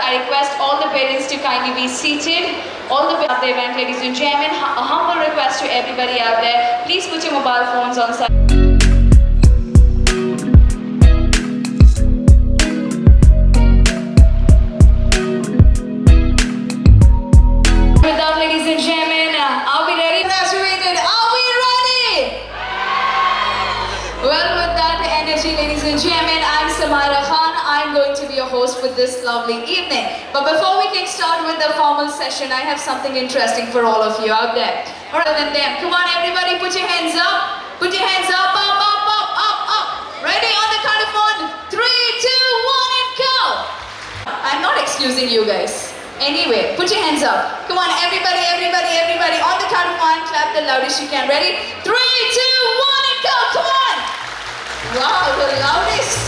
I request all the parents to kindly be seated. All the parents of the event, ladies and gentlemen, a humble request to everybody out there. Please put your mobile phones on silent. With that, ladies and gentlemen, are we ready? Graduated, are we ready? Well, with that energy, ladies and gentlemen, I'm Samira Khan. I'm going to be your host for this lovely evening. But before we can start with the formal session, I have something interesting for all of you out there. Other than them, come on everybody, put your hands up. Put your hands up, up, up, up, up, up. Ready on the count of 1, 3, 2, 1, and go. I'm not excusing you guys. Anyway, put your hands up. Come on everybody, everybody, everybody. On the count of 1, clap the loudest you can. Ready? 3, 2, 1, and go. Come on. Wow, the loudest.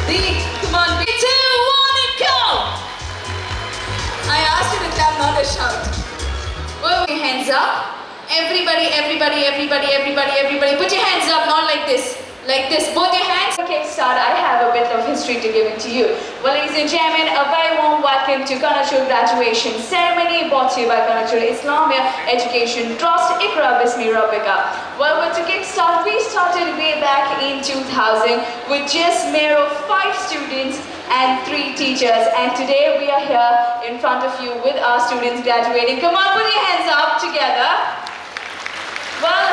Come on, 3, 2, 1, and go! I asked you to clap, not a shout. Put your hands up. Everybody, everybody, everybody, everybody, everybody. Put your hands up, not like this. Like this, both your hands. Okay, start. I have a bit of history to give it to you. Well, ladies and gentlemen, a very warm welcome to Kanachur graduation ceremony brought to you by Kanachur Islamia Education Trust, Ikra Bismi Abbakka. Well, to kick start, we started way back in 2000 with just mere of 5 students and 3 teachers. And today we are here in front of you with our students graduating. Come on, put your hands up together. Well,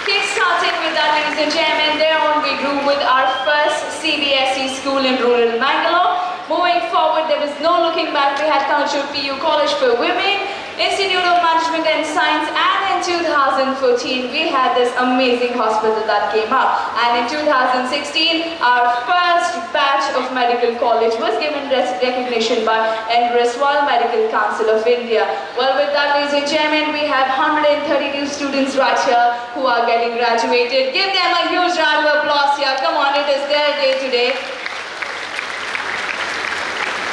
kick-started with that, ladies and gentlemen. Thereon we grew with our first CBSE school in rural Bangalore. Moving forward, there was no looking back. We had Kanachur PU College for Women, Institute of Management and Science, and in 2014 we had this amazing hospital that came up. And in 2016, our first batch of medical college was given recognition by Enriswal Medical Council of India. Well, with that, ladies and gentlemen, we have 132 students right here who are getting graduated. Give them a huge round of applause here. Come on, it is their day today.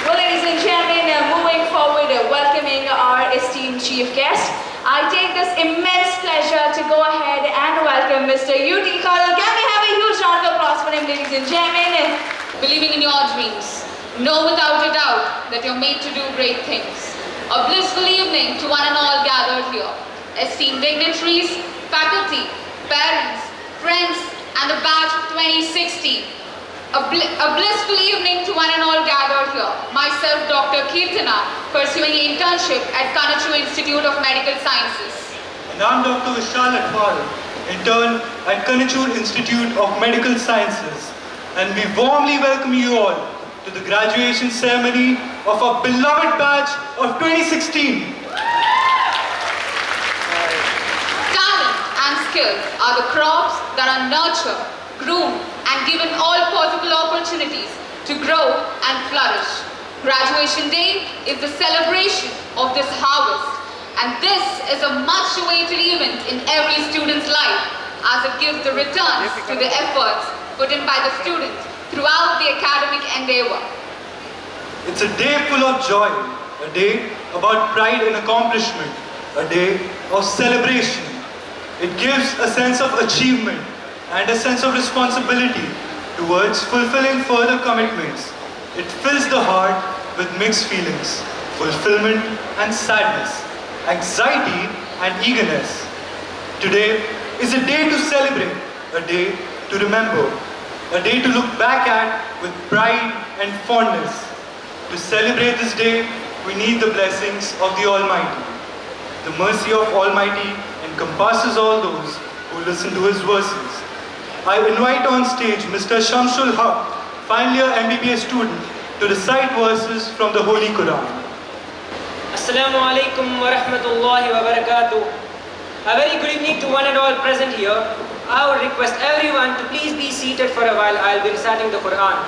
Well, ladies and gentlemen, moving forward, welcoming our esteemed chief guest, I take this immense pleasure to go ahead and welcome Mr. U.T. Khalil. Can we have a huge round of applause for him, ladies and gentlemen? Believing in your dreams, know without a doubt that you're made to do great things. A blissful evening to one and all gathered here. Esteemed dignitaries, faculty, parents, friends, and the batch of 2016. A blissful evening to one and all gathered here. Myself, Dr. Kirtana, pursuing an internship at Kanachur Institute of Medical Sciences. And I'm Dr. Vishal Atwal, intern at Kanachur Institute of Medical Sciences. And we warmly welcome you all to the graduation ceremony of our beloved batch of 2016. Talent and skill are the crops that are nurtured, groomed, and given all possible opportunities to grow and flourish. Graduation Day is the celebration of this harvest, and this is a much-awaited event in every student's life as it gives the returns to the efforts put in by the students throughout the academic endeavor. It's a day full of joy, a day about pride and accomplishment, a day of celebration. It gives a sense of achievement and a sense of responsibility towards fulfilling further commitments. It fills the heart with mixed feelings, fulfillment and sadness, anxiety and eagerness. Today is a day to celebrate, a day to remember, a day to look back at with pride and fondness. To celebrate this day, we need the blessings of the Almighty. The mercy of Almighty encompasses all those who listen to His verses. I invite on stage Mr. Shamsul Haq, final year MBBS student, to recite verses from the Holy Quran. Assalamu alaikum wa rahmatullahi wa barakatuh. A very good evening to one and all present here. I would request everyone to please be seated for a while. I'll be reciting the Quran.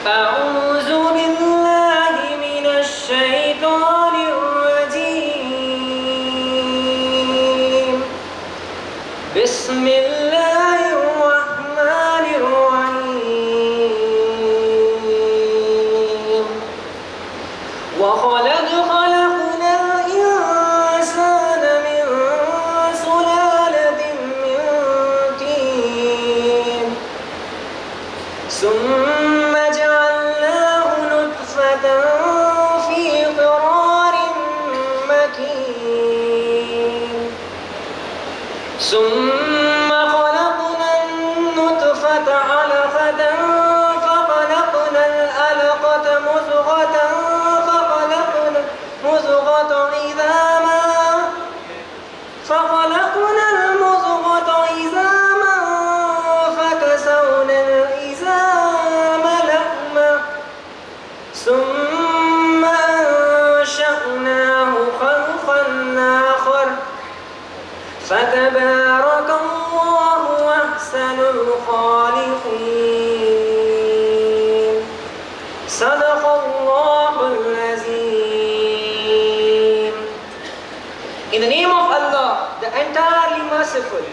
أعوذ بالله من الشيطان الرجيم بسم الله الرحمن الرحيم وخلقنا الإنسان من سلالة من طين ثم جعلناه نطفة في قرار مكين ثم خلقنا النطفة علقة فخلقنا العلقة مضغة فخلقنا المضغة عظاما فكسونا العظام لحما ثم أنشأناه خلقا آخر فتبارك الله أحسن الخالقين صدق الله العظيم. In the name of Allah, the entirely merciful.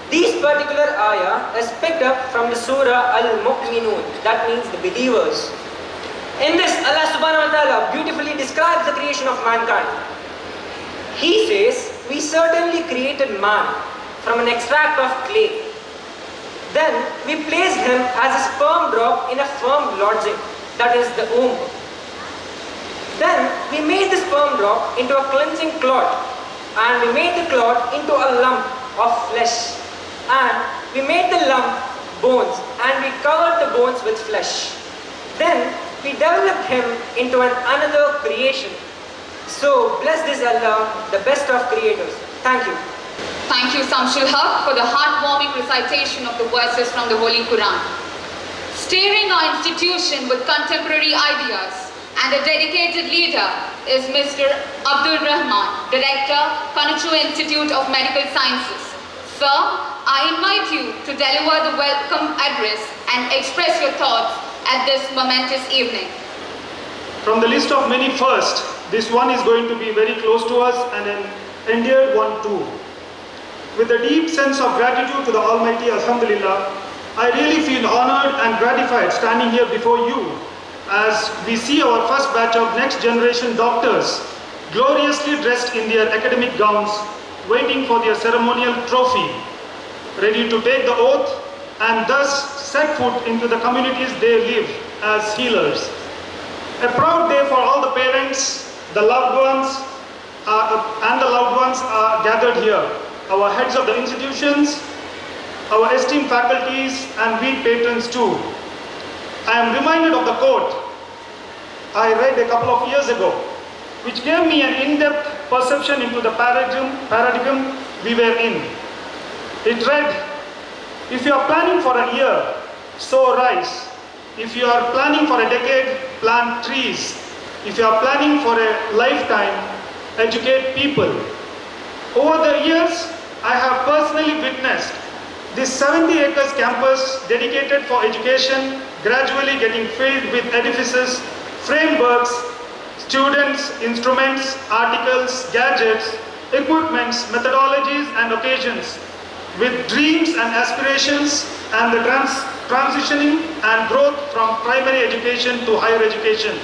This particular ayah is picked up from the surah Al-Mu'minun, that means the believers. In this, Allah subhanahu wa ta'ala beautifully describes the creation of mankind. He says, we certainly created man from an extract of clay. Then we placed him as a sperm drop in a firm lodging, that is the womb. Then we made the sperm drop into a cleansing clot, and we made the clot into a lump of flesh, and we made the lump bones, and we covered the bones with flesh. Then we developed him into another creation. So blessed is Allah, the best of creators. Thank you. Thank you, Samshul Haq, for the heartwarming recitation of the verses from the Holy Quran. Steering our institution with contemporary ideas and a dedicated leader is Mr. Abdul Rahman, Director, Kanachur Institute of Medical Sciences. Sir, I invite you to deliver the welcome address and express your thoughts at this momentous evening. From the list of many first, this one is going to be very close to us and an endeared one too. With a deep sense of gratitude to the Almighty, Alhamdulillah, I really feel honored and gratified standing here before you as we see our first batch of next generation doctors gloriously dressed in their academic gowns, waiting for their ceremonial trophy, ready to take the oath and thus set foot into the communities they live as healers. A proud day for all the parents, the loved ones, are gathered here. Our heads of the institutions, our esteemed faculties and we patrons too. I am reminded of the quote I read a couple of years ago, which gave me an in-depth perception into the paradigm we were in. It read, if you are planning for a year, sow rice. If you are planning for a decade, plant trees. If you are planning for a lifetime, educate people. Over the years, I have personally witnessed this 70 acres campus dedicated for education gradually getting filled with edifices, frameworks, students, instruments, articles, gadgets, equipments, methodologies and occasions, with dreams and aspirations and the transitioning and growth from primary education to higher education,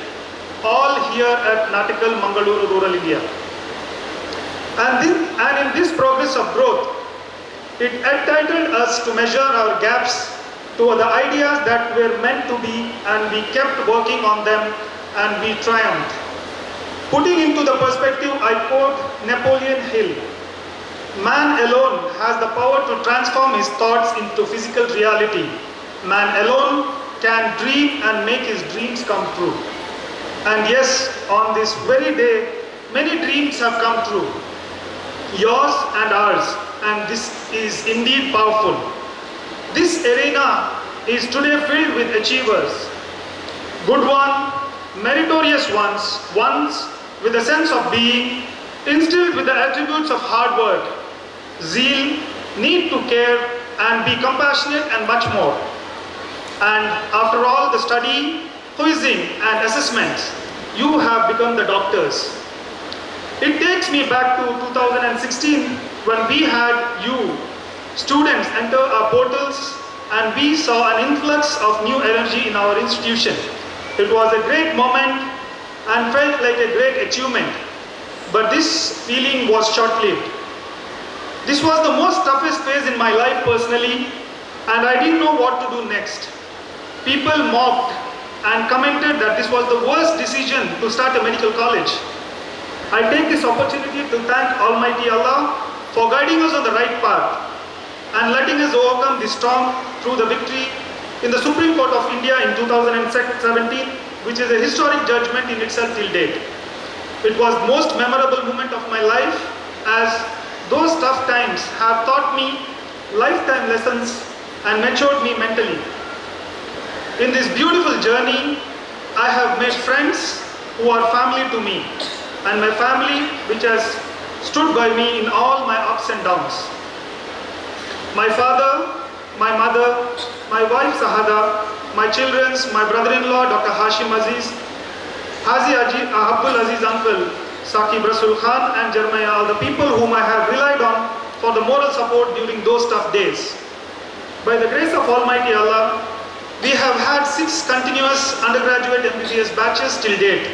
all here at Natikal, Mangaluru, rural India. And in this progress of growth, it entitled us to measure our gaps to the ideas that were meant to be, and we kept working on them and we triumphed. Putting into the perspective, I quote Napoleon Hill, man alone has the power to transform his thoughts into physical reality. Man alone can dream and make his dreams come true. And yes, on this very day, many dreams have come true. Yours and ours, and this is indeed powerful. This arena is today filled with achievers. Good ones, meritorious ones with a sense of being, instilled with the attributes of hard work, zeal, need to care and be compassionate and much more. And after all the study, quizzing and assessments, you have become the doctors. It takes me back to 2016 when we had you, students, enter our portals and we saw an influx of new energy in our institution. It was a great moment and felt like a great achievement. But this feeling was short-lived. This was the most toughest phase in my life personally, and I didn't know what to do next. people mocked and commented that this was the worst decision to start a medical college. I take this opportunity to thank Almighty Allah for guiding us on the right path and letting us overcome the storm through the victory in the Supreme Court of India in 2017, which is a historic judgment in itself till date. It was the most memorable moment of my life, as those tough times have taught me lifetime lessons and matured me mentally. In this beautiful journey, I have made friends who are family to me, and my family which has stood by me in all my ups and downs. My father, my mother, my wife Sahada, my children, my brother-in-law Dr. Hashim Aziz, Haji Abdul Aziz uncle, Saqib Rasul Khan and Jeremiah, all the people whom I have relied on for the moral support during those tough days. By the grace of Almighty Allah, we have had 6 continuous undergraduate MBBS batches till date,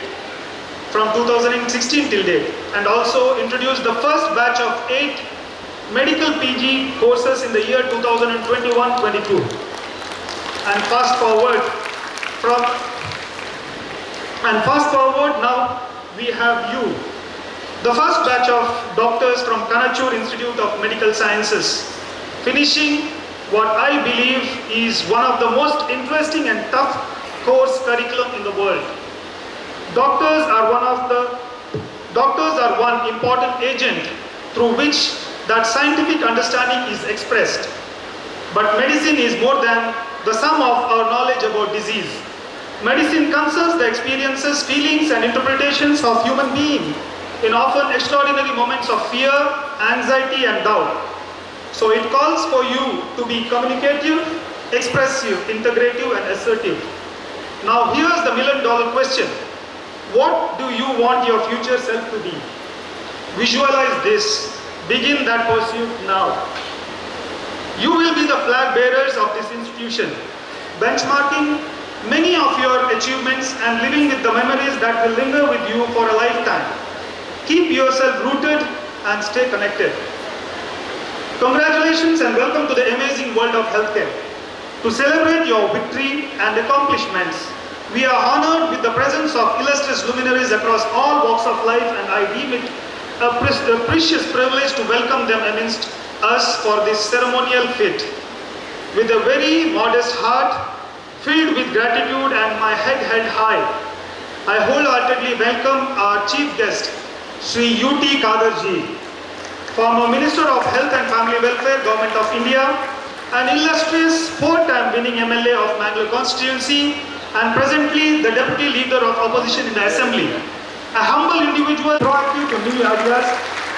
from 2016 till date, and also introduced the first batch of 8 medical PG courses in the year 2021-22. And fast forward now we have you, the first batch of doctors from Kanachur Institute of Medical Sciences, finishing what I believe is one of the most interesting and tough course curriculum in the world. Doctors are one important agent through which that scientific understanding is expressed. But medicine is more than the sum of our knowledge about disease. Medicine concerns the experiences, feelings and interpretations of human beings in often extraordinary moments of fear, anxiety and doubt. So it calls for you to be communicative, expressive, integrative and assertive. Now here's the million-dollar question. What do you want your future self to be? Visualize this. Begin that pursuit now. You will be the flag bearers of this institution, benchmarking many of your achievements and living with the memories that will linger with you for a lifetime. Keep yourself rooted and stay connected. Congratulations and welcome to the amazing world of healthcare. To celebrate your victory and accomplishments, we are honored with the presence of illustrious luminaries across all walks of life, and I deem it a precious privilege to welcome them amidst us for this ceremonial feat. With a very modest heart, filled with gratitude and my head held high, I wholeheartedly welcome our chief guest, Sri U.T. Kadarji, former Minister of Health and Family Welfare, Government of India, an illustrious 4-time winning MLA of Mangalore constituency, and presently the Deputy Leader of Opposition in the Assembly. A humble individual proactive to new ideas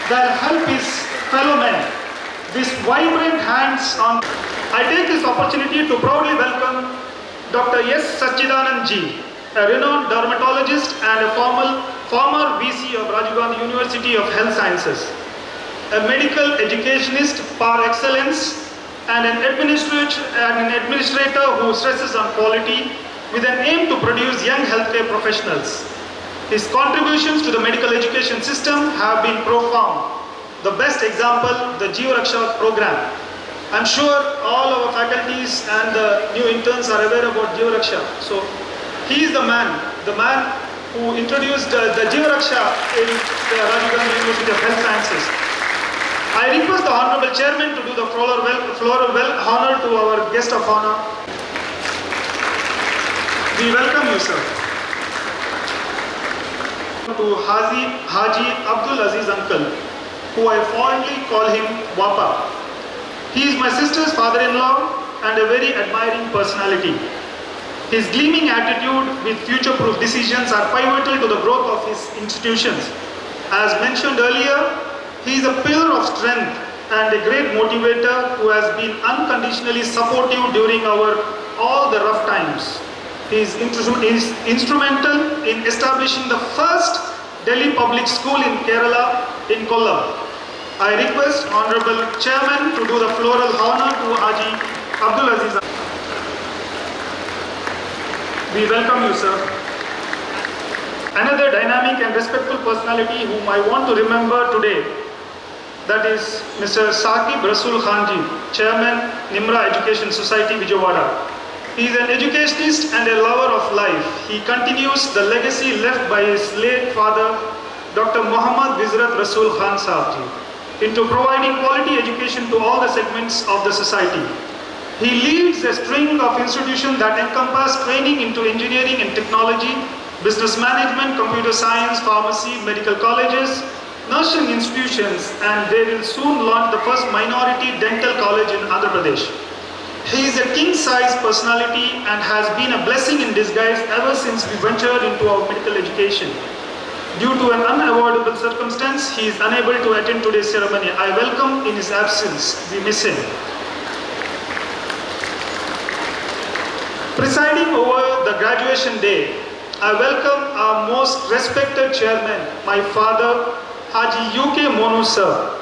that help his fellow men. This vibrant hands-on. I take this opportunity to proudly welcome Dr. S. Sachidanand Ji, a renowned dermatologist and a former VC of Rajiv Gandhi University of Health Sciences, a medical educationist par excellence and an administrator who stresses on quality with an aim to produce young healthcare professionals. His contributions to the medical education system have been profound. The best example, the Jeev Raksha program. I'm sure all our faculties and the new interns are aware about Jeev Raksha. So he is the man who introduced the Jeev Raksha in the Rajiv Gandhi University of Health Sciences. I request the Honorable Chairman to do the floral honor to our guest of honor. We welcome you, sir. To Haji Abdul Aziz uncle, who I fondly call him Wapa. He is my sister's father-in-law and a very admiring personality. His gleaming attitude with future-proof decisions are pivotal to the growth of his institutions. As mentioned earlier, he is a pillar of strength and a great motivator who has been unconditionally supportive during all the rough times. He is instrumental in establishing the first Delhi public school in Kerala in Kollam. I request Honorable Chairman to do the floral honor to Haji Abdul Aziz. We welcome you, sir. Another dynamic and respectful personality whom I want to remember today, that is Mr. Saqib Rasul Khan Ji, Chairman, Nimra Education Society, Vijayawada. He is an educationist and a lover of life. He continues the legacy left by his late father, Dr. Muhammad Vizrat Rasul Khan Sahib ji, into providing quality education to all the segments of the society. He leads a string of institutions that encompass training into engineering and technology, business management, computer science, pharmacy, medical colleges, nursing institutions, and they will soon launch the first minority dental college in Andhra Pradesh. He is a king-size personality and has been a blessing in disguise ever since we ventured into our medical education. Due to an unavoidable circumstance, he is unable to attend today's ceremony. I welcome in his absence. We miss him. Presiding over the graduation day, I welcome our most respected chairman, my father, Haji UK Monu sir.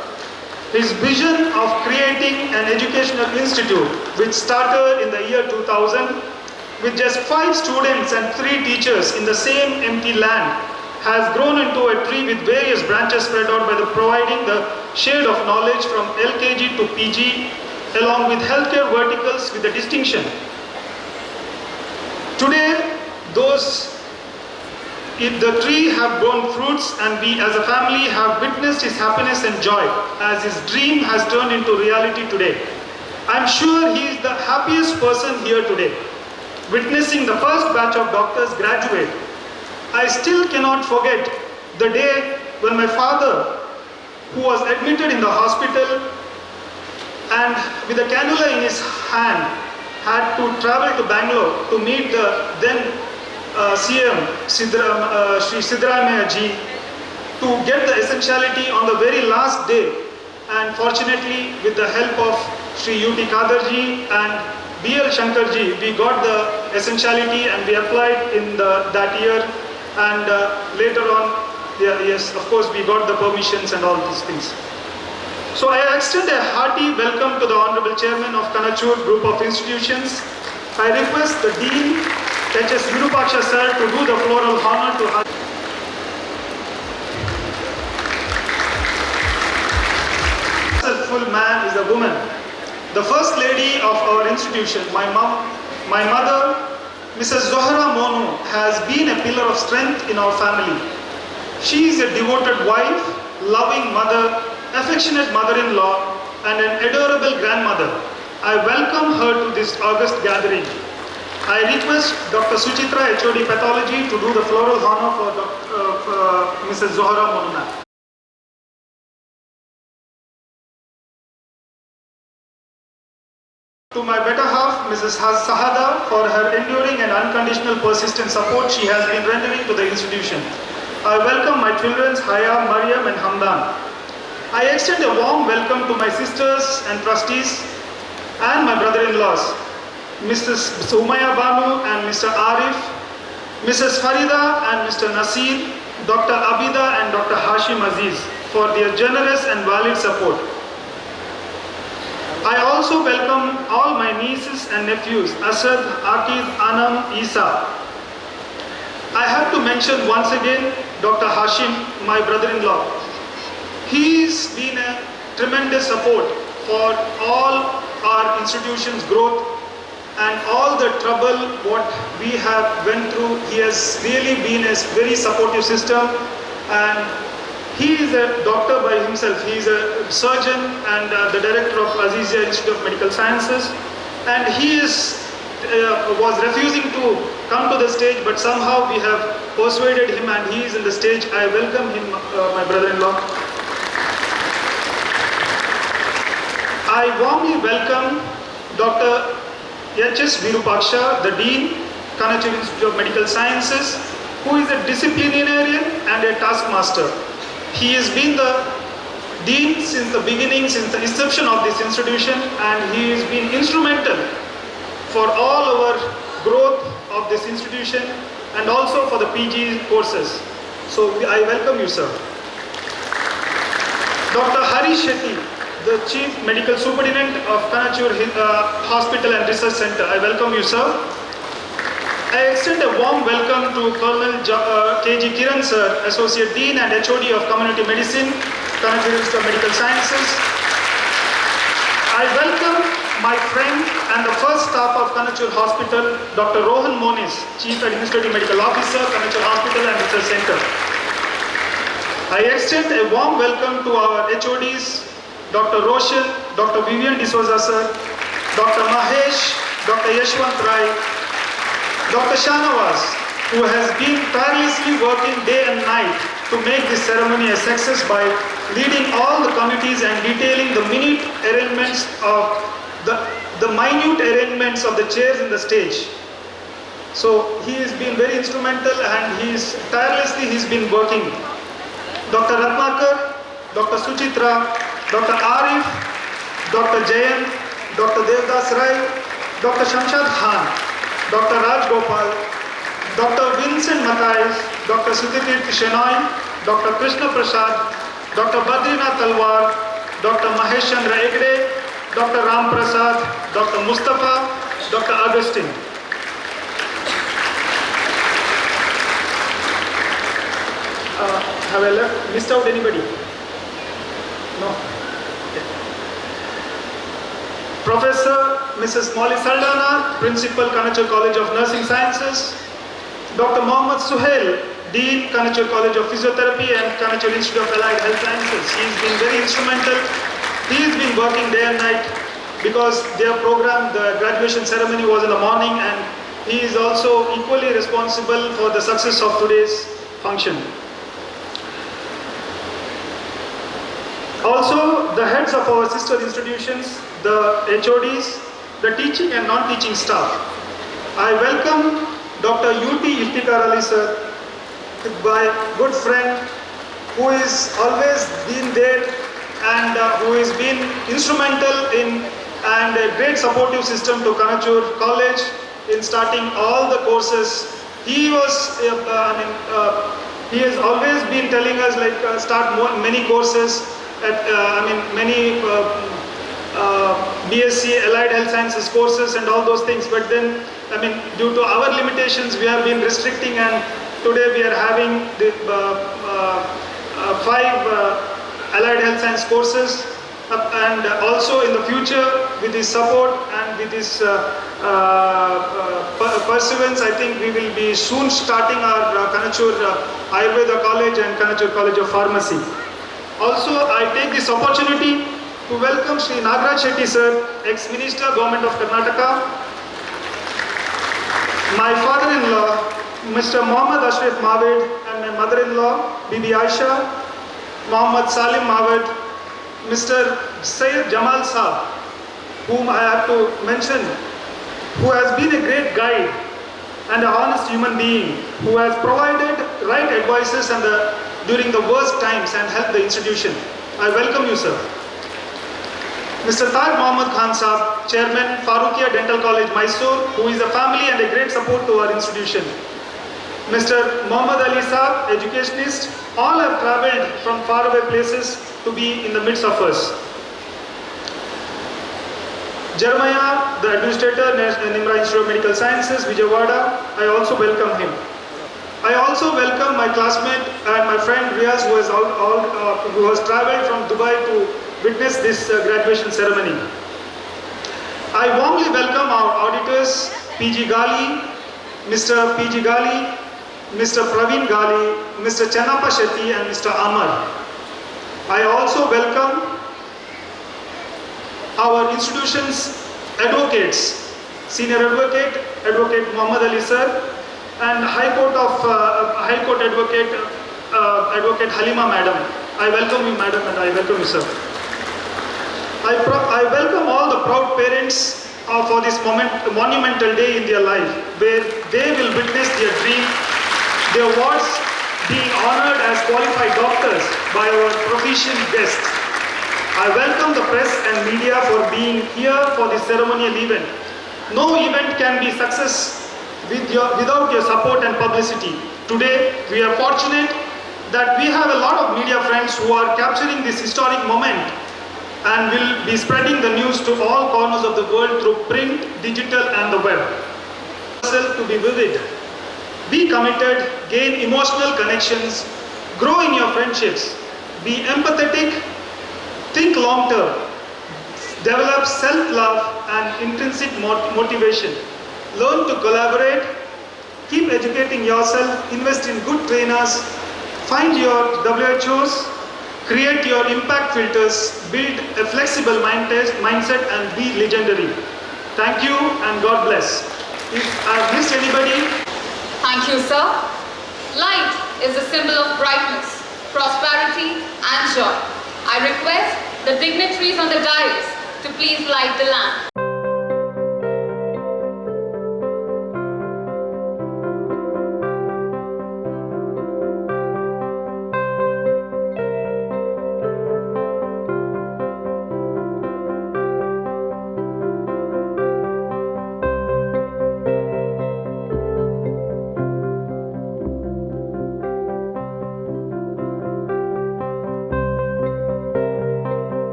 His vision of creating an educational institute, which started in the year 2000, with just 5 students and 3 teachers in the same empty land, has grown into a tree with various branches spread out by providing the shade of knowledge from LKG to PG, along with healthcare verticals with a distinction. Today, the tree have grown fruits, and we as a family have witnessed his happiness and joy as his dream has turned into reality today. I'm sure he is the happiest person here today, witnessing the first batch of doctors graduate. I still cannot forget the day when my father, who was admitted in the hospital and with a cannula in his hand, had to travel to Bangalore to meet the then CM Shri Siddaramaiah ji to get the essentiality on the very last day, and fortunately with the help of Shri UT Kadarji and BL Shankarji, we got the essentiality and we applied in that year, and later on, yes, of course we got the permissions and all these things. So I extend a hearty welcome to the Honorable Chairman of Kanachur Group of Institutions. I request the Dean, H.S. Virupaksha sir, to do the floral honor to her. A successful man is a woman. The first lady of our institution, my mother, Mrs. Zohra Monu, has been a pillar of strength in our family. She is a devoted wife, loving mother, affectionate mother-in-law, and an adorable grandmother. I welcome her to this august gathering. I request Dr. Suchitra, HOD Pathology, to do the floral honor for Mrs. Zohra Monu. To my better half, Mrs. Sahada, for her enduring and unconditional persistent support she has been rendering to the institution. I welcome my children, Haya, Mariam and Hamdan. I extend a warm welcome to my sisters and trustees and my brother-in-laws, Mrs. Sumaya Banu and Mr. Arif, Mrs. Farida and Mr. Nasir, Dr. Abida and Dr. Hashim Aziz for their generous and valid support. I also welcome all my nieces and nephews, Asad, Akid, Anam, Isa. I have to mention once again Dr. Hashim, my brother-in-law. He's been a tremendous support for all our institution's growth and all the trouble what we have went through. He has really been a very supportive system, and he is a doctor by himself. He is a surgeon and the director of Azizia Institute of Medical Sciences, and he was refusing to come to the stage, but somehow we have persuaded him and he is in the stage. I welcome him, my brother-in-law. I warmly welcome Dr. H.S. Virupaksha, the Dean, Kanachur Institute of Medical Sciences, who is a disciplinarian and a taskmaster. He has been the Dean since the beginning, since the inception of this institution, and he has been instrumental for all our growth of this institution and also for the PG courses. So I welcome you, sir. Dr. Hari Shetty, the Chief Medical Superintendent of Kanachur Hospital and Research Center. I welcome you, sir. I extend a warm welcome to Colonel K.G. Kiran, sir, Associate Dean and HOD of Community Medicine, Kanachur Institute of Medical Sciences. I welcome my friend and the first staff of Kanachur Hospital, Dr. Rohan Monis, Chief Administrative Medical Officer, Kanachur Hospital and Research Center. I extend a warm welcome to our HODs, Dr. Roshan, Dr. Vivian D'Souza sir, Dr. Mahesh, Dr. Yashwant Rai, Dr. Shanawaz, who has been tirelessly working day and night to make this ceremony a success by leading all the committees and detailing the minute arrangements of the minute arrangements of the chairs in the stage. So he has been very instrumental and he's been working. Dr. Ratnakar, Dr. Suchitra, Dr. Arif, Dr. Jayan, Dr. Devdas Rai, Dr. Shamshad Khan, Dr. Raj Gopal, Dr. Vincent Mathais, Dr. Sudhir Shenoy, Dr. Krishna Prasad, Dr. Badrinath Talwar, Dr. Mahesh Chandra Egde, Dr. Ram Prasad, Dr. Mustafa, Dr. Augustine. Have I missed out anybody? No? Okay. Professor Mrs. Molly Saldana, Principal, Kanachur College of Nursing Sciences, Dr. Mohammad Suhail, Dean, Kanachur College of Physiotherapy and Kanachur Institute of Allied Health Sciences. He's been very instrumental. He's been working day and night because their program, the graduation ceremony was in the morning, and he is also equally responsible for the success of today's function. Also, the heads of our sister institutions, the HODs, the teaching and non-teaching staff. I welcome Dr. UT Iftikhar Ali sir, my good friend, who is always been there and who has been instrumental in and a great supportive system to Kanachur College in starting all the courses. He was, he has always been telling us start many courses at, many BSc Allied Health Sciences courses and all those things. But then, due to our limitations, we have been restricting, and today we are having the 5 Allied Health Science courses. And also in the future, with his support and with his pursuance, I think we will be soon starting our Kanachur Ayurveda College and Kanachur College of Pharmacy. Also, I take this opportunity to welcome Sri Nagaraj Shetty sir, ex-Minister, Government of Karnataka, my father-in-law, Mr. Mohammad Ashraf Mawed, and my mother-in-law, Bibi Aisha, Mohammad Salim Mawed, Mr. Sayyid Jamal Saab, whom I have to mention, who has been a great guide and an honest human being, who has provided right advices during the worst times and helped the institution. I welcome you, sir. Mr. Taj Mohammad Khan Saab, Chairman, Farooqia Dental College, Mysore, who is a family and a great support to our institution. Mr. Muhammad Ali Saab, educationist, all have travelled from faraway places to be in the midst of us. Jeremiah, the administrator, Nimra Institute of Medical Sciences, Vijayawada, I also welcome him. I also welcome my classmate and my friend Riaz, who has travelled from Dubai to witness this graduation ceremony. I warmly welcome our auditors, PG Gali, Mr. PG Gali, Mr. Praveen Gali, Mr. Channappa Shetty and Mr. Amar. I also welcome our institution's advocates, Senior Advocate, Advocate Muhammad Ali sir, and High Court Advocate, Advocate Halima Madam. I welcome you, Madam, and I welcome you, sir. I welcome all the proud parents for this monumental day in their life, where they will witness their dream, their wards being honored as qualified doctors by our proficient guests. I welcome the press and media for being here for this ceremonial event. No event can be success without your support and publicity. Today, we are fortunate that we have a lot of media friends who are capturing this historic moment and will be spreading the news to all corners of the world through print, digital and the web. To be vivid, be committed, gain emotional connections, grow in your friendships, be empathetic, think long term, Develop self-love and intrinsic motivation. Learn to collaborate. Keep educating yourself. Invest in good trainers. Find your WHOs. Create your impact filters. Build a flexible mindset and be legendary. Thank you and God bless. If I've missed anybody. Thank you, sir. Light is a symbol of brightness, prosperity and joy. I request the dignitaries on the dais to please light the lamp.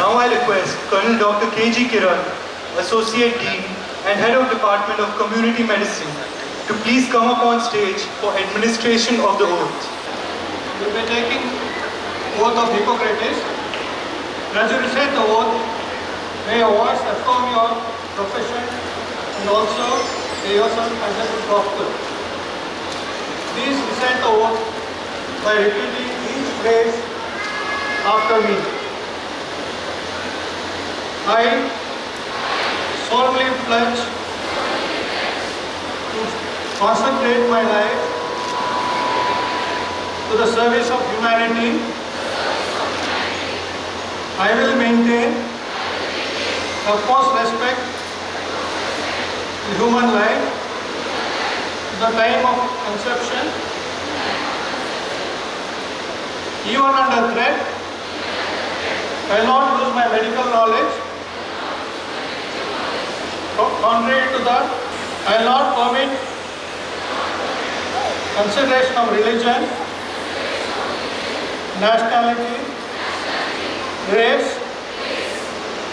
Now I request Colonel Dr. K.G. Kiran, Associate Dean and Head of Department of Community Medicine, to please come up on stage for administration of the oath. You will be taking oath of Hippocrates. As you recite the oath, may your voice affirm your profession and also may yourself as a good doctor. Please recite the oath by repeating each phrase after me. I solemnly pledge to consecrate my life to the service of humanity. I will maintain utmost respect to human life to the time of conception, even under threat. I will not lose my medical knowledge. Contrary to that, I will not permit consideration of religion, nationality, race,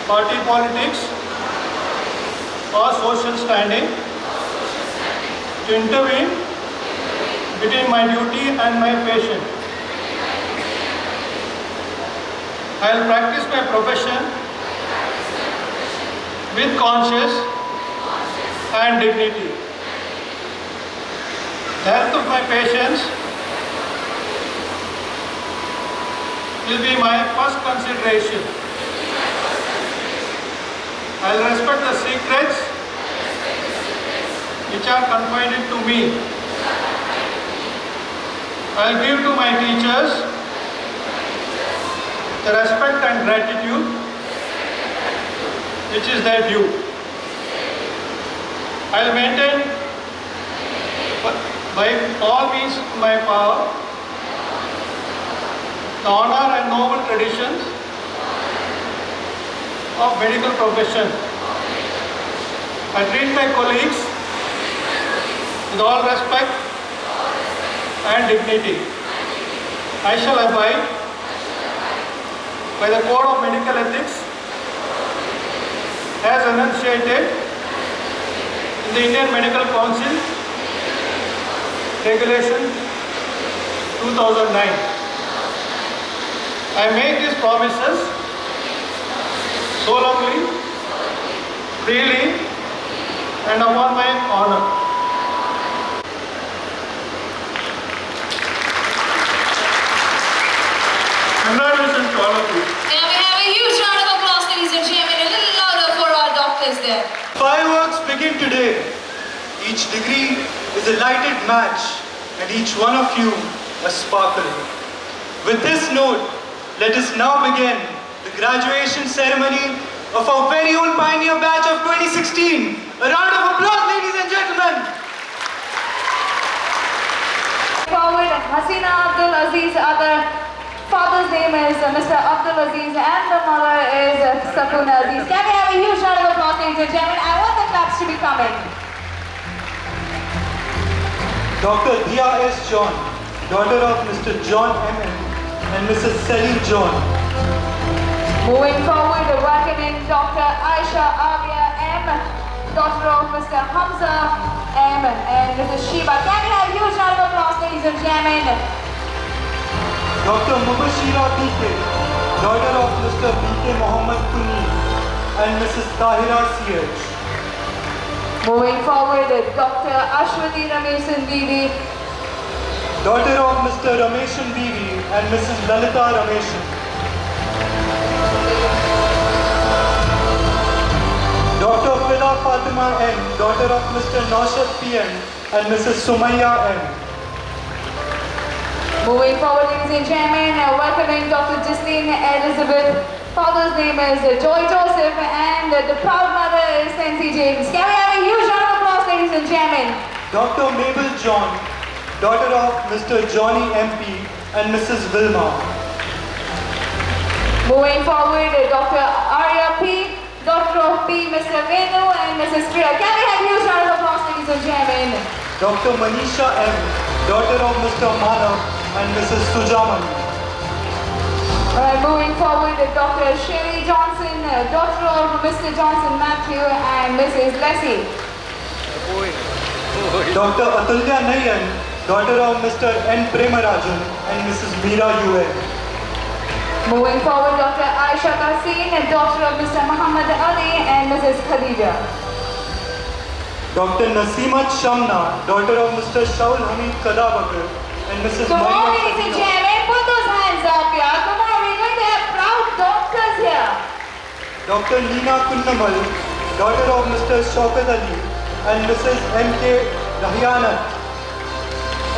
party politics, or social standing to intervene between my duty and my patient. I will practice my profession with conscience and dignity. The health of my patients will be my first consideration. I will respect the secrets which are confided to me. I will give to my teachers the respect and gratitude which is their due. I will maintain by all means in my power the honor and noble traditions of medical profession. I treat my colleagues with all respect and dignity. I shall abide by the Code of Medical Ethics as enunciated in the Indian Medical Council Regulation 2009. I make these promises solemnly, freely, and upon my honor. Congratulations to all of you. And we have a huge round of applause, ladies and gentlemen, a little louder for our doctors there. Fireworks begin today. Each degree is a lighted match and each one of you a sparkle. With this note, let us now begin the graduation ceremony of our very own pioneer batch of 2016. A round of applause, ladies and gentlemen. forward, Hasina Abdul Aziz, other father's name is Mr. Abdul Aziz and the mother is Sakuna Aziz. Can we have a huge round of applause, ladies and gentlemen? I want the claps to be coming. Dr. Dia S. John, daughter of Mr. John M.N. and Mrs. Celine John. Moving forward, welcoming Dr. Aisha Avia M., daughter of Mr. Hamza M. and Mrs. Shiba. Can we have a huge round of applause, ladies and gentlemen? Dr. Mubashira B.K., daughter of Mr. B.K. Mohammed Kuni and Mrs. Tahira C.H. Moving forward, Dr. Ashwati Rameshan Bibi, daughter of Mr. Rameshan Bibi and Mrs. Lalita Rameshan. Dr. Fida Fatima N., daughter of Mr. Naushad P.M. and Mrs. Sumaya M. Moving forward, ladies and gentlemen, welcoming Dr. Justine Elizabeth. Father's name is Joy Joseph and the proud mother is Nancy James. Can we have a huge round of applause, ladies and gentlemen? Dr. Mabel John, daughter of Mr. Johnny M.P. and Mrs. Wilma. Moving forward, Dr. Arya P., daughter of P. Mr. Venu and Mrs. Priya. Can we have a huge round of applause, ladies and gentlemen? Dr. Manisha M., daughter of Mr. Manav and Mrs. Sujamani. Alright, moving forward, Dr. Sherry Johnson, daughter of Mr. Johnson Matthew and Mrs. Leslie. Dr. Atulya Nayan, daughter of Mr. N. Premarajan and Mrs. Meera U.N. Moving forward, Dr. Aisha Kaseen, daughter of Mr. Muhammad Ali and Mrs. Khadija. Dr. Nasimat Shamna, daughter of Mr. Shaul Hamid Kadabakar and Mrs. Come on, Maria ladies and Sabina. gentlemen, put those hands up here. Come on, we're going to have proud doctors here. Dr. Leena Kunnamal, daughter of Mr. Shaukat Ali and Mrs. M.K. Rahyanat.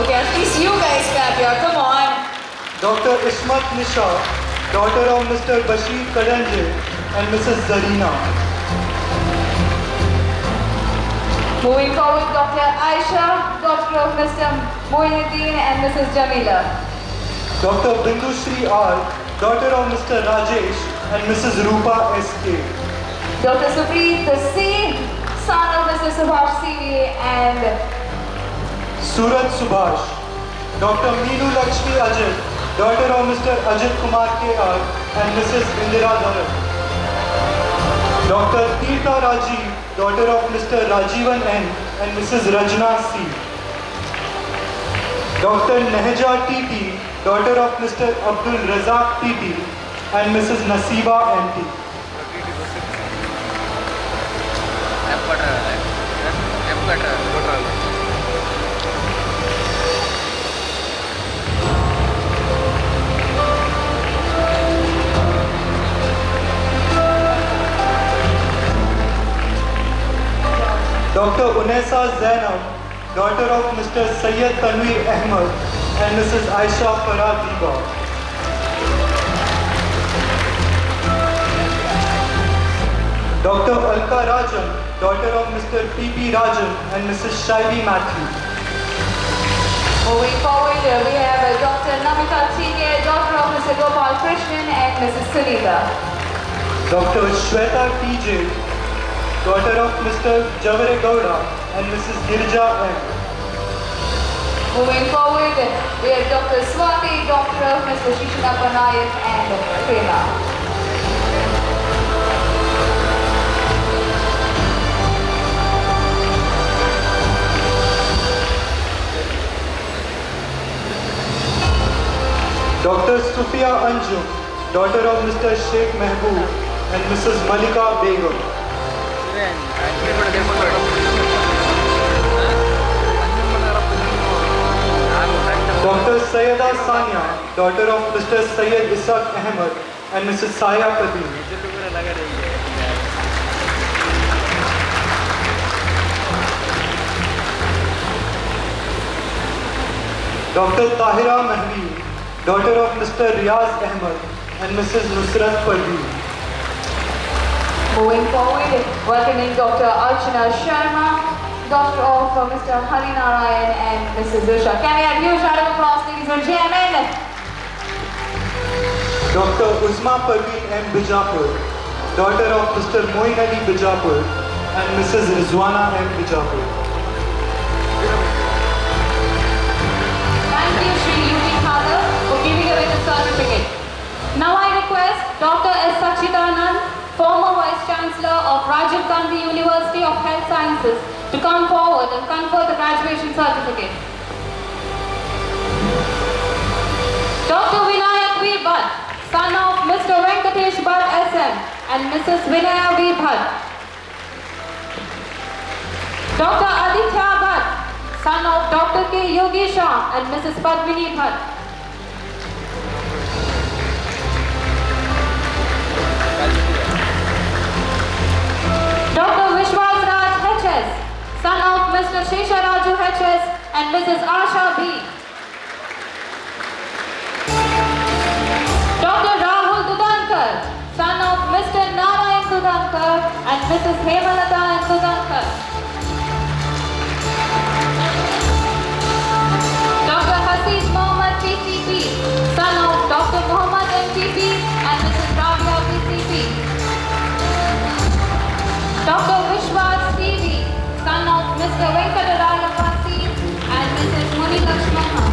Okay, at least you guys clap here. Come on. Dr. Ismat Nisha, daughter of Mr. Bashir Kadanje and Mrs. Zarina. Moving forward, Dr. Aisha, daughter of Mr. Moinuddin and Mrs. Jamila. Dr. Bindu Shri R, daughter of Mr. Rajesh and Mrs. Rupa S.K. Dr. Supreet C, son of Mr. Subhash C and Surat Subhash. Dr. Meenu Lakshmi Ajit, daughter of Mr. Ajit Kumar K.R. and Mrs. Indira Dharan. Dr. Teertha Rajiv, daughter of Mr. Rajivan N. and Mrs. Rajna C. Dr. Nehaja T.T., daughter of Mr. Abdul Razak T.T. and Mrs. Nasiba M.T. Dr. Unesa Zainab, daughter of Mr. Sayyid Tanveer Ahmed and Mrs. Aisha Farah Diba. Dr. Alka Rajan, daughter of Mr. P.P. Rajan and Mrs. Shaibi Matthew. moving forward, we have Dr. Namita Chige, daughter of Mr. Gopal Krishnan and Mrs. Sunita. Dr. Shweta T.J., daughter of Mr. Javare Gowda and Mrs. Girja M. Moving forward, we have Dr. Swati, daughter of Mr. Shishinappa Nayak and Prema. Dr. Sufia Anjum, daughter of Mr. Sheikh Mehboob and Mrs. Malika Begum. Dr. Sayyida Sania, daughter of Mr. Sayyid Isaac Ahmed and Mrs. Saya Pradeep. Dr. Tahira Mahvi, daughter of Mr. Riaz Ahmed and Mrs. Nusrat Parveen. Moving forward, welcoming Dr. Archana Sharma, daughter of Mr. Hari Narayan and Mrs. Usha. Can we have a huge round of applause, ladies and gentlemen? Dr. Uzma Parveen M. Bijapur, daughter of Mr. Moin Ali Bijapur and Mrs. Rizwana M. Bijapur. Thank you, Shri Yuki Khader, for giving away the certificate. Now I request Dr. S. Sachidanand, former Vice Chancellor of Rajiv Gandhi University of Health Sciences, to come forward and confer the graduation certificate. Dr. Vinayak V. Bhatt, son of Mr. Venkatesh Bhatt SM and Mrs. Vinaya V. Bhatt. Dr. Aditya Bhatt, son of Dr. K. Yogisha and Mrs. Padmini Bhatt. Dr. Vishwas Raj HS, son of Mr. Shesharaju HS and Mrs. Asha B. Dr. Rahul Dudankar, son of Mr. Narayan Dudankar and Mrs. Hemalata and Dudankar. Dr. Hafiz Mohammad PCP, son of Dr. Muhammad MPP and Mrs. Rabia PCP. Dr. Vishwas CV, son of Mr. Venkataraya Pasi and Mrs. Muni Lakshmana.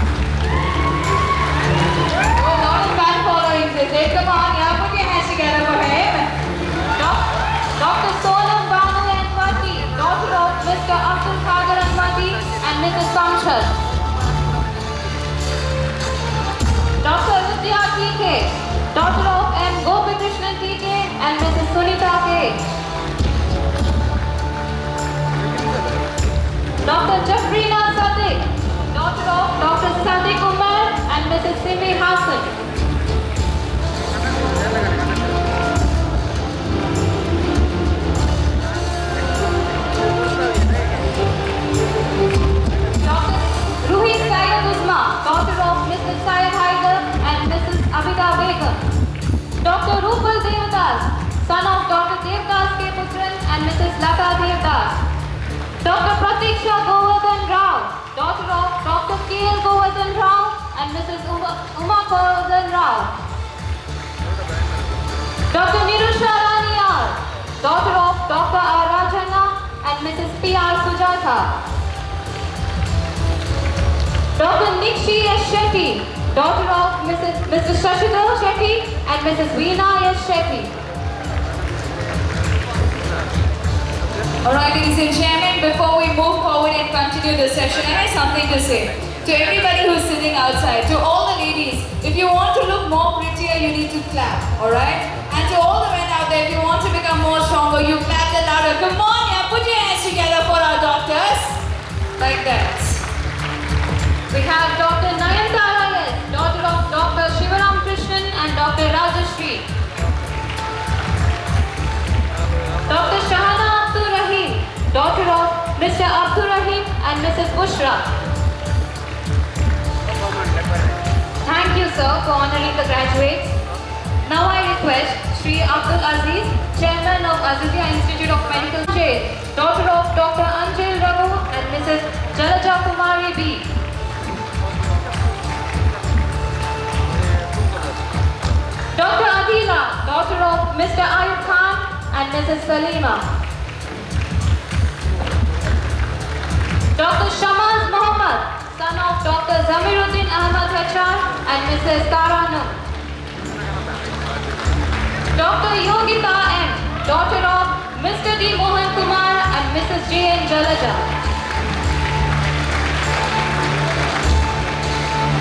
Oh, lot of fan following today. Come on, yeah, put your hands together for him. Dr. Sonam Banu Anwati, daughter of Mr. Abdul Qadir Anwati and Mrs. Samshad. Dr. Vidya TK, daughter of M. Gopikrishnan TK and Mrs. Sunita K. Dr. Jafrina Sadiq, daughter of Dr. Sadiq Umar and Mrs. Simi Hassan. Dr. Ruhi Syed Uzma, daughter of Mr. Syed Haider and Mrs. Abida Begum. Dr. Rupal Devdas, son of Dr. Devdas K. Putran and Mrs. Lata Devdas. Dr. Pratiksha Govardhan Rao, daughter of Dr. K.L. Govardhan Rao and Mrs. Uma Govardhan Rao. Dr. Nirusha Raniyar, daughter of Dr. R. Rajana and Mrs. P.R. Sujata. Dr. Nikshi S. Shetty, daughter of Mr. Shashidhar Shetty and Mrs. Veena S. Shetty. Alright, ladies and gentlemen, before we move forward and continue the session, I have something to say. To everybody who's sitting outside, to all the ladies, if you want to look more prettier, you need to clap, alright? And to all the men out there, if you want to become more stronger, you clap the louder. Come on, yeah, put your hands together for our doctors. Like that. We have Dr. Nayantara S, daughter of Dr. Shivaram Krishnan and Dr. Rajashri. Dr. Shahana Abdul Rahim, daughter of Mr. Abdul Rahim and Mrs. Bushra. Thank you, sir, for honoring the graduates. Now I request Sri Abdul Aziz, Chairman of Azizia Institute of Medical Sciences, daughter of Dr. Anjil Raghu and Mrs. Jalaja Kumari B. Dr. Adila, daughter of Mr. Ayub Khan and Mrs. Salima. Dr. Shamaz Muhammad, son of Dr. Zamiruddin Ahmad HR and Mrs. Taranu. Dr. Yogita M, daughter of Mr. D. Mohan Kumar and Mrs. J. N. Jalaja.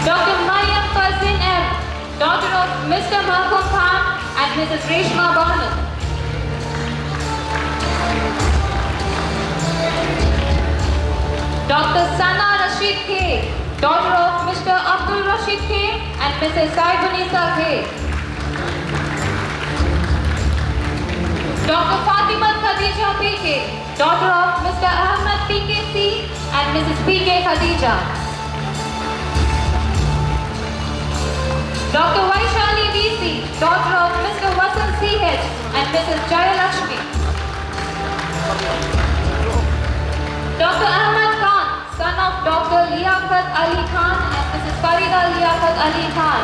Dr. Mayam Fazin M, daughter of Mr. Mahbub Khan and Mrs. Reshma Banu. Dr. Sana Rashid K, daughter of Mr. Abdul Rashid K and Mrs. Saibunisa K. Dr. Fatima Khadija PK, daughter of Mr. Ahmed PKC and Mrs. PK Khadija. Dr. Vaishali VC, daughter of Mr. Vasan CH and Mrs. Jayalakshmi. Dr. Ahmad Khan, son of Dr. Liaquat Ali Khan and Mrs. Farida Liaquat Ali Khan.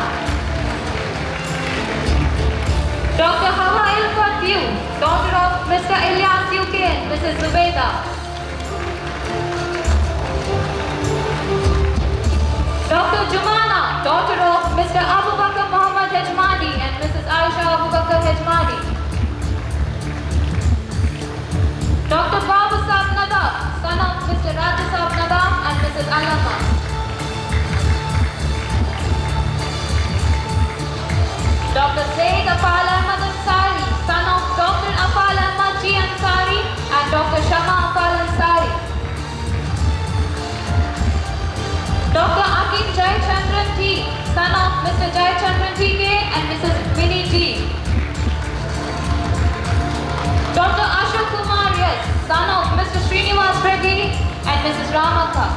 Dr. Hawa Ilfat View, daughter of Mr. Ilyas UK and Mrs. Zubayda. Dr. Jumana, daughter of Mr. Abbakka Muhammad Hejmani and Mrs. Aisha Abbakka Hejmani. Dr. Babu Saab Nadab, son of Mr. Raja Saab Nadab and Mrs. Alama. Dr. Zaid Afal Ahmad Ansari, son of Dr. Afal Ahmad G. Ansari and Dr. Shama Afal Ansari. Dr. Akim Jai Chandran T, son of Mr. Jai Chandran T.K. and Mrs. Winnie T. Dr. Ashok Kumar S, son of Mr. Srinivas Reddy and Mrs. Ramaka.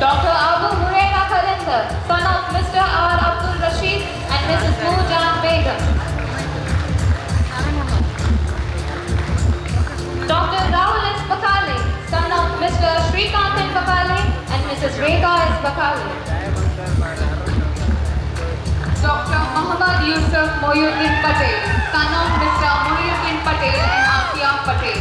Dr. Abu Huraira Kalinder, son of Mr. R. Abdul Rashid and Mrs. Nurjan Begum. Dr. Rahul S. Bakale, son of Mr. Srikantan Bakale and Mrs. Rekha S. Bakale. Dr. Muhammad Yusuf Mohyuddin Patel, son of Mr. Mohyuddin Patel and Asia Patel.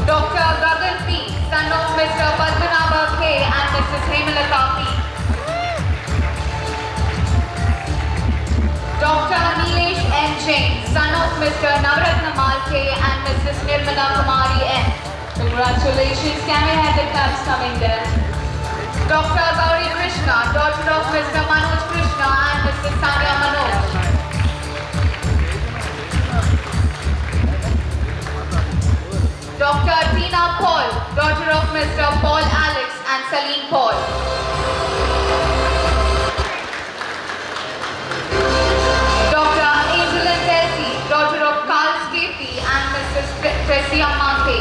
Dr. Gagan P, son of Mr. Padmanabha K and Mrs. Hemalata P. Dr. Nilesh N. Jain, son of Mr. Navratna Mal K and Mrs. Nirmala Kumari N. Congratulations. Can we have the claps coming there? Dr. Gauri Krishna, daughter of Mr. Manoj Krishna and Mrs. Sanya Manoj. Dr. Tina Paul, daughter of Mr. Paul Alex and Celine Paul. Dr. Angelin Tessie, daughter of Carl Skapey and Mrs. Tessie Amake.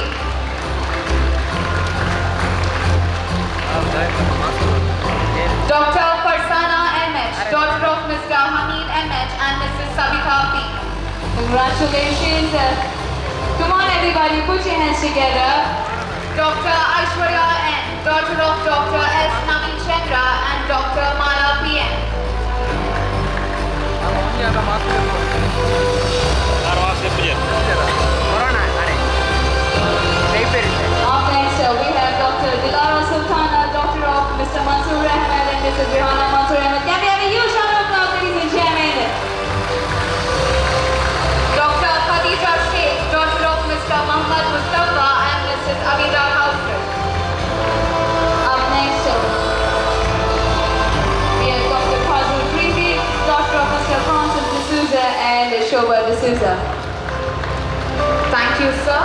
Dr. Farsana M.H., daughter of Mr. Hamid M.H. and Mrs. Savita P. Congratulations. Come on everybody, put your hands together. Dr. Aishwarya N., daughter of Dr. S. Naveen Chandra and Dr. Mala P.M. Up next, we have Dr. Dilara Sultana, daughter of Mr. Mansoor Ahmed and Mrs. Rihana Mansoor Ahmed. Can we have a huge round of applause, ladies and gentlemen? Dr. Khadija Sheikh, daughter of Mr. Muhammad Mustafa and Mrs. Abida Hauser. Up next, we have Dr. Fazul Preeti, daughter of Mr. Francis D'Souza and Shobha D'Souza. Thank you, sir.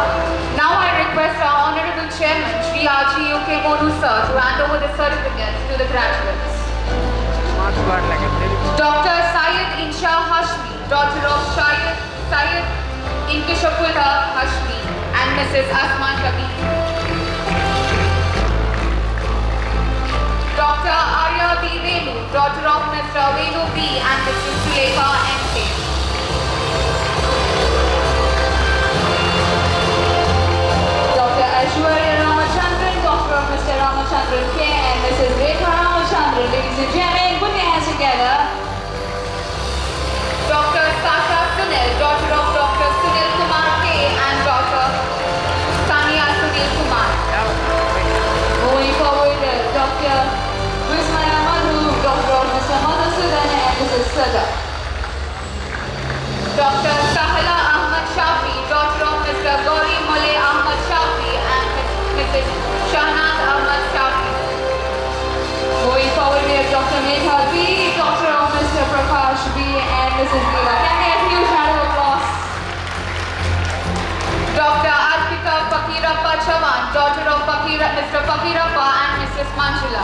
Now I request our Honorable Chairman, Shri R.G. UK Monu sir, to hand over the certificates to the graduates. Dr. Syed Insha Hashmi, daughter of Syed Inkishapullah Hashmi and Mrs. Asma Kabir. Dr. Arya B. Venu, daughter of Mr. Venu B. and Mrs. Sulekha M.K. Dr. Aishwarya Ramachandran, daughter of Mr. Ramachandran K. and Mrs. Rekha Ramachandran. Ladies and gentlemen, put your hands together. Dr. Sasha Sunil, daughter of Dr. Sunil Kumar K. and Dr. Sania Sunil Kumar. Moving forward, Dr. Wismaya Madhu, daughter of Mr. Madhusudan and Mrs. Sada. Dr. Sahala Ahmad Shafi, daughter of Mr. Gauri Mole Ahmad Shafi and Mrs. Shahnaz Ahmad Shafi. Moving forward, we have Dr. Megha B, daughter of Mr. Prakash B and Mrs. Leela. Can we have a huge round of applause? Dr. Arpita Fakirappa Chavan, daughter of Mr. Fakirappa and Mrs. Manjula.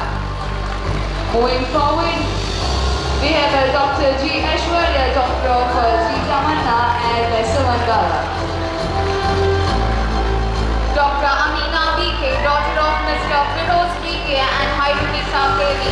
Moving forward, we have Dr. G. Aishwarya, daughter of G. Tamanna and Sumangala. Dr. Amina BK, daughter of Mr. Firoz BK and Hairunisa Devi.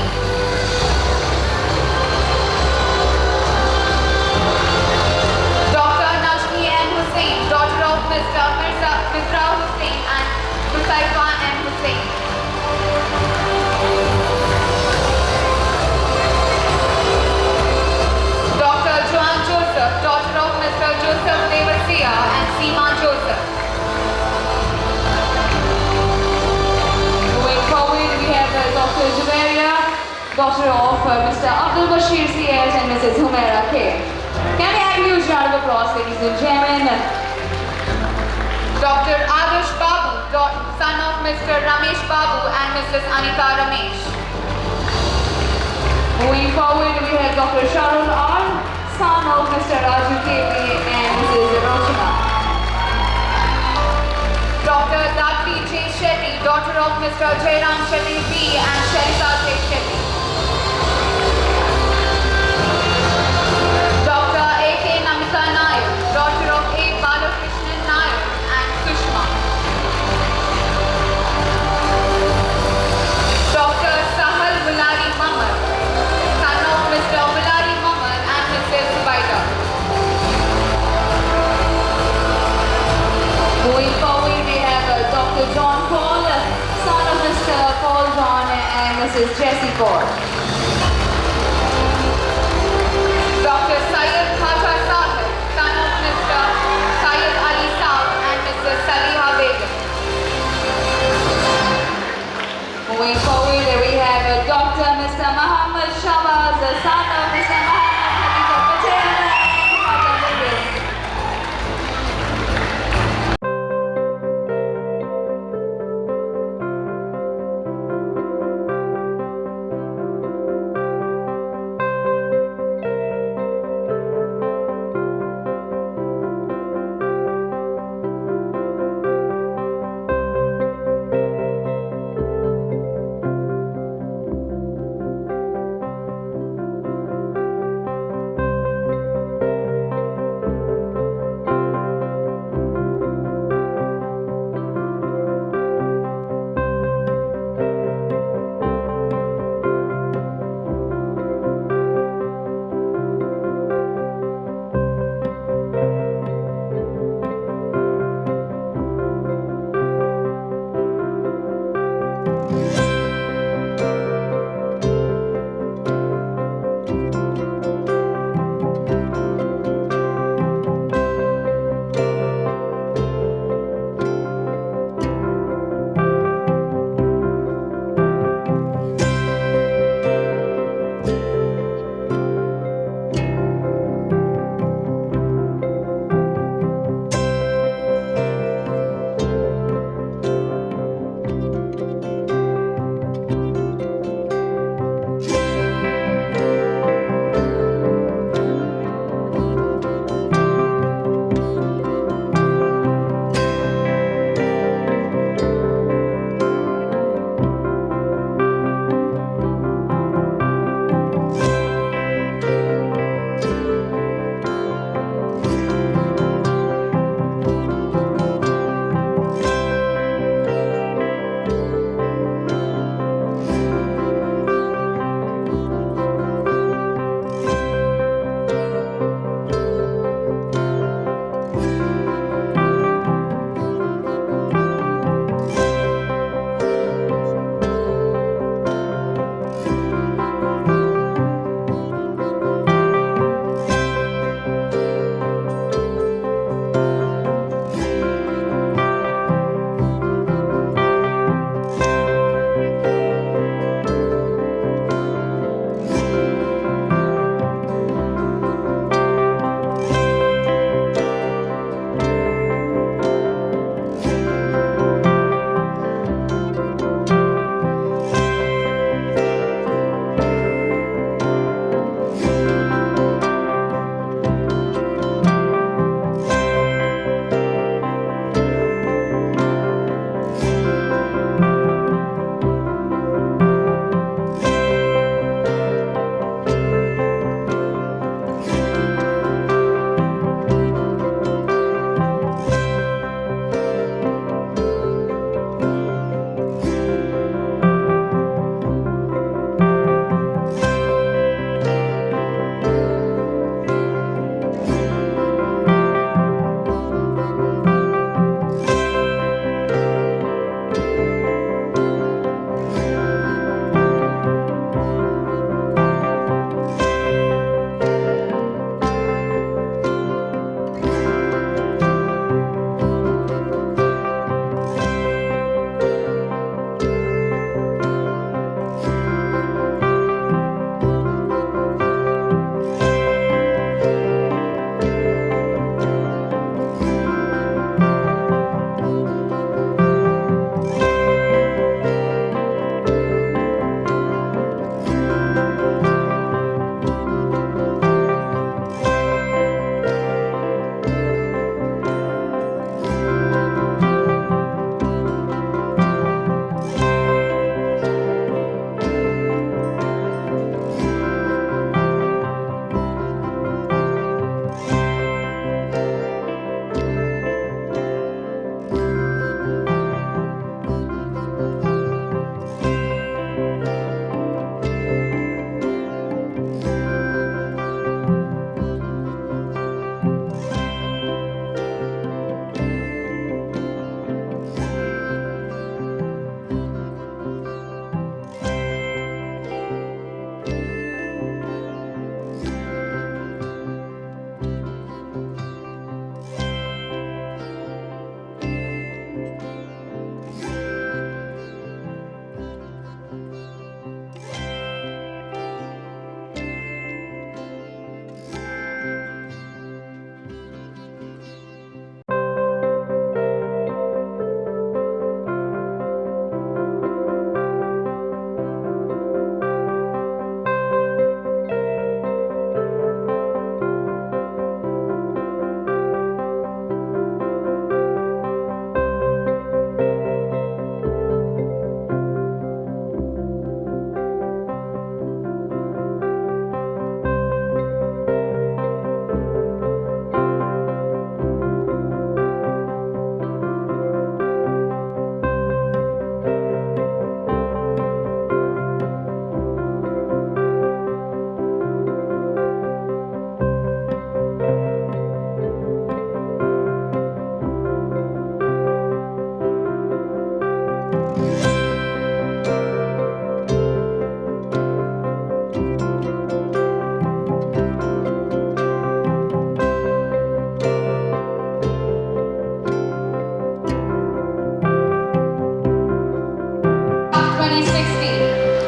daughter of Mr. Abdul Bashir C.S. and Mrs. Humaira K. Can we have a huge round of applause, ladies and gentlemen? Dr. Adarsh Babu, son of Mr. Ramesh Babu and Mrs. Anita Ramesh. Moving forward, we have Dr. Sharul R., son of Mr. Raju K.V. and Mrs. Rochana. Dr. Dati J. Shetty, daughter of Mr. Jairam Shetty B. and Sharita J. Shetty. Dr. A.K. Namita Nair, daughter of A. Balakrishnan Nair and Sushma. Dr. Sahal Mulari Mamar, son of Mr. Mulari Mamar and Mrs. Zubaida. Moving forward, we have Dr. John Paul, son of Mr. Paul John and Mrs. Jessie Paul. Dr. Syed Khaja Sahib, son of Mr. Syed Ali Saab and Mrs. Saliha Begum. Moving forward, we have Dr. Mr. Muhammad Shahbaz, son of Mr. Muhammad Khalifa Patel and Khaja Begum.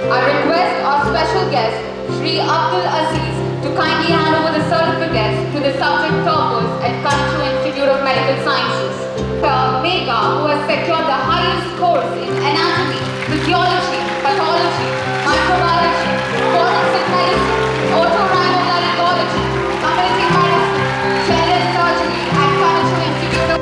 I request our special guest, Shri Abdul Aziz, to kindly hand over the certificates to the subject toppers at Kanachur Institute of Medical Sciences. Mega, who has secured the highest scores in anatomy, physiology, pathology, microbiology, forensic medicine, otorhinolaryngology, community medicine, general surgery at Kanachur Institute of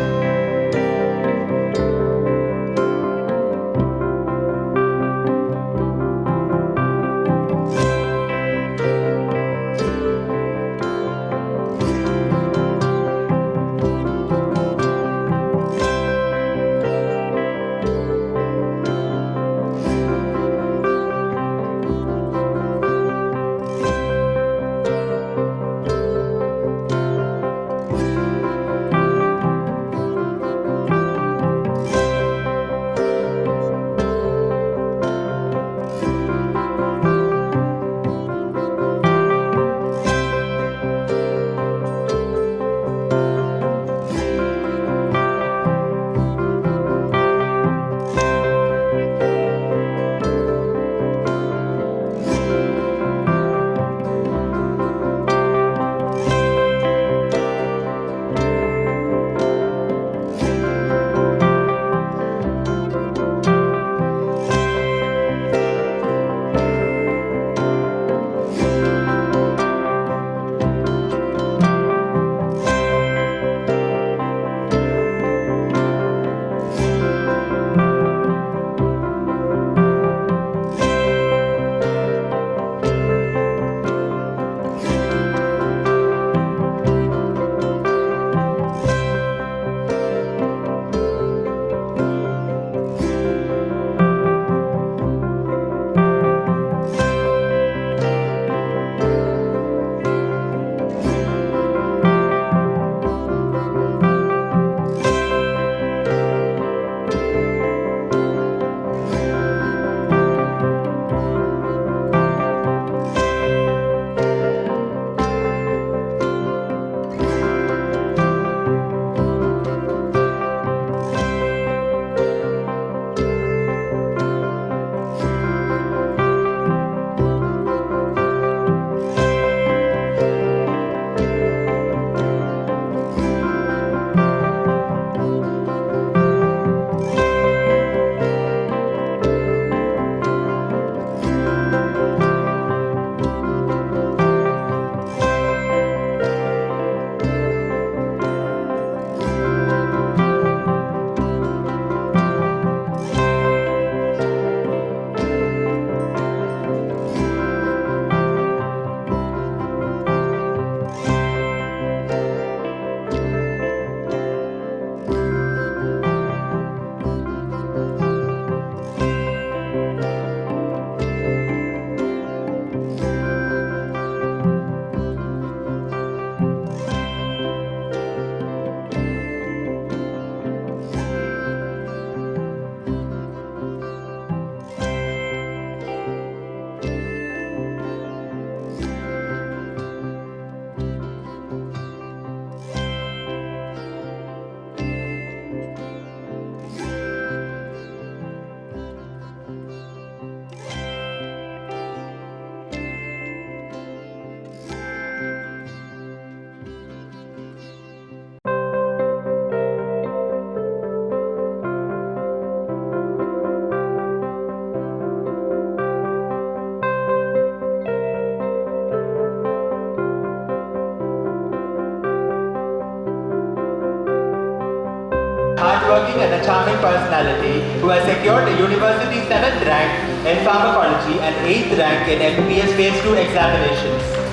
hardworking and a charming personality who has secured the university's 7th rank in pharmacology and 8th rank in MBBS Phase 2 examinations.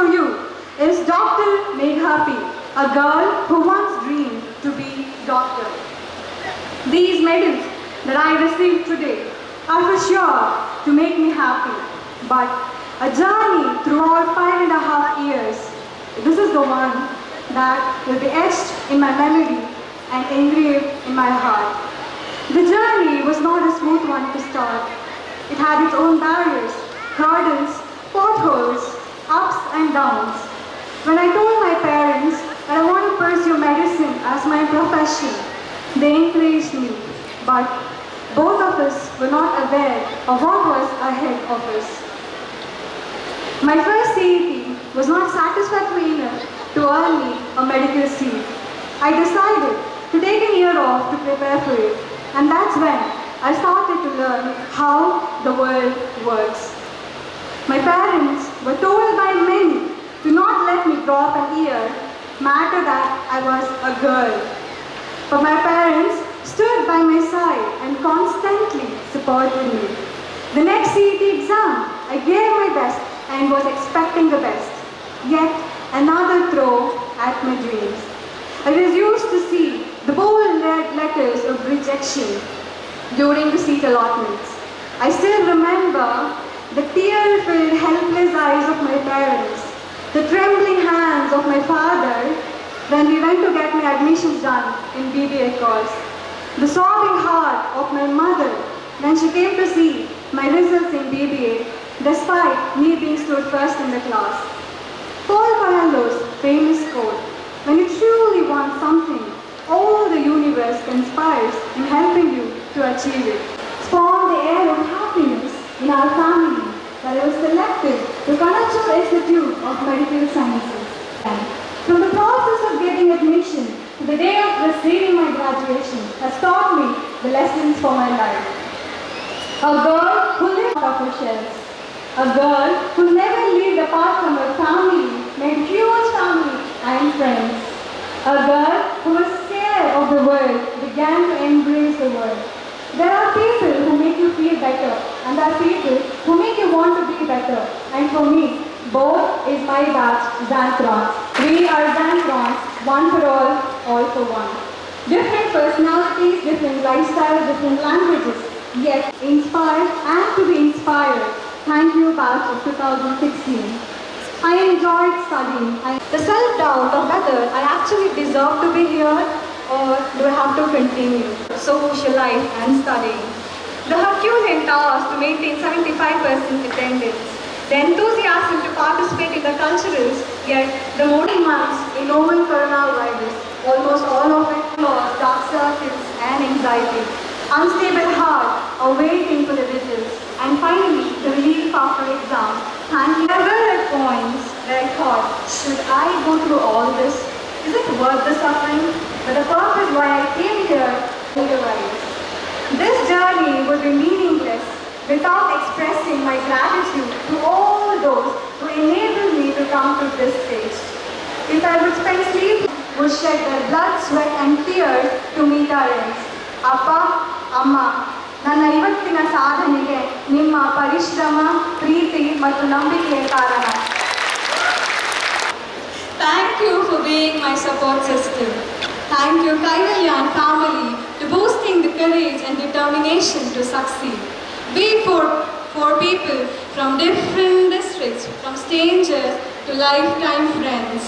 for you is Dr. Meghapi, a girl who once dreamed to be doctor. These medals that I received today are for sure to make me happy, but a journey throughout 5.5 years, this is the one that will be etched in my memory and engraved in my heart. The journey was not a smooth one to start. It had its own barriers, hurdles, potholes, ups and downs. When I told my parents that I want to pursue medicine as my profession, they encouraged me, but both of us were not aware of what was ahead of us. My first CET was not satisfactory enough to earn me a medical seat. I decided to take a year off to prepare for it, and that's when I started to learn how the world works. My parents were told by many to not let me drop an year, matter that I was a girl. But my parents stood by my side and constantly supported me. The next CET exam, I gave my best and was expecting the best. Yet another throw at my dreams. I was used to see the bold letters of rejection during the seat allotments. I still remember the tear-filled, helpless eyes of my parents, the trembling hands of my father when we went to get my admissions done in BBA course, the sobbing heart of my mother when she came to see my results in BBA despite me being stood first in the class. Paul Coelho's famous quote, "When you truly want something, all the universe conspires in helping you to achieve it," spawned the air of happiness in our family that I was selected to Kanachur Institute of Medical Sciences. From the process of getting admission to the day of receiving my graduation has taught me the lessons for my life. A girl who lived out of her shells. A girl who never lived apart from her family, made huge family and friends. A girl who was scared of the world began to embrace the world. There are people who make you feel better, and there are people who make you want to be better. And for me, both is my batch, Xanthrons. We are Xanthrons, one for all for one. Different personalities, different lifestyles, different languages, yet inspired and to be inspired. Thank you, batch of 2016. I enjoyed studying. The self-doubt of whether I actually deserve to be here or do I have to continue social life and studying. The Herculean task to maintain 75% attendance. The enthusiasm to participate in the culturals, yet the morning months in novel coronavirus, almost all of it lost, dark circles and anxiety. Unstable heart, awaiting for the results. And finally, the relief after exam. And there were at points where I thought, should I go through all this? Is it worth the suffering? But the purpose why I came here will arise. This journey would be meaningless without expressing my gratitude to all those who enabled me to come to this stage. If I would spend sleep, would shed their blood, sweat and tears to meet our ends. Appa, Amma, ನನ್ನ ಇವತ್ತಿನ ಸಾಧನೆಗೆ ನಿಮ್ಮ ಪರಿಶ್ರಮ, ಪ್ರೀತಿ ಮತ್ತು ನಂಬಿಕೆಯ ಕಾರಣ. Thank you for being my support system. Thank you, Kaivalyan family, to boosting the courage and determination to succeed. Be for people from different districts, from strangers to lifetime friends,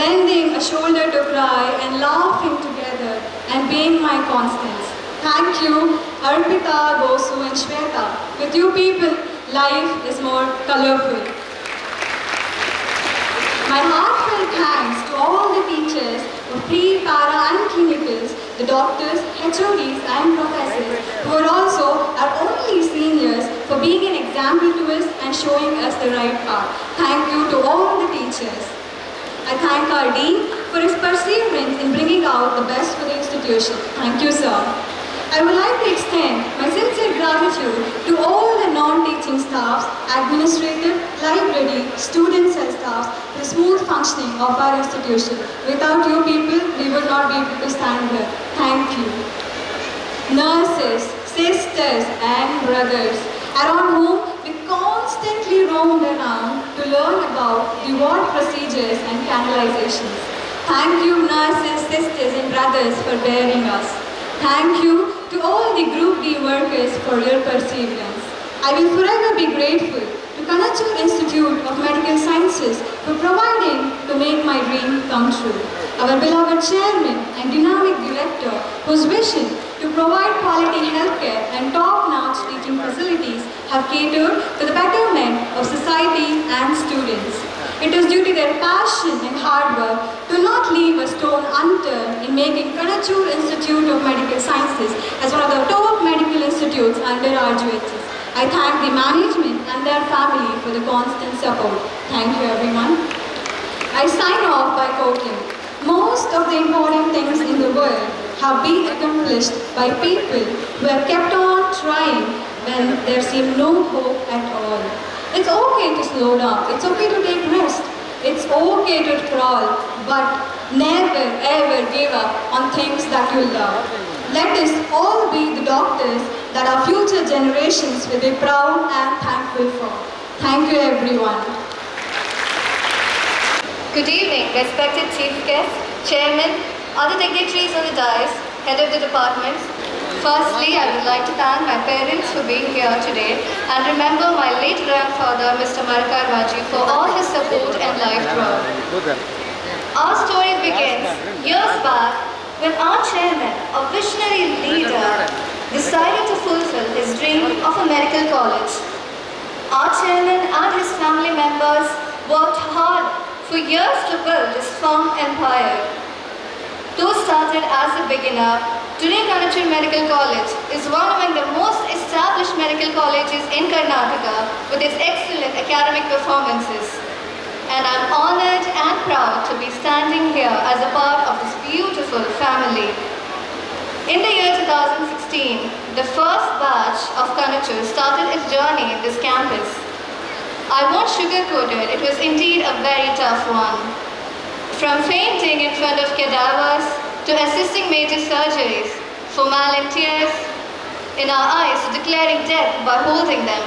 lending a shoulder to cry and laughing together and being my constants. Thank you, Arpita, Bosu and Shweta. With you people, life is more colorful. My heartfelt thanks to all the teachers of pre, para and clinicals, the doctors, HODs and professors who are also our only seniors for being an example to us and showing us the right path. Thank you to all the teachers. I thank our Dean for his perseverance in bringing out the best for the institution. Thank you, sir. I would like to extend my sincere gratitude to all the non-teaching staffs, administrative, library, student cell staffs, for the smooth functioning of our institution. Without you people, we would not be able to stand here. Thank you. Nurses, sisters and brothers, around whom we constantly roamed around to learn about about the ward procedures and canalizations. Thank you, nurses, sisters and brothers for bearing us. Thank you to all the Group D workers for your perseverance. I will forever be grateful to Kanachur Institute of Medical Sciences for providing to make my dream come true. Our beloved chairman and dynamic director, whose vision to provide quality healthcare and top-notch teaching facilities have catered to the betterment of society and students. It is due to their passion and hard work to not leave a stone unturned in making Kanachur Institute of Medical Sciences as one of the top medical institutes under RGHS. I thank the management and their family for the constant support. Thank you everyone. I sign off by quoting, most of the important things in the world have been accomplished by people who have kept on trying when there seemed no hope at all. It's okay to slow down, it's okay to take rest, it's okay to crawl, but never ever give up on things that you love. Let us all be the doctors that our future generations will be proud and thankful for. Thank you everyone. Good evening, respected Chief Guest, Chairman, other dignitaries on the dais, Head of the departments. Firstly, I would like to thank my parents for being here today and remember my late grandfather, Mr. Markar Vaji, for all his support and life throughout. Our story begins years back when our chairman, a visionary leader, decided to fulfill his dream of a medical college. Our chairman and his family members worked hard for years to build this firm empire. Though started as a beginner, today Kanachur Medical College is one among the most established medical colleges in Karnataka with its excellent academic performances. And I'm honored and proud to be standing here as a part of this beautiful family. In the year 2016, the first batch of Kanachur started its journey in this campus. I won't sugarcoat it, it was indeed a very tough one. From fainting in front of cadavers to assisting major surgeries, formalin tears in our eyes to declaring death by holding them,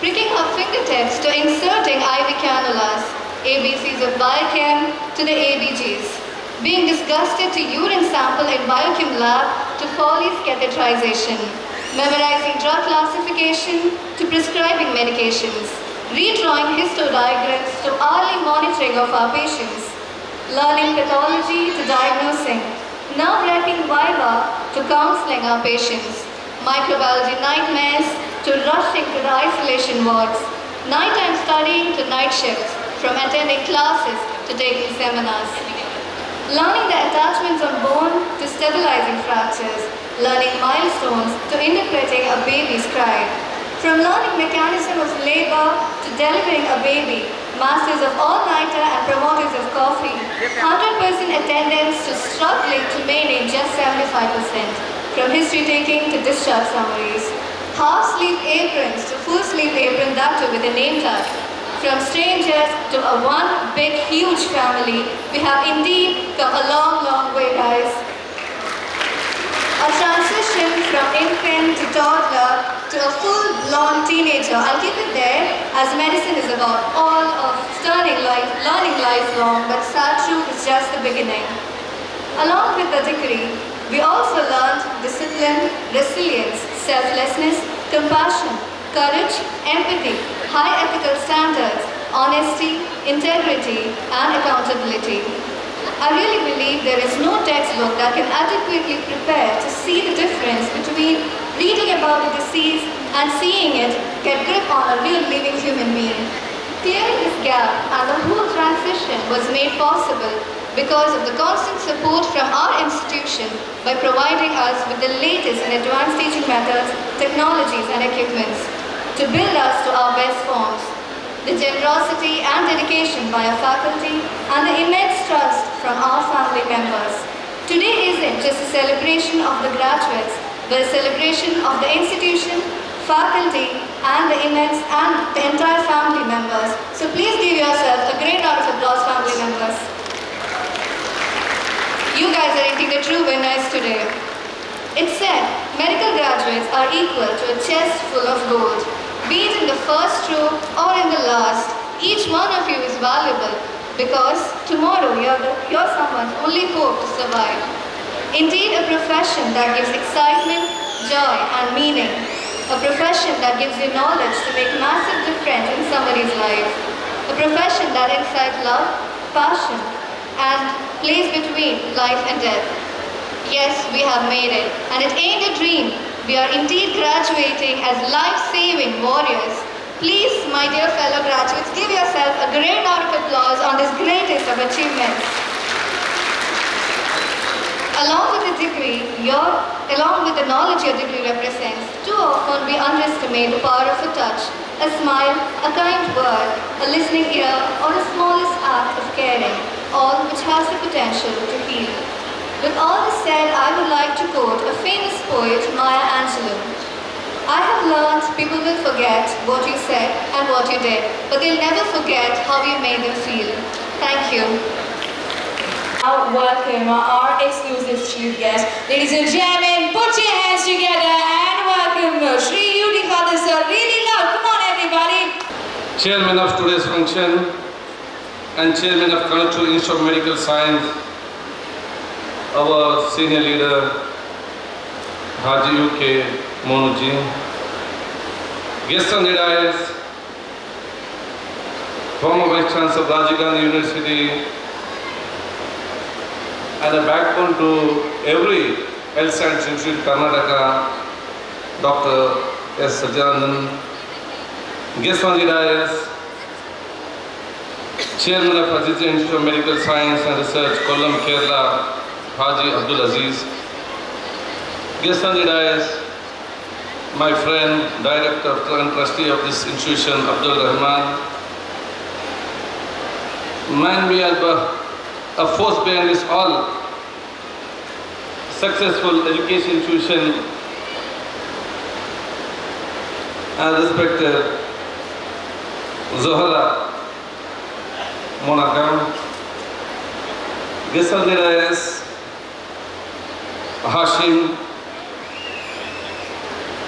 pricking our fingertips to inserting IV cannulas, ABCs of biochem to the ABGs, being disgusted to urine sample in biochem lab to Foley's catheterization, memorizing drug classification to prescribing medications, redrawing histodiagrams to hourly monitoring of our patients, learning pathology to diagnosing, nerve-wracking viva to counseling our patients, microbiology nightmares to rushing to the isolation wards, nighttime studying to night shifts, from attending classes to taking seminars, learning the attachments on bone to stabilizing fractures, learning milestones to interpreting a baby's cry, from learning mechanism of labor to delivering a baby, masters of all-nighter and promoters of coffee, 100% attendance to struggling to maintain just 75%, from history taking to discharge summaries, half-sleeve aprons to full-sleeve apron, that too with a name tag, from strangers to a one big huge family. We have indeed come a long, long way, guys. A transition from infant to toddler to a full-blown teenager. I'll keep it there, as medicine is about all of learning lifelong, but sad truth is just the beginning. Along with the degree, we also learned discipline, resilience, selflessness, compassion, courage, empathy, high ethical standards, honesty, integrity, and accountability. I really believe there is no textbook that can adequately prepare to see the difference between reading about a disease and seeing it get grip on a real living human being. Clearing this gap and the whole transition was made possible because of the constant support from our institution by providing us with the latest and advanced teaching methods, technologies and equipments to build us to our best forms. The generosity and dedication by our faculty and the immense trust from our family members. Today isn't just a celebration of the graduates, but a celebration of the institution, faculty, and the entire family members. So please give yourselves a great round of applause, family members. You guys are indeed the true winners today. It's said medical graduates are equal to a chest full of gold. Be it in the first row or in the last, each one of you is valuable because tomorrow you're someone's only hope to survive. Indeed, a profession that gives excitement, joy and meaning. A profession that gives you knowledge to make massive difference in somebody's life. A profession that incites love, passion and plays between life and death. Yes, we have made it, and it ain't a dream. We are indeed graduating as life-saving warriors. Please, my dear fellow graduates, give yourself a great round of applause on this greatest of achievements. Along with the degree, along with the knowledge your degree represents, too often we underestimate the power of a touch, a smile, a kind word, a listening ear, or the smallest act of caring, all which has the potential to heal. With all this said, I would like to quote a famous poet, Maya Angelou. I have learned people will forget what you said and what you did, but they'll never forget how you made them feel. Thank you. Now welcome our exclusive chief guest. Ladies and gentlemen, put your hands together and welcome Shri Yudi Khadir sir. Really loud. Come on everybody. Chairman of today's function and Chairman of Kanachur Institute of Medical Science, our senior leader, Haji UK Monuji, guests on the dais, former Vice Chancellor of Rajiv Gandhi University, and a backbone to every health science institute in Karnataka, Dr. S. Sajanandan, guests on the dais, Chairman of Aditya Institute of Medical Science and Research, Kollam, Kerala, Haji Abdul Aziz. Guest on the dais, my friend, Director and Trustee of this institution, Abdul Rahman. Man, we are a force behind this all successful education institution and respected Zohara Monagam. Guest on the dais, Hashim,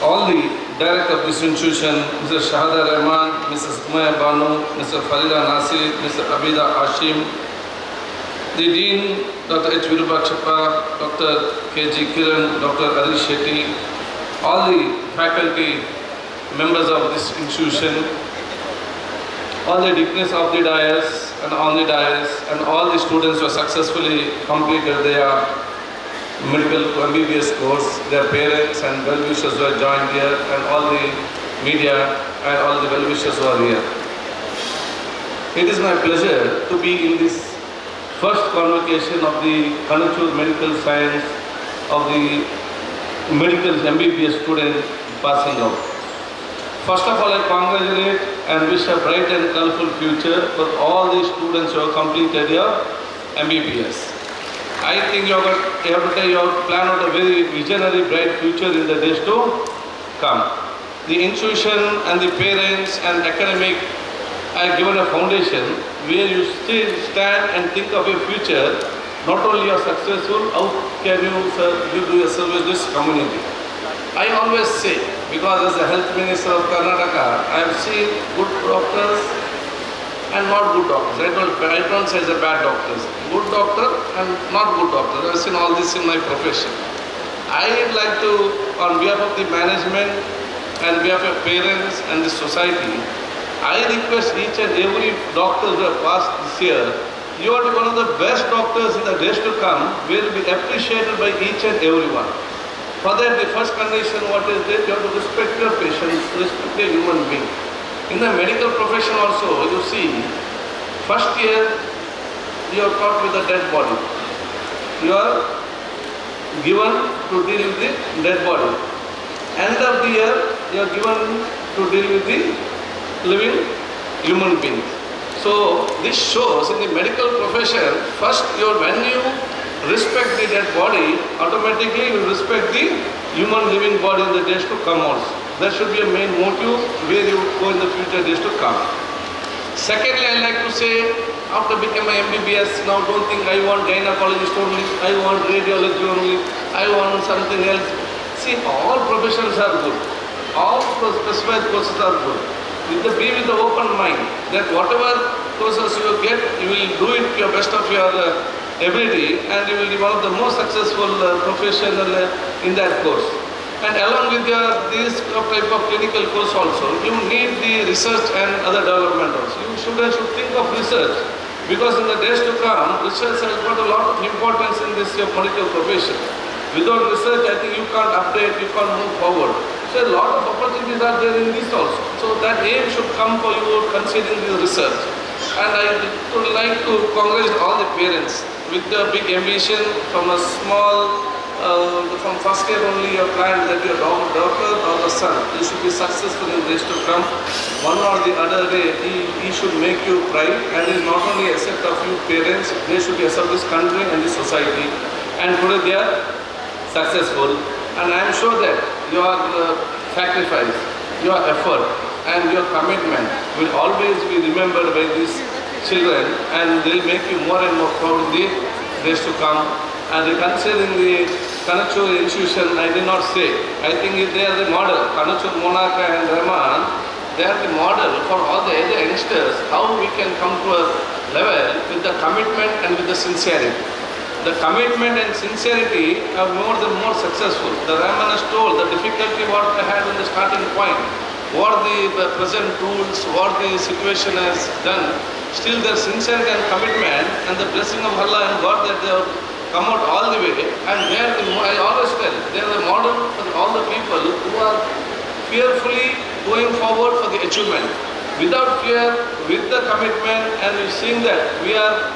all the director of this institution, Mr. Shahada Rahman, Mrs. Umaya Banu, Mr. Farida Nasir, Mr. Abida Hashim, the Dean, Dr. H. Virubhakshappa, Dr. K.G. Kiran, Dr. Arish Shetty, all the faculty members of this institution, all the dignitaries of the dais and on the dais, and all the students who have successfully completed their medical MBBS course, their parents and well-wishers who have joined here, and all the media and all the well-wishers who are here. It is my pleasure to be in this first convocation of the Kanachur Medical Science of the medical MBBS student passing out. First of all, I congratulate and wish a bright and colorful future for all the students who have completed your MBBS. I think you have planned out a very visionary, bright future in the days to come. The institution and the parents and academic are given a foundation where you still stand and think of a future. Not only you are successful, how can you do a service to this community? I always say, because as the health minister of Karnataka, I have seen good doctors and not good doctors. I don't say the bad doctors. Good doctor and not good doctor. I have seen all this in my profession. I would like to, on behalf of the management and behalf of parents and the society, I request each and every doctor who have passed this year, you are one of the best doctors in the days to come, will be appreciated by each and everyone. For that, the first condition, what is that? You have to respect your patients, respect a human being. In the medical profession also, you see, first year you are taught with a dead body. You are given to deal with the dead body. End of the year, you are given to deal with the living human being. So this shows in the medical profession, first when you respect the dead body, automatically you respect the human living body in the days to come also. That should be a main motive where you go in the future days to come. Secondly, I like to say, after becoming MBBS, now don't think I want gynecologist only, I want radiology only, I want something else. See, all professions are good. All specified courses are good. be with the open mind, that whatever courses you get, you will do it to your best of your ability, and you will be one of the most successful professional in that course. And along with this type of clinical course also, you need the research and other development also. You should think of research, because in the days to come, research has got a lot of importance in this medical profession. Without research, I think you can't update, you can't move forward. So a lot of opportunities are there in this also. So that aim should come for you considering this research. And I would like to congratulate all the parents with the big ambition from a small, from first year only you have planned that your daughter or the son, you should be successful in days to come. One or the other day, he should make you pride, and it is not only asset of you parents, they should be asset of this country and this society. And today they are successful, and I am sure that your sacrifice, your effort and your commitment will always be remembered by these children, and they will make you more and more proud in the days to come. And considering the Kanachur institution, I did not say, I think they are the model. Kanachur, Monaka and Rahman, they are the model for all the other youngsters, how we can come to a level with the commitment and with the sincerity. The commitment and sincerity are more successful. The Rahman has told the difficulty what they had in the starting point, what the present tools, what the situation has done. Still their sincerity and commitment and the blessing of Allah and God that they have come out all the way. And they are I always tell, they are the model for all the people who are fearfully going forward for the achievement. Without fear, with the commitment, and we seeing that we are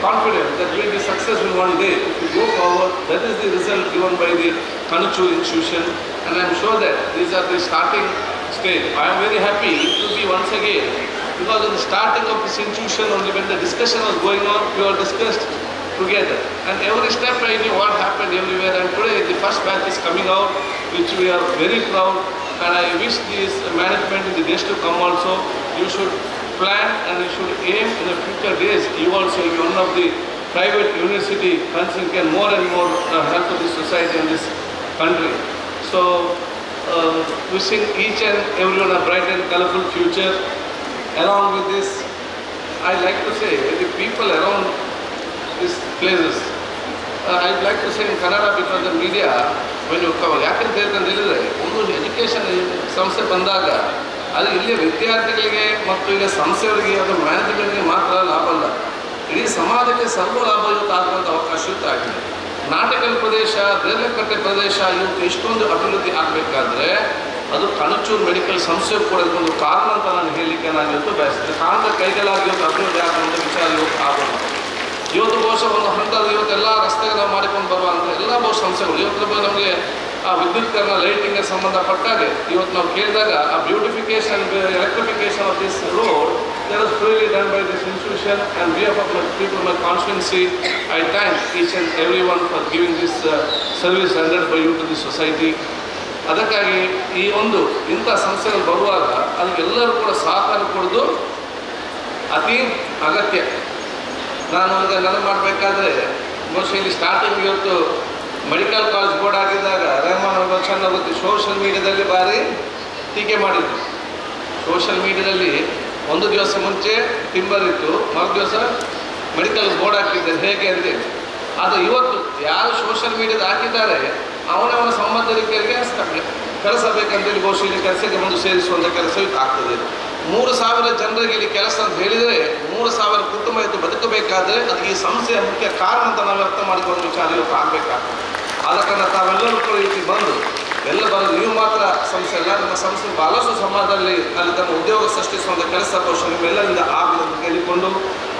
confident that we will be successful one day. If we go forward, that is the result given by the Kanachur institution, and I am sure that these are the starting stage. I am very happy to be once again, because in the starting of this institution, only when the discussion was going on, we all discussed together, and every step I knew what happened everywhere, and today the first batch is coming out, which we are very proud, and I wish this management in the days to come also, you should plan and you should aim in the future days, you also be one of the private university can more and more help to this society and this country. So wishing each and everyone a bright and colorful future. Along with this, I like to say the people around these places, I'd like to say in Kannada because the media, when you cover, ಒಂದು education ಸಂಸ್ಥೆ ಬಂದಾಗ ಅದು ಇಲ್ಲಿ ವಿದ್ಯಾರ್ಥಿಗಳಿಗೆ ಮತ್ತು ಈಗ ಸಂಸ್ಥೆಯವರಿಗೆ ಅದು ಮ್ಯಾನೇಜ್ಮೆಂಟ್ಗೆ ಮಾತ್ರ ಲಾಭ ಅಲ್ಲ, ಇಡೀ ಸಮಾಜಕ್ಕೆ ಸರ್ವ ಲಾಭ ಇವತ್ತು ಆಗುವಂಥ ಅವಕಾಶ ಆಗಿದೆ. ನಾಟಕಲ್ ಪ್ರದೇಶ, ದೇರ್ಲಕಟ್ಟೆ ಪ್ರದೇಶ ಇವತ್ತು ಎಷ್ಟೊಂದು ಅಭಿವೃದ್ಧಿ ಆಗಬೇಕಾದ್ರೆ ಅದು ಕಣಚೂರು ಮೆಡಿಕಲ್ ಸಂಸ್ಥೆ ಕೂಡ ಒಂದು ಕಾರಣ ಅಂತ ನಾನು ಹೇಳಲಿಕ್ಕೆ ನಾನು ಇವತ್ತು ಬಯಸ್ತೇನೆ. ಕಾರಣದ ಕೈಗಳಾಗಿ ಇವತ್ತು ಅಭಿವೃದ್ಧಿ ಆಗುವಂಥ ವಿಚಾರ ಇವತ್ತು ಆಗೋಲ್ಲ. ಇವತ್ತು ಬಹುಶಃ ಒಂದು ಹಂತದ ಇವತ್ತೆಲ್ಲ ರಸ್ತೆಗಳ ಮಾಡಿಕೊಂಡು ಬರುವಂಥ ಎಲ್ಲ ಬಹುಶಃ ಸಂಸ್ಥೆಗಳು ಇವತ್ತು ನಮಗೆ ಆ ವಿದ್ಯುತ್ಕರಣ ಲೈಟಿಂಗ್ಗೆ ಸಂಬಂಧಪಟ್ಟಾಗೆ ಇವತ್ತು ನಾವು ಕೇಳಿದಾಗ ಆ beautification, electrification of this road that is freely done by this institution, and we of my people in my constituency, I thank each and everyone for giving this service rendered by you to the society. ಅದಕ್ಕಾಗಿ ಈ ಒಂದು ಇಂಥ ಸಂಸ್ಥೆಗಳು ಬರುವಾಗ ಅದಕ್ಕೆಲ್ಲರೂ ಕೂಡ ಸಹಕಾರ ಕೊಡೋದು ಅತಿ ಅಗತ್ಯ. ನಾನು ಈಗ ನೆನಪು ಮಾಡಬೇಕಾದ್ರೆ ಬಹುಶಃ ಇಲ್ಲಿ ಸ್ಟಾರ್ಟಿಂಗ್ ಇವತ್ತು ಮೆಡಿಕಲ್ ಕಾಲೇಜ್ ಬೋರ್ಡ್ ಆಗಿದ್ದಾಗ ರೆಹಮಾನ್ ಅವರು ಚೆನ್ನಾಗಿ ಗೊತ್ತು, ಸೋಷಿಯಲ್ ಮೀಡಿಯಾದಲ್ಲಿ ಭಾರಿ ಟೀಕೆ ಮಾಡಿದ್ರು. ಸೋಷಿಯಲ್ ಮೀಡಿಯಾದಲ್ಲಿ ಒಂದು ದಿವಸ ಮುಂಚೆ ಟಿಂಬರ್ ಇತ್ತು, ಮರು ದಿವಸ ಮೆಡಿಕಲ್ ಬೋರ್ಡ್ ಹಾಕಿದ್ದಾರೆ ಹೇಗೆ ಅಂತೇಳಿ. ಆದರೆ ಇವತ್ತು ಯಾರು ಸೋಷಿಯಲ್ ಮೀಡಿಯಾದ ಹಾಕಿದ್ದಾರೆ ಅವನವನ ಸಂಬಂಧಿಕರಿಗೆ ಕಳಿಸಬೇಕಂತೇಳಿ ಬಹುಶಃ ಇಲ್ಲಿ ಕೆಲಸಕ್ಕೆ ಬಂದು ಸೇರಿಸುವಂಥ ಕೆಲಸ ಇವತ್ತು ಆಗ್ತದೆ. 3,000 ಜನರಿಗೆ ಇಲ್ಲಿ ಕೆಲಸ ಅಂತ ಹೇಳಿದರೆ 3,000 ಕುಟುಂಬ ಇವತ್ತು ಬದುಕಬೇಕಾದ್ರೆ ಅದಕ್ಕೆ ಈ ಸಂಸ್ಥೆಯ ಮುಖ್ಯ ಕಾರಣ ಅಂತ ನಾವು ಅರ್ಥ ಮಾಡಿಕೊಂಡು ವಿಚಾರ ಇವತ್ತು ಆಗಬೇಕಾಗ್ತದೆ. ಆದ ಕಾರಣ ತಾವೆಲ್ಲರೂ ಕೂಡ ಇಲ್ಲಿ ಬಂದು ಎಲ್ಲ ಬರೋದು ನೀವು ಮಾತ್ರ ಸಂಸ್ಥೆ ಅಲ್ಲ, ನಮ್ಮ ಸಂಸ್ಥೆ ಬಹಳಷ್ಟು ಸಮಾಜದಲ್ಲಿ ಅಲ್ಲಿ ತಮ್ಮ ಉದ್ಯೋಗ ಸೃಷ್ಟಿಸುವಂಥ ಕೆಲಸ ಬಹುಶಃ ನಿಮ್ಮೆಲ್ಲರಿಂದ ಆಗಿದೆ ಅಂತ ಕೇಳಿಕೊಂಡು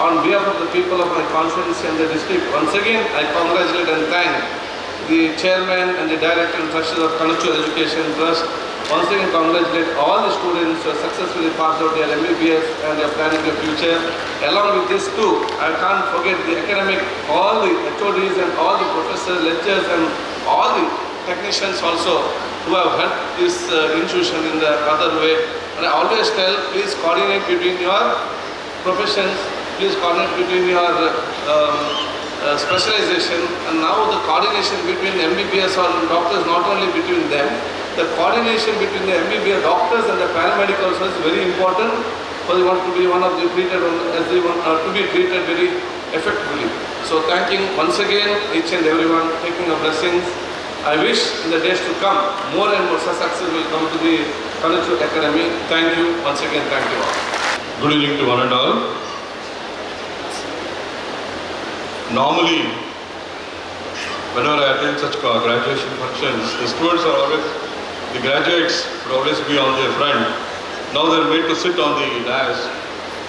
on behalf of the people of my constituency and the district once again I congratulate and thank the chairman and the director and trustees of Kanachur Education Trust. Once again congratulate all the students who have successfully passed out their MBBS and they are planning their future. Along with this too, I can't forget the academic, all the HODs and all the professors, lecturers and all the technicians also who have helped this institution in the other way. And I always tell, please coordinate between your professions, please coordinate between your specialization, and now the coordination between MBBS or doctors, not only between them, The coordination between the MBBS doctors and the paramedicals is very important for the one to be one of the treated as the one to be treated very effectively. So thanking once again each and everyone, taking our blessings. I wish in the days to come more and more success will come to the Kanachur Academy. Thank you once again. Thank you all. Good evening to one and all. Normally, whenever I attend such graduation functions, the students are always, the graduates would always be on their front. Now they're made to sit on the dais,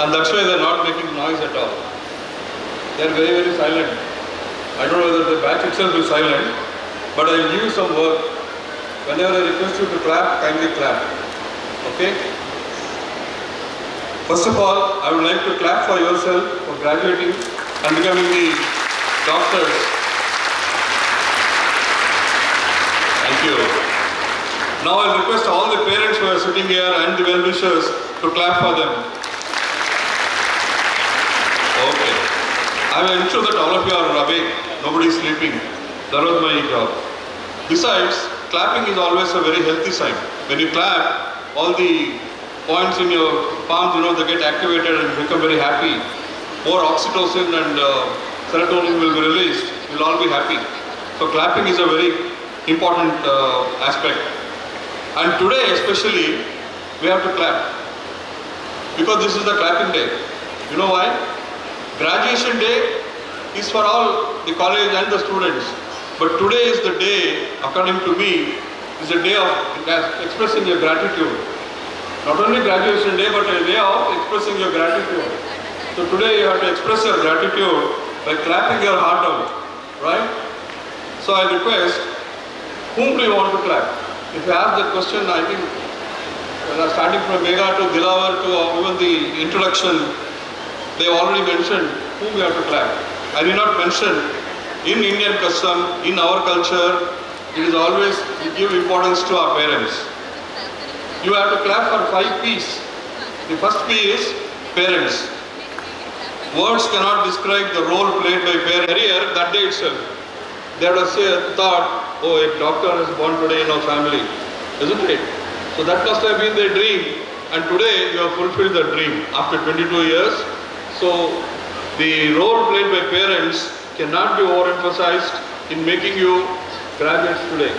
and that's why they're not making noise at all. They're very, very silent. I don't know whether the batch itself is silent, but I'll give you some work. Whenever I request you to clap, kindly clap. Okay? First of all, I would like to clap for yourself for graduating and becoming the doctors. Thank you. Now I request all the parents who are sitting here and the well-wishers to clap for them. Okay. I will ensure that all of you are awake. Nobody is sleeping. That was my job. Besides, clapping is always a very healthy sign. When you clap, all the points in your palms, they get activated and become very happy. More oxytocin and serotonin will be released. You'll all be happy. So clapping is a very important aspect. And today especially, we have to clap. Because this is the clapping day. You know why? Graduation day is for all the college and the students. But today is the day, according to me, is a day of expressing your gratitude. Not only graduation day, but a day of expressing your gratitude. So today you have to express your gratitude by clapping your heart out, right? So I request, whom do you want to clap? If you ask that question, I think, starting from Megha to Dilawar to even the introduction, they already mentioned whom we have to clap. I did not mention, in Indian custom, in our culture, it is always, we give importance to our parents. You have to clap for 5 P's. The first P is parents. Words cannot describe the role played by parents. Career, that day itself, they would have thought, oh, a doctor is born today in our family, isn't it? So that must have been their dream, and today you have fulfilled the dream after 22 years. So the role played by parents cannot be overemphasized in making you graduates today.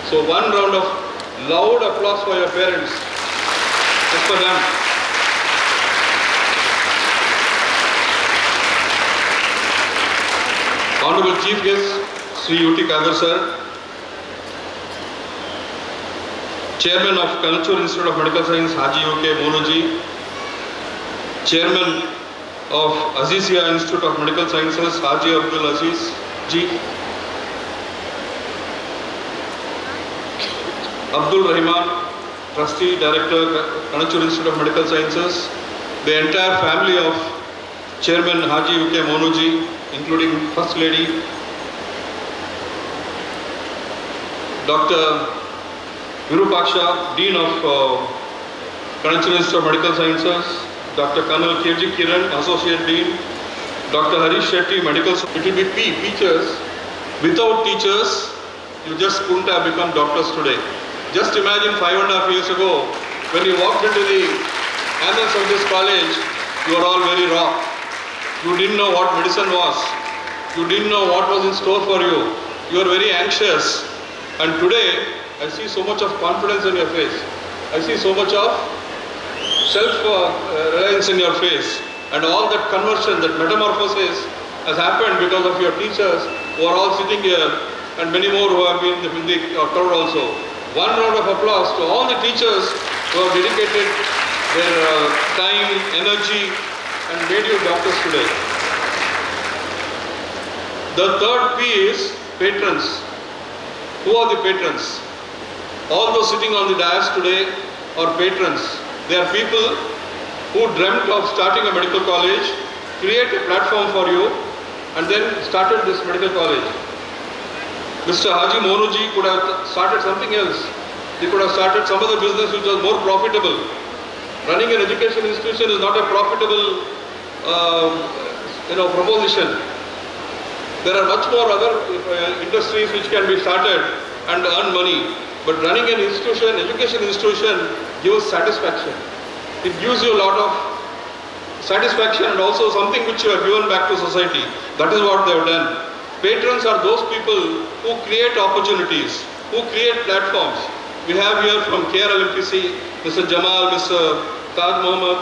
So one round of loud applause for your parents. Just for them. Honorable Chief Guest, Sri U.T. Kadar Sir, Chairman of Kanachur Institute of Medical Science, Haji U.K. Monoji, Chairman of Azizia Institute of Medical Sciences, Haji Abdul Aziz Ji, Abdul Rahman, Trustee, Director, Kanachur Institute of Medical Sciences, the entire family of Chairman Haji U.K. Monoji, including First Lady, Dr. Virupaksha, Dean of Kanachur Institute of Medical Sciences, Dr. Colonel K.G. Kiran, Associate Dean, Dr. Harish Shetty, Medical Sciences. It will be P, teachers. Without teachers, you just couldn't have become doctors today. Just imagine 5.5 years ago, when you walked into the annals of this college, you were all very raw. You didn't know what medicine was. You didn't know what was in store for you. You were very anxious. And today, I see so much of confidence in your face. I see so much of self-reliance in your face. And all that conversion, that metamorphosis has happened because of your teachers who are all sitting here and many more who have been in the crowd also. One round of applause to all the teachers who have dedicated their time, energy and made you doctors today. The third P is patrons. Who are the patrons? All those sitting on the dais today are patrons. They are people who dreamt of starting a medical college, create a platform for you, and then started this medical college. Mr. Haji Monoji could have started something else. He could have started some other business which was more profitable. Running an education institution is not a profitable proposition. There are much more other industries which can be started and earn money. But running an institution, education institution, gives satisfaction. It gives you a lot of satisfaction and also something which you have given back to society. That is what they have done. Patrons are those people who create opportunities, who create platforms. We have here from KRLMPC, Mr. Jamal, Mr. Taj Mohammed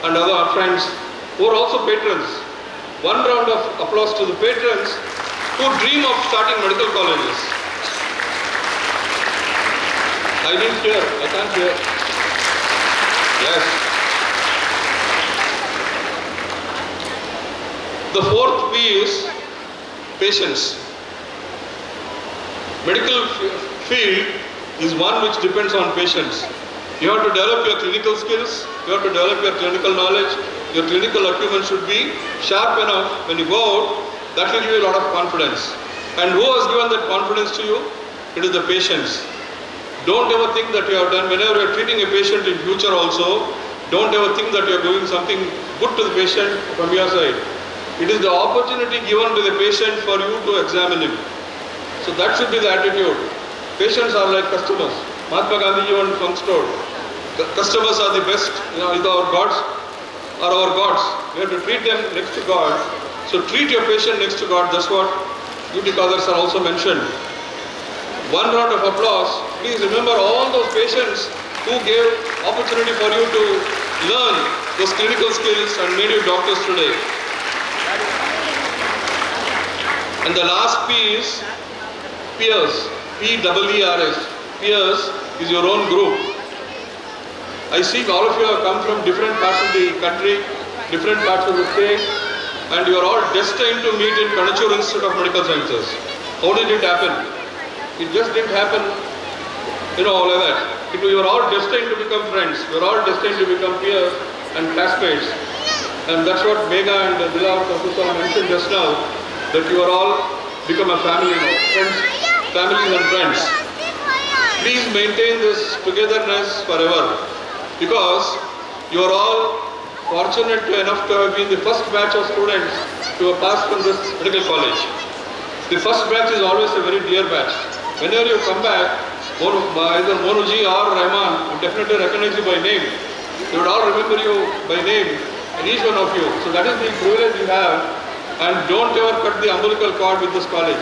and other friends who are also patrons. One round of applause to the patrons who dream of starting medical colleges. I didn't hear, I can't hear. Yes. The fourth P is patience. Medical field is one which depends on patience. You have to develop your clinical skills, you have to develop your clinical knowledge, your clinical acumen should be sharp enough when you go out, that will give you a lot of confidence. And who has given that confidence to you? It is the patience. Don't ever think that you have done, whenever you are treating a patient in future also, don't ever think that you are doing something good to the patient from your side. It is the opportunity given to the patient for you to examine him. So that should be the attitude. Patients are like customers. Mahatma Gandhi once told, customers are the best, either our gods or our gods. We have to treat them next to God. So treat your patient next to God. That's what duty callers are also mentioned. One round of applause. Please remember all those patients who gave opportunity for you to learn those clinical skills and made you doctors today. And the last P is peers. P-E-E-R-S. Peers is your own group. I see all of you have come from different parts of the country, different parts of the state, and you are all destined to meet in Kanachur Institute of Medical Sciences. How did it happen? It just didn't happen, like that. You are all destined to become friends. You are all destined to become peers and classmates. And that's what Megha and Dila Professor mentioned just now, that you are all become a family now, friends, families and friends. Please maintain this togetherness forever, because you are all fortunate enough to have been the first batch of students to have passed from this medical college. The first batch is always a very dear batch. Whenever you come back, either Monuji or Rahman would definitely recognize you by name. They would all remember you by name, and each one of you. So that is the privilege you have, and don't ever cut the umbilical cord with this college.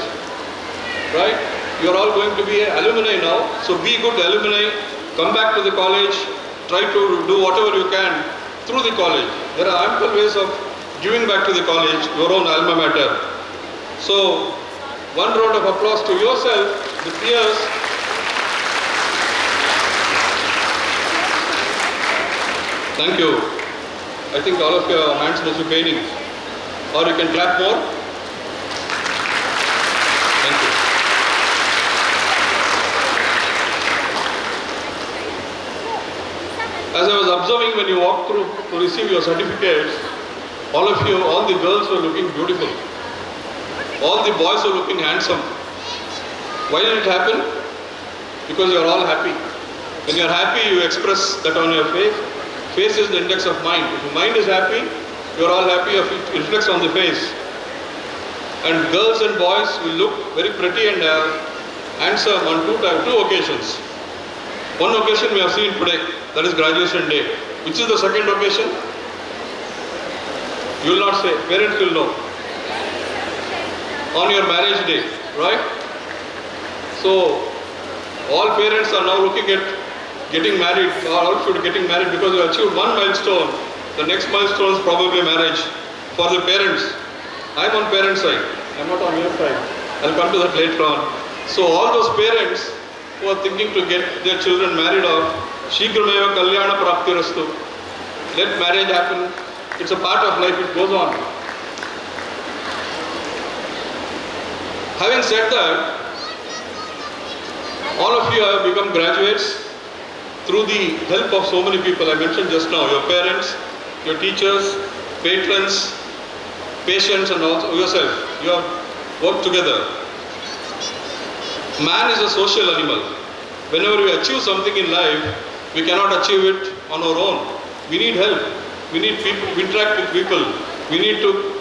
Right? You are all going to be alumni now, so be good alumni, come back to the college, try to do whatever you can through the college. There are ample ways of giving back to the college, your own alma mater. So, one round of applause to yourself, the peers. Thank you. I think all of your hands must be paining. Or you can clap more. Thank you. As I was observing when you walked through to receive your certificates, all of you, all the girls were looking beautiful. All the boys were looking handsome. Why did it happen? Because you are all happy. When you are happy, you express that on your face. Face is the index of mind. If your mind is happy, you are all happy, it reflects on the face. And girls and boys will look very pretty and handsome on two occasions. One occasion we have seen today, that is graduation day. Which is the second occasion? You will not say, parents will know. On your marriage day, right? So, all parents are now looking at getting married, or all should getting married because you achieved one milestone. The next milestone is probably marriage for the parents. I am on parents' side, I am not on your side. I will come to that later on. So, all those parents who are thinking to get their children married off, Shigrameva Kalyana Praptirastu. Let marriage happen. It's a part of life, it goes on. Having said that, all of you have become graduates through the help of so many people I mentioned just now. Your parents, your teachers, patrons, patients and also yourself. You have worked together. Man is a social animal. Whenever we achieve something in life, we cannot achieve it on our own. We need help. We need people, interact with people. We need to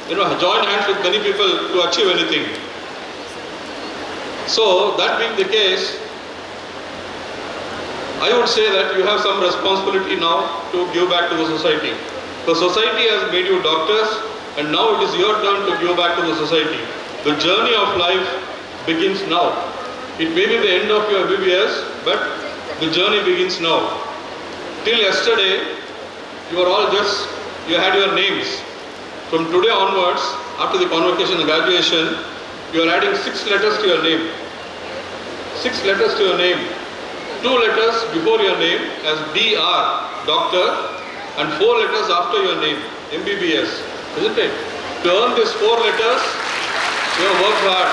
join hands with many people to achieve anything. So, that being the case, I would say that you have some responsibility now to give back to the society. The society has made you doctors, and now it is your turn to give back to the society. The journey of life begins now. It may be the end of your MBBS, but the journey begins now. Till yesterday, you had your names. From today onwards, after the convocation and graduation, you are adding 6 letters to your name. 6 letters to your name. 2 letters before your name as DR, doctor, and 4 letters after your name, MBBS, isn't it? To earn these 4 letters, you have worked hard.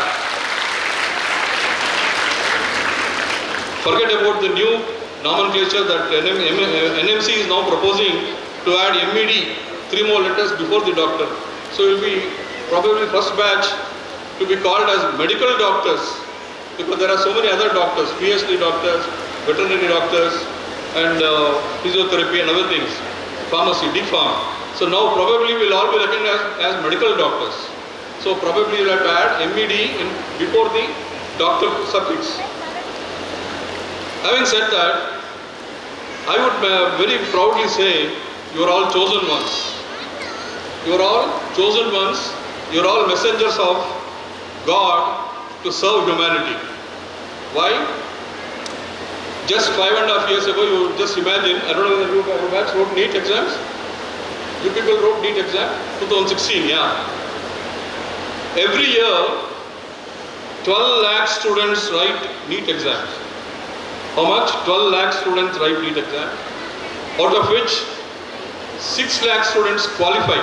Forget about the new nomenclature that NMC is now proposing to add MED, 3 more letters before the doctor. So you will be probably first batch to be called as medical doctors, because there are so many other doctors, PhD doctors, veterinary doctors, and physiotherapy and other things, pharmacy, D-Pharm. So now probably we'll all be recognized as medical doctors. So probably you'll have to add MED before the doctor suffix. Having said that, I would very proudly say you are all chosen ones. You are all chosen ones. You are all messengers of God to serve humanity. Why? Just 5.5 years ago, you just imagine, I don't know whether you guys wrote NEET exams? You people wrote NEET exam? 2016, yeah. Every year, 12 lakh students write NEET exams. How much? 12 lakh students write NEET exam, out of which 6 lakh students qualify.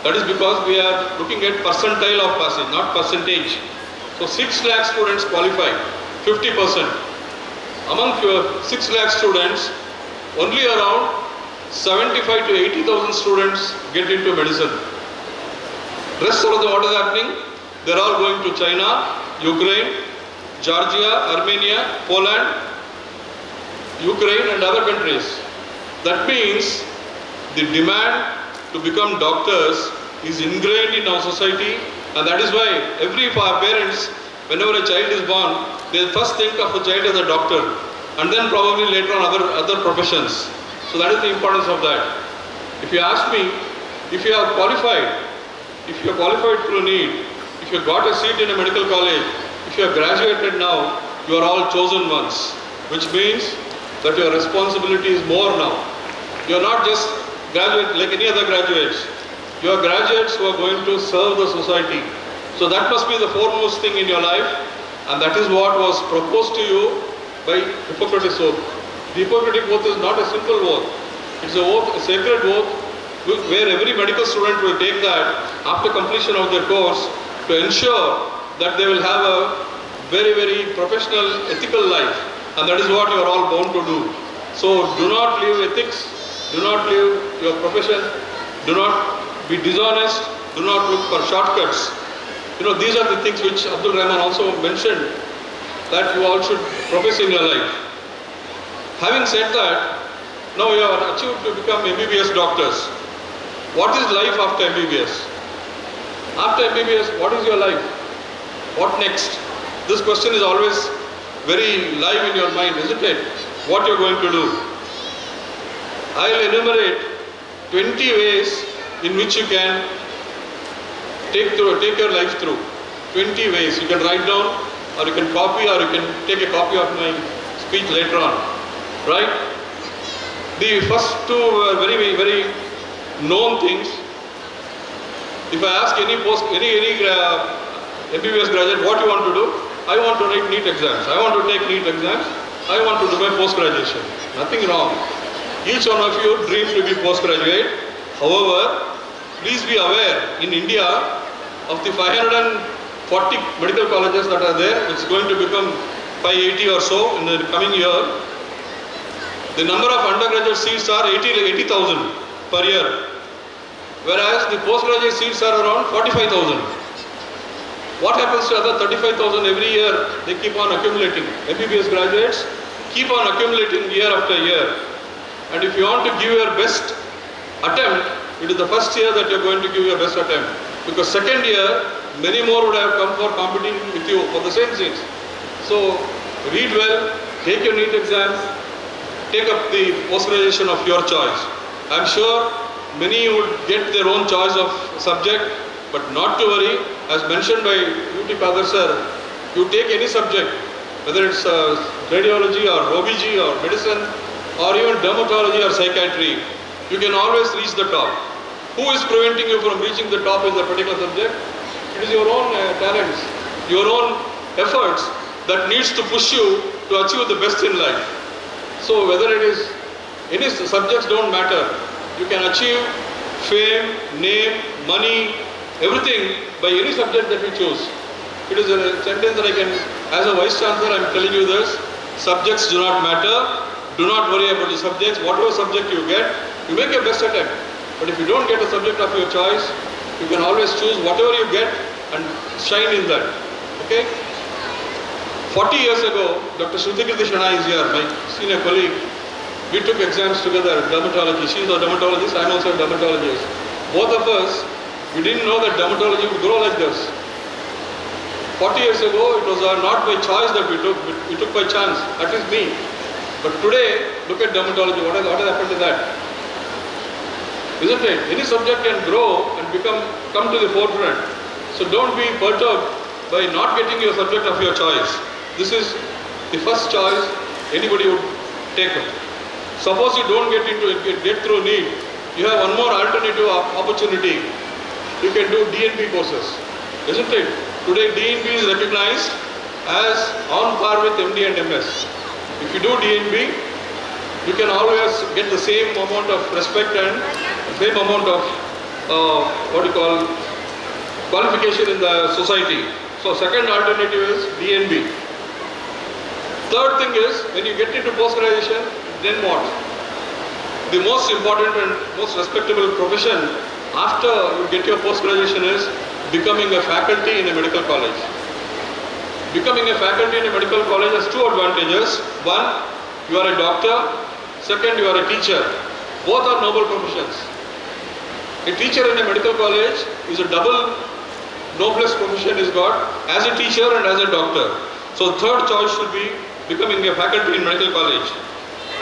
That is because we are looking at percentile of passage, not percentage. So 6 lakh students qualify, 50%. Among 6 lakh students, only around 75 to 80,000 students get into medicine. Rest of what is happening? They are all going to China, Ukraine, Georgia, Armenia, Poland, Ukraine and other countries. That means the demand to become doctors is ingrained in our society, and that is why every parents, whenever a child is born, they first think of the child as a doctor, and then probably later on other professions. So that is the importance of that. If you ask me, if you are qualified through NEET, if you got a seat in a medical college, if you have graduated now, you are all chosen ones, which means that your responsibility is more now. You are not just graduate like any other graduates. You are graduates who are going to serve the society. So that must be the foremost thing in your life, and that is what was proposed to you by Hippocrates oath. The Hippocratic oath is not a simple oath. It's a oath, a sacred oath, where every medical student will take that after completion of their course to ensure that they will have a very, very professional, ethical life. And that is what you are all bound to do. So do not leave ethics, do not leave your profession, do not be dishonest, do not look for shortcuts. You know, these are the things which Abdul Rahman also mentioned that you all should profess in your life. Having said that, now you have achieved to become MBBS doctors. What is life after MBBS? After MBBS, what is your life? What next? This question is always very live in your mind, isn't it? What you are going to do? I will enumerate 20 ways in which you can take your life through. 20 ways. You can write down, or you can copy, or you can take a copy of my speech later on. Right? The first two are very, very known things. If I ask any MBBS graduate, what you want to do? I want to write NEET exams. I want to take NEET exams. I want to do my post-graduation. Nothing wrong. Each one of you dreams to be postgraduate. However, please be aware, in India, of the 540 medical colleges that are there, it's going to become 580 or so in the coming year. The number of undergraduate seats are 80,000 per year, whereas the postgraduate seats are around 45,000. What happens to other 35,000 every year? They keep on accumulating. MBBS graduates keep on accumulating year after year. And if you want to give your best attempt, it is the first year that you are going to give your best attempt. Because second year, many more would have come for competing with you for the same seats. So read well, take your NEET exams, take up the post-graduation of your choice. I'm sure many would get their own choice of subject, but not to worry. As mentioned by UT Padar sir, you take any subject, whether it's radiology or OBG or medicine or even dermatology or psychiatry, you can always reach the top. Who is preventing you from reaching the top in the particular subject? It is your own talents, your own efforts that needs to push you to achieve the best in life. So whether it is any subjects don't matter. You can achieve fame, name, money, everything by any subject that you choose. It is a sentence that I can, as a Vice Chancellor, I am telling you this. Subjects do not matter. Do not worry about the subjects. Whatever subject you get, you make your best attempt. But if you don't get a subject of your choice, you can always choose whatever you get and shine in that. Okay? 40 years ago, Dr. Shrutikirti Shana is here, my senior colleague. We took exams together, dermatology. She is a dermatologist, I am also a dermatologist. Both of us, we didn't know that dermatology would grow like this. 40 years ago, it was not by choice that we took by chance, at least me. But today, look at dermatology, what has happened to that? Isn't it? Any subject can grow and come to the forefront. So don't be perturbed by not getting your subject of your choice. This is the first choice anybody would take up. Suppose you don't get through NEET, you have one more alternative opportunity. You can do DNB courses, isn't it? Today DNB is recognized as on par with MD and MS. If you do DNB, you can always get the same amount of respect and same amount of qualification in the society. So second alternative is DNB. Third thing is, when you get into post-graduation, then what? The most important and most respectable profession after you get your post-graduation is becoming a faculty in a medical college. Becoming a faculty in a medical college has two advantages. One, you are a doctor. Second, you are a teacher. Both are noble professions. A teacher in a medical college is a double noblest profession is got as a teacher and as a doctor. So third choice should be becoming a faculty in medical college.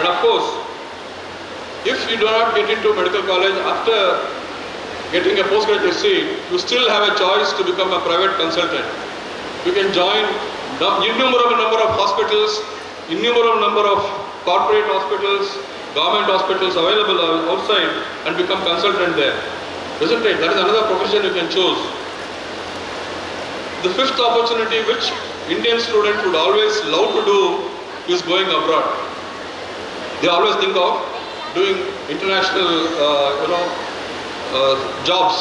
And of course, if you do not get into medical college after getting a postgraduate seat, you still have a choice to become a private consultant. You can join innumerable number of hospitals, innumerable number of corporate hospitals, government hospitals available outside and become consultant there. Isn't it? That is another profession you can choose. The fifth opportunity which Indian students would always love to do is going abroad. They always think of doing international jobs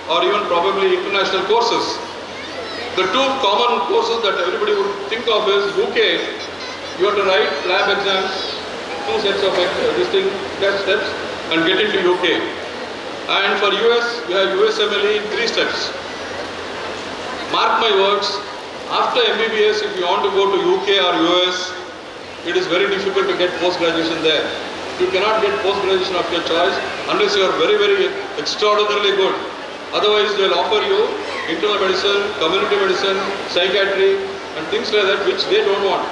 or even probably international courses. The two common courses that everybody would think of is UK, you have to write lab exams, 2 sets of distinct test steps and get into UK. And for US, you have USMLE in 3 steps. Mark my words, after MBBS, if you want to go to UK or US, it is very difficult to get post-graduation there. You cannot get post-graduation of your choice unless you are very, very extraordinarily good. Otherwise, they will offer you internal medicine, community medicine, psychiatry and things like that which they don't want.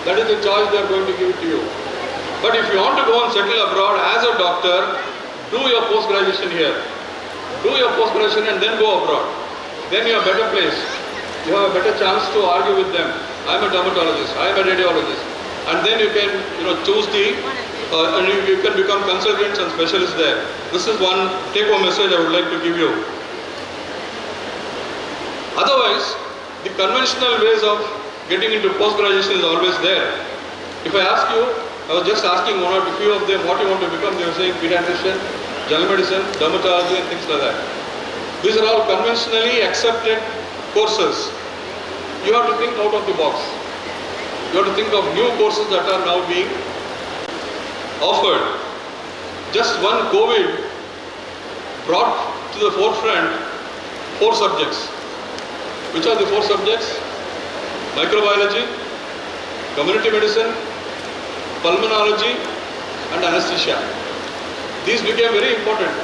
That is the choice they are going to give to you. But if you want to go and settle abroad as a doctor, do your post-graduation here. Do your post-graduation and then go abroad. Then you are better placed. You have a better chance to argue with them. I am a dermatologist, I am a radiologist. And then you can choose and you can become consultants and specialists there. This is one take-home message I would like to give you. Otherwise, the conventional ways of getting into post-graduation is always there. If I ask you, I was just asking one or a few of them what you want to become, they were saying pediatrician, general medicine, dermatology and things like that. These are all conventionally accepted courses. You have to think out of the box. You have to think of new courses that are now being offered. Just one COVID brought to the forefront 4 subjects. Which are the 4 subjects? Microbiology, community medicine, pulmonology and anesthesia. These became very important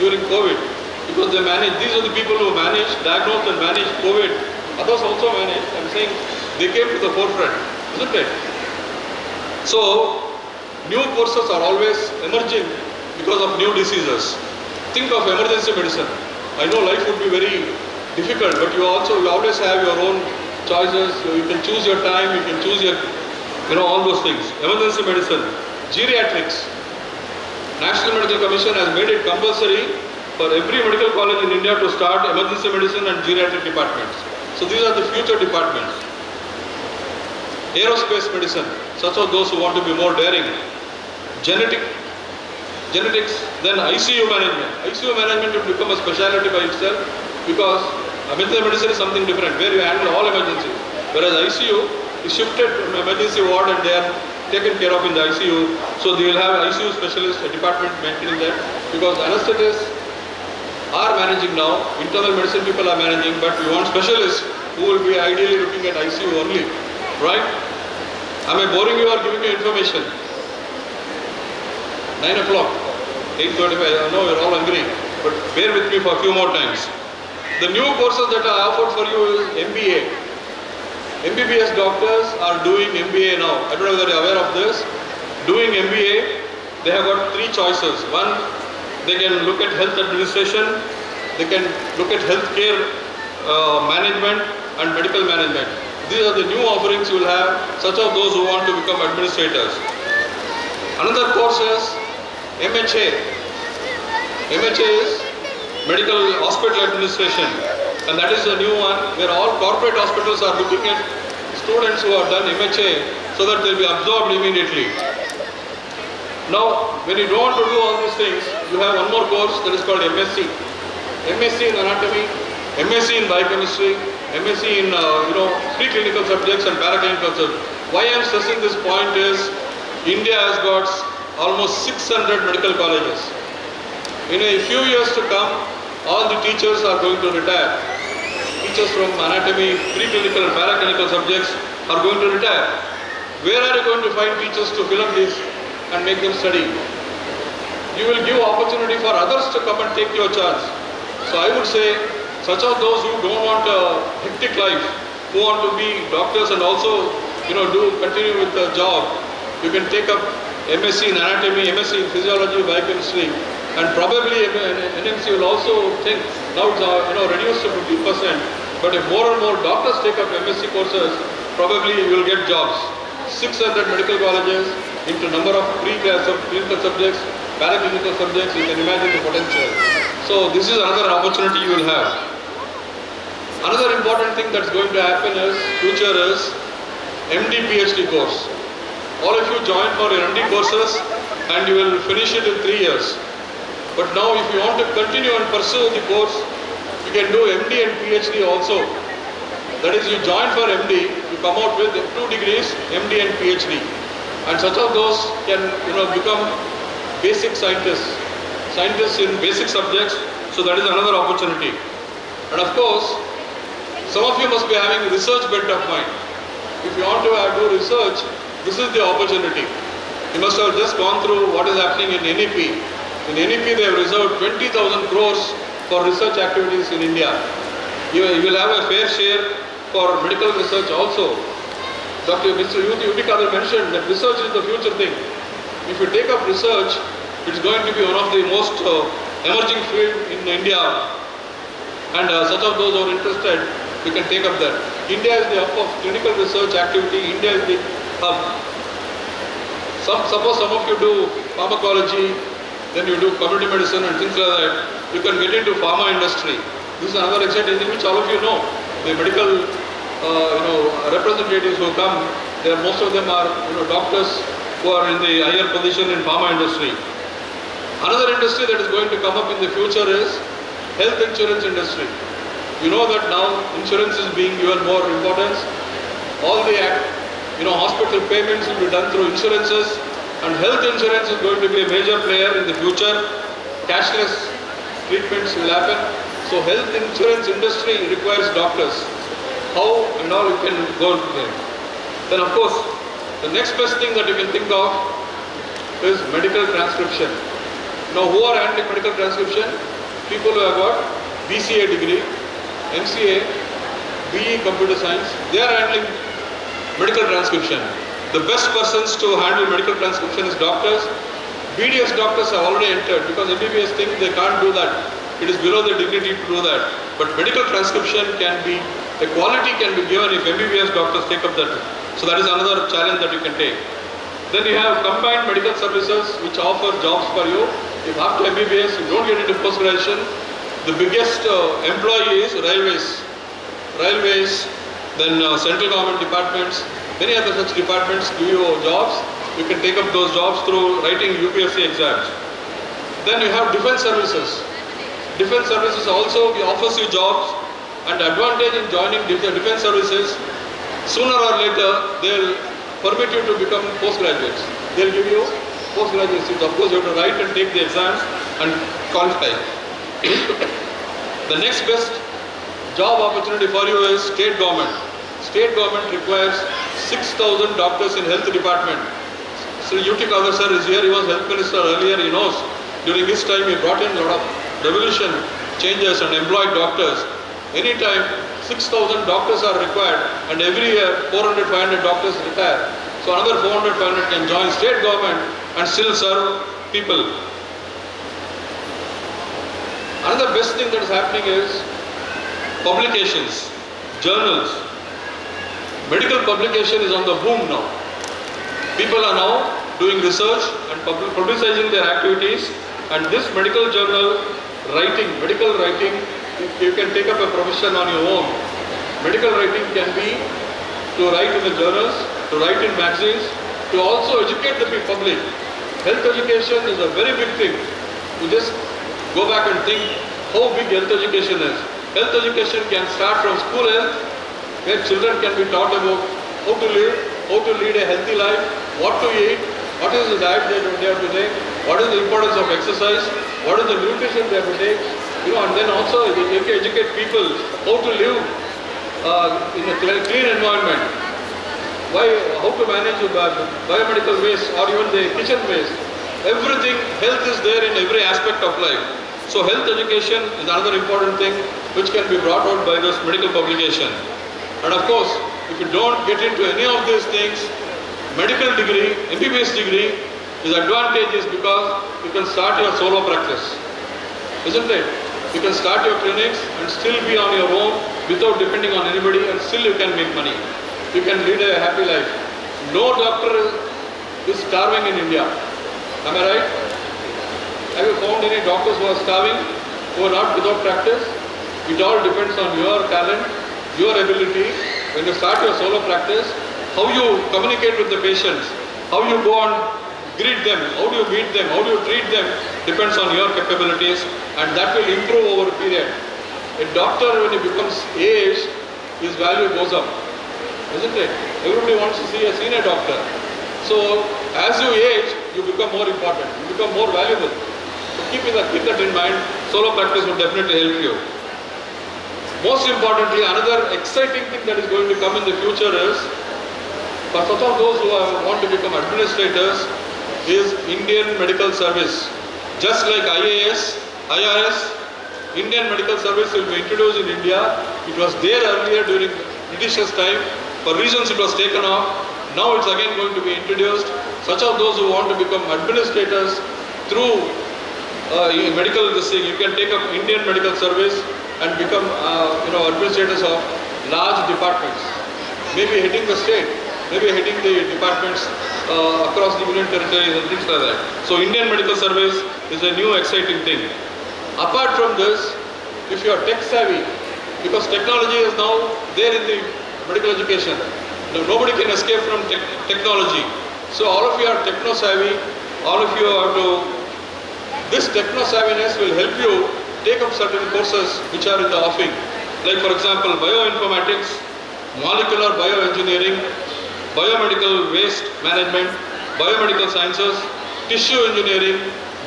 during COVID because they managed, these are the people who managed, diagnosed and managed COVID. Others also managed, I'm saying they came to the forefront, isn't it? So, new courses are always emerging because of new diseases. Think of emergency medicine. I know life would be very difficult, but you always have your own choices. You can choose your time, you can choose your, all those things. Emergency medicine, geriatrics. National Medical Commission has made it compulsory for every medical college in India to start emergency medicine and geriatric departments. So these are the future departments. Aerospace medicine, such as those who want to be more daring. Genetics, then ICU management. ICU management will become a specialty by itself because emergency medicine is something different where you handle all emergencies. Whereas ICU is shifted from emergency ward and they are taken care of in the ICU. So they will have ICU specialist, a department maintaining that because anesthetists are managing now, internal medicine people are managing, but we want specialists who will be ideally looking at ICU only, right? Am I boring you or giving you information? 9 o'clock, 8:35, I know you're all hungry, but bear with me for a few more times. The new courses that are offered for you is MBA. MBBS doctors are doing MBA now. I don't know whether you're aware of this. Doing MBA, they have got 3 choices. One, they can look at health administration, they can look at healthcare management and medical management. These are the new offerings you will have, such as those who want to become administrators. Another course is MHA. MHA is Medical Hospital Administration, and that is a new one where all corporate hospitals are looking at students who have done MHA so that they'll be absorbed immediately. Now, when you don't want to do all these things, you have one more course that is called MSc. MSc in anatomy, MSc in biochemistry, MSc in preclinical subjects and paraclinical subjects. Why I am stressing this point is India has got almost 600 medical colleges. In a few years to come, all the teachers are going to retire. Teachers from anatomy, preclinical and paraclinical subjects are going to retire. Where are you going to find teachers to fill up this and make them study? You will give opportunity for others to come and take your charge. So I would say, such as those who don't want a hectic life, who want to be doctors and also continue with the job, you can take up MSc in anatomy, MSc in physiology, biochemistry, and probably NMC will also think, now it's reduced to 50%, but if more and more doctors take up MSc courses, probably you will get jobs. 600 medical colleges into number of clinical subjects, paraclinical subjects, you can imagine the potential. So this is another opportunity you will have. Another important thing that's going to happen is, future is MD PhD course. All of you join for your MD courses and you will finish it in 3 years. But now if you want to continue and pursue the course, you can do MD and PhD also. That is, you join for MD, you come out with 2 degrees, MD and PhD. And such of those can become basic scientists in basic subjects. So that is another opportunity. And of course, some of you must be having research bent of mind. If you want to do research, this is the opportunity. You must have just gone through what is happening in NEP. In NEP, they have reserved 20,000 crores for research activities in India. You will have a fair share for medical research also. Mr. U.T. Kadir mentioned that research is the future thing. If you take up research, it's going to be one of the most emerging field in India. And such of those who are interested, you can take up that. India is the hub of clinical research activity. India is the hub. Suppose some of you do pharmacology, then you do community medicine and things like that. You can get into pharma industry. This is another exciting thing which all of you know. The medical representatives who come, most of them are doctors who are in the higher position in pharma industry. Another industry that is going to come up in the future is health insurance industry. You know that now insurance is being given more importance. All the hospital payments will be done through insurances, and health insurance is going to be a major player in the future. Cashless treatments will happen. So health insurance industry requires doctors. How and all you can go there. Then of course, the next best thing that you can think of is medical transcription. Now who are handling medical transcription? People who have got BCA degree, MCA, BE computer science, they are handling medical transcription. The best persons to handle medical transcription is doctors. BDS doctors have already entered because MBBS think they can't do that. It is below their dignity to do that. But medical transcription can be, the quality can be given if MBBS doctors take up that. So that is another challenge that you can take. Then you have combined medical services which offer jobs for you. If after MBBS you don't get into post-graduation, the biggest employee is railways. Railways, then central government departments, many other such departments give you jobs. You can take up those jobs through writing UPSC exams. Then you have defense services. Defense services also offers you jobs, and advantage in joining defense services, sooner or later they'll permit you to become postgraduates. They'll give you postgraduate seats. Of course you have to write and take the exams and qualify. The next best job opportunity for you is state government. State government requires 6,000 doctors in health department. So UT Kagar sir is here, he was health minister earlier, he knows. During his time he brought in a lot of revolution changes and employed doctors. Anytime 6,000 doctors are required and every year 400-500 doctors retire. So another 400-500 can join state government and still serve people. Another best thing that is happening is publications, journals. Medical publication is on the boom now. People are now doing research and publicizing their activities, and this medical journal writing, medical writing, you can take up a profession on your own. Medical writing can be to write in the journals, to write in magazines, to also educate the public. Health education is a very big thing. You just go back and think how big health education is. Health education can start from school health, where children can be taught about how to live, how to lead a healthy life, what to eat, what is the diet they have to take, what is the importance of exercise, what is the nutrition they have to take, and then also you can educate people how to live in a clean environment, how to manage biomedical waste or even the kitchen waste. Everything, health is there in every aspect of life. So health education is another important thing which can be brought out by this medical publication. And of course, if you don't get into any of these things, medical degree, MBBS degree is advantageous because you can start your solo practice, isn't it? You can start your clinics and still be on your own without depending on anybody, and still you can make money. You can lead a happy life. No doctor is starving in India. Am I right? Have you found any doctors who are starving, who are not without practice? It all depends on your talent, your ability. When you start your solo practice, how you communicate with the patients, how you go and greet them, how do you meet them, how do you treat them, depends on your capabilities, and that will improve over a period. A doctor, when he becomes aged, his value goes up, isn't it? Everybody wants to see a senior doctor. So as you age, you become more important, you become more valuable. So keep that in mind. Solo practice will definitely help you. Most importantly, another exciting thing that is going to come in the future is, for such of those who want to become administrators, is Indian Medical Service. Just like IAS, IRS, Indian Medical Service will be introduced in India. It was there earlier during Britishers' time. For reasons it was taken off. Now it's again going to be introduced. Such of those who want to become administrators through medical this thing, you can take up Indian Medical Service and become administrators of large departments. Maybe heading the state, maybe heading the departments across the union territories and things like that. So Indian Medical Service is a new exciting thing. Apart from this, if you are tech savvy, because technology is now there in the medical education, nobody can escape from technology. So all of you are techno savvy, all of you have to, this techno savviness will help you take up certain courses which are in the offing. Like for example, bioinformatics, molecular bioengineering, biomedical waste management, biomedical sciences, tissue engineering,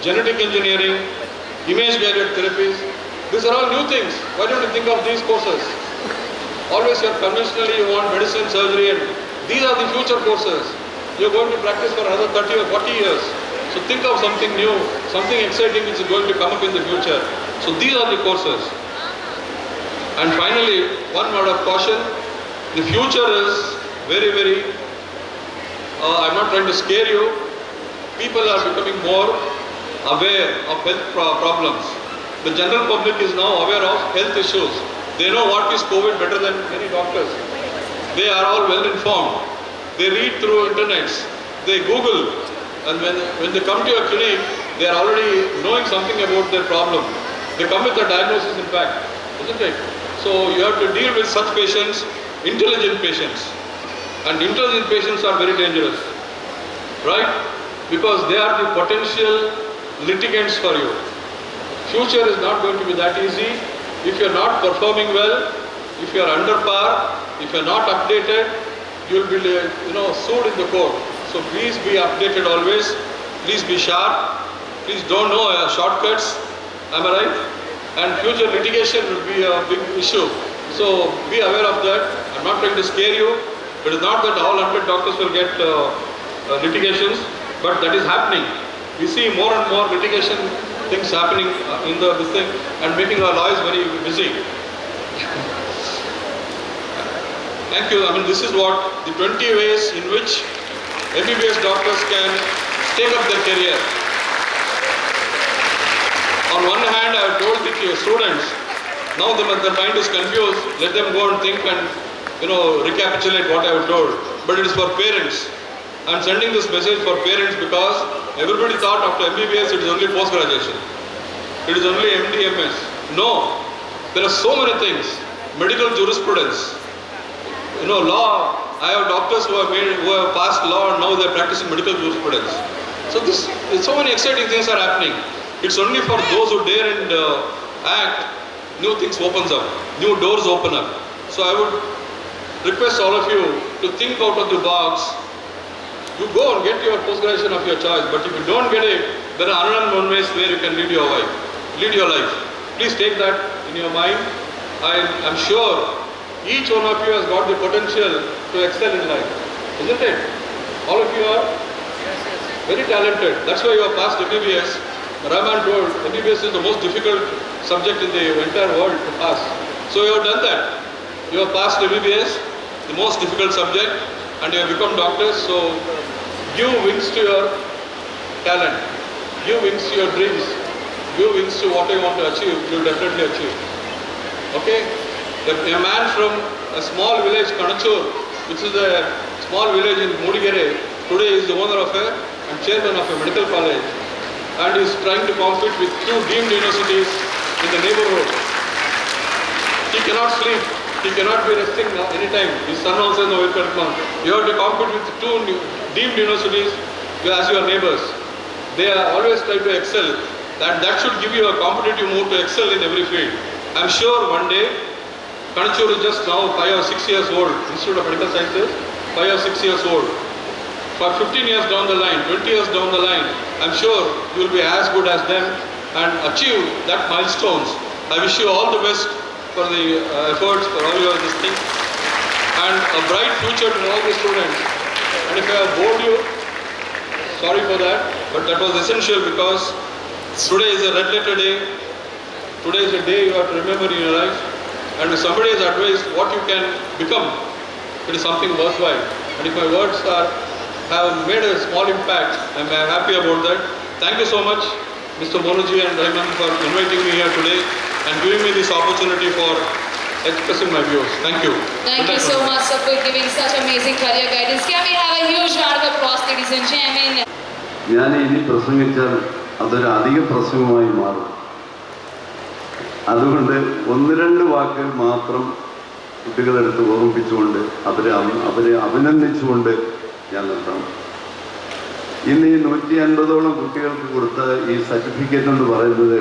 genetic engineering, image-guided therapies. These are all new things. Why don't you think of these courses? Always conventionally you want medicine, surgery, and these are the future courses. You're going to practice for another 30 or 40 years. So think of something new, something exciting which is going to come up in the future. So these are the courses. And finally, one word of caution. The future is very, very I'm not trying to scare you. People are becoming more aware of health problems. The general public is now aware of health issues. They know what is COVID better than many doctors. They are all well informed. They read through internets. They Google. And when they come to your clinic, they are already knowing something about their problem. They come with a diagnosis, in fact, isn't it? So you have to deal with such patients, intelligent patients. And intelligent patients are very dangerous, right? Because they are the potential litigants for you. Future is not going to be that easy. If you are not performing well, if you are under par, if you are not updated, you will be sued in the court. So please be updated always. Please be sharp. Please don't know shortcuts. Am I right? And future litigation will be a big issue. So be aware of that. I'm not trying to scare you. It is not that all 100 doctors will get litigations, but that is happening. We see more and more litigation things happening in this thing and making our lives very busy. Thank you. I mean, this is what the 20 ways in which MBBS doctors can take up their career. On one hand, I have told the students, now their mind is confused, let them go and think and recapitulate what I have told. But it is for parents. I am sending this message for parents because everybody thought after MBBS it is only post-graduation. It is only MD, MS. No, there are so many things. Medical jurisprudence, law. I have doctors who have passed law and now they are practicing medical jurisprudence. So so many exciting things are happening. It's only for those who dare and act, new things opens up, new doors open up. So I would request all of you to think out of the box. You go and get your post-graduation of your choice, but if you don't get it, there are unknown ways where you can lead your life. Please take that in your mind. I'm sure each one of you has got the potential to excel in life, isn't it? All of you are very talented. That's why you have passed MBBS. Rahman told MBBS is the most difficult subject in the entire world to pass. So you have done that. You have passed MBBS, the most difficult subject, and you have become doctors. So give wings to your talent. Give wings to your dreams. Give wings to what you want to achieve. You will definitely achieve. Okay? A man from a small village, Kanachur, which is a small village in Mudigere, today is the owner of and chairman of a medical college, and is trying to compete with 2 deemed universities in the neighborhood. He cannot sleep. He cannot be resting anytime. His son also is nowhere to come. You have to compete with 2 deemed universities as your neighbors. They are always trying to excel. That should give you a competitive mood to excel in every field. I'm sure one day, Kanachur is just now 5 or 6 years old, Institute of Medical Sciences, 5 or 6 years old. For 15 years down the line, 20 years down the line, I'm sure you will be as good as them and achieve that milestones. I wish you all the best for the efforts, for all your this thing, and a bright future to all the students. And if I have bored you, sorry for that, but that was essential because today is a red letter day. Today is a day you have to remember in your life. And if somebody has advised what you can become, it is something worthwhile. And if my words have made a small impact, I am happy about that. Thank you so much, Mr. Monoji and Rahman, for inviting me here today and giving me this opportunity for expressing my views. Thank you. Thank you so much, sir, for giving such amazing career guidance. Can we have a huge round of applause, ladies and gentlemen? ഞാൻ ഇനി പ്രസംഗിച്ചാൽ അതൊരു അധിക പ്രസംഗമായി മാറും. അതുകൊണ്ട് 1-2 വാക്കുകൾ മാത്രം കുട്ടികളെടുത്ത് ഓർമ്മിപ്പിച്ചുകൊണ്ട് അവരെ അഭിനന്ദിച്ചുകൊണ്ട് ഞാൻ നിർത്താം. ഇന്ന് ഈ 150ഓളം കുട്ടികൾക്ക് കൊടുത്ത ഈ സർട്ടിഫിക്കറ്റ് എന്ന് പറയുന്നത്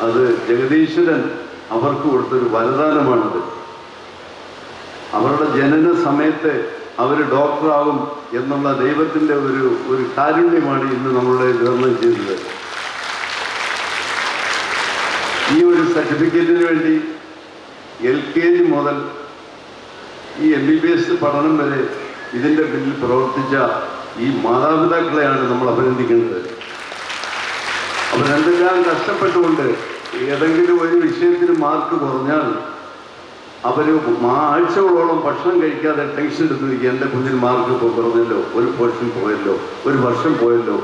അത് ജഗദീശ്വരൻ അവർക്ക് കൊടുത്തൊരു വരദാനമാണത്. അവരുടെ ജനന സമയത്ത് അവർ ഡോക്ടറാകും എന്നുള്ള ദൈവത്തിൻ്റെ ഒരു കാരുണ്യമാണ് ഇന്ന് നമ്മളുടെ ഗവൺമെൻറ് ചെയ്തത്. ഈ ഒരു സർട്ടിഫിക്കറ്റിന് വേണ്ടി LKG മുതൽ ഈ MBBS പഠനം വരെ ഇതിൻ്റെ പിന്നിൽ പ്രവർത്തിച്ച ഈ മാതാപിതാക്കളെയാണ് നമ്മൾ അഭിനന്ദിക്കുന്നത്. അവരെന്തെല്ലാം കഷ്ടപ്പെട്ടുകൊണ്ട് ഏതെങ്കിലും ഒരു വിഷയത്തിന് മാർക്ക് കുറഞ്ഞാൽ അവർ ആഴ്ചകളോളം ഭക്ഷണം കഴിക്കാതെ ടെൻഷൻ എടുത്തിരിക്കുക, എൻ്റെ കുഞ്ഞിന് മാർക്ക് ഇപ്പോൾ കുറഞ്ഞല്ലോ, ഒരു പോർഷൻ പോയല്ലോ, ഒരു വർഷം പോയല്ലോ.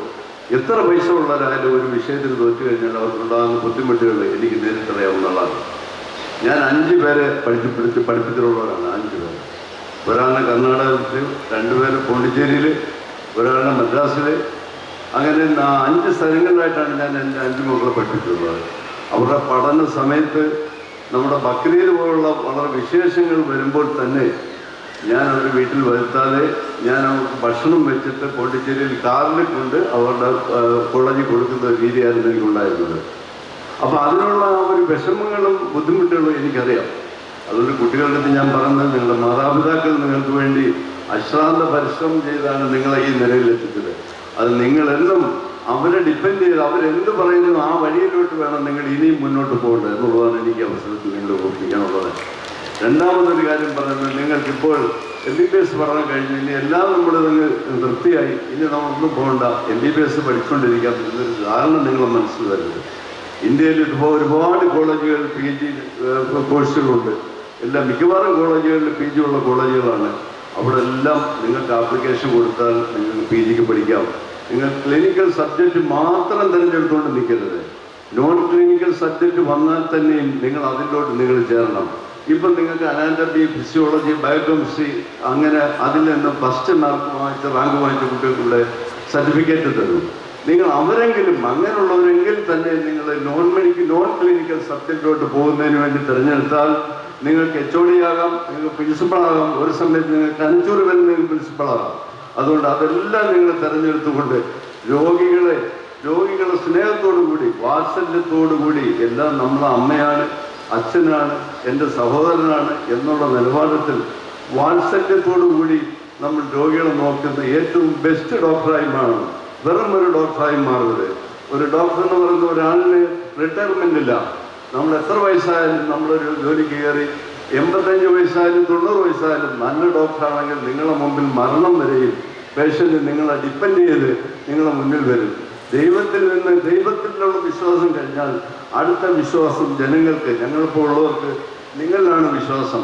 എത്ര പൈസ ഉള്ളവരായാലും ഒരു വിഷയത്തിൽ തോറ്റു കഴിഞ്ഞാൽ അവർക്കുണ്ടാകുന്ന ബുദ്ധിമുട്ടുകൾ എനിക്ക് നേരിട്ടറിയാവുന്നതാണ്. ഞാൻ 5 പേരെ പഠിപ്പിച്ചിട്ടുള്ളവരാണ്. 5 പേര്. ഒരാളിനെ കർണാടകത്തിൽ, 2 പേര് പോണ്ടിച്ചേരിയിൽ, ഒരാളിനെ മദ്രാസിൽ. അങ്ങനെ 5 സ്ഥലങ്ങളിലായിട്ടാണ് ഞാൻ എൻ്റെ 5 മക്കളെ പഠിപ്പിച്ചിട്ടുള്ളത്. അവരുടെ പഠന സമയത്ത് നമ്മുടെ ബക്രീദ് പോലുള്ള വളരെ വിശേഷങ്ങൾ വരുമ്പോൾ തന്നെ ഞാൻ അവരുടെ വീട്ടിൽ വരുത്താതെ ഞാൻ അവർക്ക് ഭക്ഷണം വെച്ചിട്ട് പോണ്ടിച്ചേരിയിൽ കാറിൽ കൊണ്ട് അവരുടെ കോളേജിൽ കൊടുക്കുന്ന രീതിയായിരുന്നു എനിക്കുണ്ടായിരുന്നത്. അപ്പോൾ അതിനുള്ള ഒരു വിഷമങ്ങളും ബുദ്ധിമുട്ടുകളും എനിക്കറിയാം. അതുകൊണ്ട് കുട്ടികളുടെ അടുത്ത് ഞാൻ പറയുന്നത്, നിങ്ങളുടെ മാതാപിതാക്കൾ നിങ്ങൾക്ക് വേണ്ടി അശ്രാന്ത പരിശ്രമം ചെയ്താണ് നിങ്ങളെ ഈ നിലയിലെത്തിച്ചത്. അത് നിങ്ങളെന്നും അവരെ ഡിപ്പെൻഡ് ചെയ്ത് അവരെന്ത് പറയുന്നു ആ വഴിയിലോട്ട് വേണം നിങ്ങൾ ഇനിയും മുന്നോട്ട് പോകേണ്ടത് എന്നുള്ളതാണ് എനിക്ക് അവസരത്തിൽ നിങ്ങൾ ഓർപ്പിക്കാനുള്ളത്. രണ്ടാമതൊരു കാര്യം പറയുന്നത്, നിങ്ങൾക്കിപ്പോൾ MBBS പഠനം കഴിഞ്ഞ് ഇനി എല്ലാം നമ്മൾ നിങ്ങൾ തൃപ്തിയായി, ഇനി നമുക്കൊന്നും പോകണ്ട, MBBS പഠിച്ചുകൊണ്ടിരിക്കാം എന്നൊരു ധാരണ നിങ്ങൾ മനസ്സിൽ വരുന്നത്. ഇന്ത്യയിൽ ഇപ്പോൾ ഒരുപാട് കോളേജുകൾ PG കോഴ്സുകളുണ്ട്. മിക്കവാറും കോളേജുകളിൽ PG ഉള്ള കോളേജുകളാണ്. അവിടെ എല്ലാം നിങ്ങൾക്ക് ആപ്ലിക്കേഷൻ കൊടുത്താൽ നിങ്ങൾക്ക് PGക്ക് പഠിക്കാം. നിങ്ങൾ ക്ലിനിക്കൽ സബ്ജക്റ്റ് മാത്രം തിരഞ്ഞെടുത്തുകൊണ്ട് നിൽക്കരുത്. നോൺ ക്ലിനിക്കൽ സബ്ജക്റ്റ് വന്നാൽ തന്നെയും നിങ്ങൾ അതിലോട്ട് നിങ്ങൾ ചേരണം. ഇപ്പം നിങ്ങൾക്ക് അനാറ്റമി, ഫിസിയോളജി, ബയോകെമിസ്ട്രി അങ്ങനെ അതിൽ നിന്ന് ഫസ്റ്റ് റാങ്ക് വാങ്ങിച്ച കുട്ടികൾക്കുള്ള സർട്ടിഫിക്കറ്റ് തരും. നിങ്ങൾ അവരെങ്കിലും അങ്ങനെയുള്ളവരെങ്കിൽ തന്നെ നിങ്ങൾ നോൺ ക്ലിനിക്കൽ സബ്ജക്റ്റിലോട്ട് പോകുന്നതിന് വേണ്ടി തിരഞ്ഞെടുത്താൽ നിങ്ങൾക്ക് HOD ആകാം, നിങ്ങൾക്ക് പ്രിൻസിപ്പളാകാം, ഒരു സമയത്ത് നിങ്ങൾക്ക് കനച്ചൂർ വരുന്ന പ്രിൻസിപ്പളാകാം. അതുകൊണ്ട് അതെല്ലാം നിങ്ങൾ തിരഞ്ഞെടുത്തുകൊണ്ട് രോഗികളെ സ്നേഹത്തോടു കൂടി, വാത്സല്യത്തോടു കൂടി, എല്ലാം നമ്മളെ അമ്മയാണ്, അച്ഛനാണ്, എൻ്റെ സഹോദരനാണ് എന്നുള്ള നിലവാരത്തിൽ വാത്സല്യത്തോടു കൂടി നമ്മൾ രോഗികളെ നോക്കുന്ന ഏറ്റവും ബെസ്റ്റ് ഡോക്ടറായി മാറണം. വെറും ഒരു ഡോക്ടറായി മാറരുത്. ഒരു ഡോക്ടർ എന്ന് പറയുന്ന ഒരാളിന് റിട്ടയർമെൻ്റ് ഇല്ല. നമ്മൾ എത്ര വയസ്സായാലും നമ്മളൊരു ജോലിക്ക് കയറി 85 വയസ്സായാലും 90 വയസ്സായാലും നല്ല ഡോക്ടറാണെങ്കിൽ നിങ്ങളുടെ മുമ്പിൽ മരണം വരെയും പേഷ്യൻ്റ് നിങ്ങളെ ഡിപ്പെൻഡ് ചെയ്ത് നിങ്ങളെ മുന്നിൽ വരും. ദൈവത്തിലുള്ള വിശ്വാസം കഴിഞ്ഞാൽ അടുത്ത വിശ്വാസം ജനങ്ങൾക്ക്, ഞങ്ങളിപ്പോൾ ഉള്ളവർക്ക് നിങ്ങളിലാണ് വിശ്വാസം.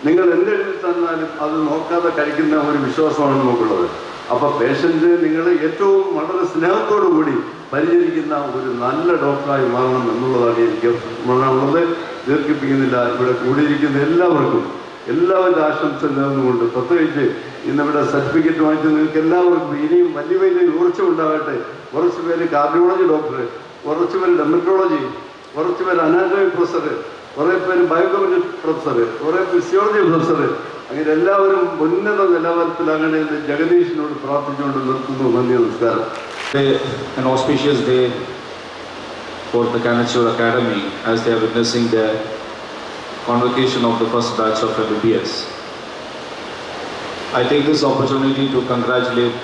നിങ്ങൾ എന്തെഴുതി തന്നാലും അത് നോക്കാതെ കഴിക്കുന്ന ഒരു വിശ്വാസമാണ് നമുക്കുള്ളത്. അപ്പോൾ പേഷ്യൻ്റ് നിങ്ങൾ ഏറ്റവും വളരെ സ്നേഹത്തോടു കൂടി പരിചരിക്കുന്ന ഒരു നല്ല ഡോക്ടറായി മാറണം എന്നുള്ളതാണ് എനിക്ക് ഉള്ളത്. ദീർഘിപ്പിക്കുന്നില്ല. ഇവിടെ കൂടിയിരിക്കുന്ന എല്ലാവർക്കും എല്ലാവരുടെ ആശംസ നേർന്നുകൊണ്ട്, പ്രത്യേകിച്ച് ഇന്നിവിടെ സർട്ടിഫിക്കറ്റ് വാങ്ങിച്ച് നിങ്ങൾക്ക് എല്ലാവർക്കും ഇനിയും വലിയ വലിയ ഊർജ്ജമുണ്ടാകട്ടെ. കുറച്ച് പേര് കാർഡിയോളജി ഡോക്ടർ, കുറച്ച് പേര് ഡെർമറ്റോളജി, കുറച്ച് പേര് അനാറ്റമി പ്രൊഫസർ, കുറേ പേര് ബയോകെമിസ്ട്രി പ്രൊഫസർ, കുറേ ഫിസിയോളജി പ്രൊഫസർ, അങ്ങനെ എല്ലാവരും ഉന്നത നിലവാരത്തിലാകണേ എന്ന് ജഗദീഷിനോട് പ്രാർത്ഥിച്ചുകൊണ്ട് നിർത്തുന്നു. നന്ദി, നമസ്കാരം. An auspicious day for the Kanachur Academy as they are witnessing the convocation of the first batch of MBBS. I take this opportunity to congratulate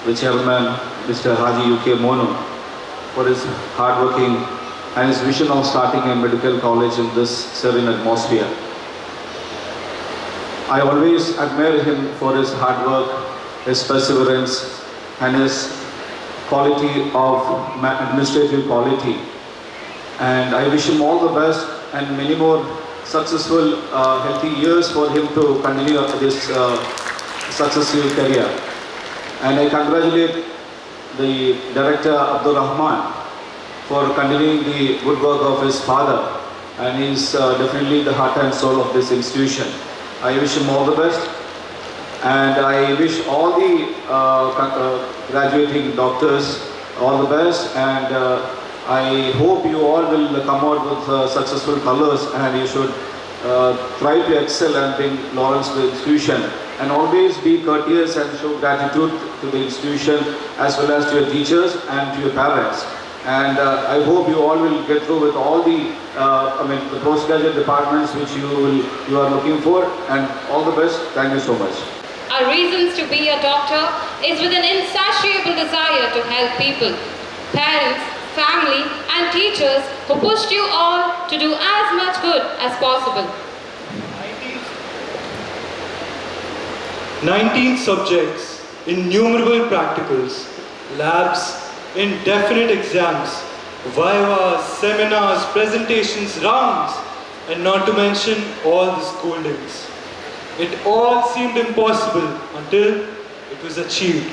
the chairman, Mr. Haji UK Mono, for his hard working and his vision of starting a medical college in this serene atmosphere. I always admire him for his hard work, his perseverance and his quality of administrative quality, and I wish him all the best and many more successful healthy years for him to continue this successful career. And I congratulate the director Abdul Rahman for continuing the good work of his father, and he is definitely the heart and soul of this institution. I wish him all the best, and I wish all the graduating doctors all the best, and I hope you all will come out with successful colors, and you should try to excel and bring laurels to the institution, and always be courteous and show gratitude to the institution as well as to your teachers and to your parents. And I hope you all will get through with all the the postgraduate departments which you are looking for, and all the best. Thank you so much. Our reasons to be a doctor is with an insatiable desire to help people. Parents, family and teachers who pushed you all to do as much good as possible. 19 subjects, innumerable practicals, labs, indefinite exams, vivas, seminars, presentations, rounds, and not to mention all the scoldings. It all seemed impossible until it was achieved.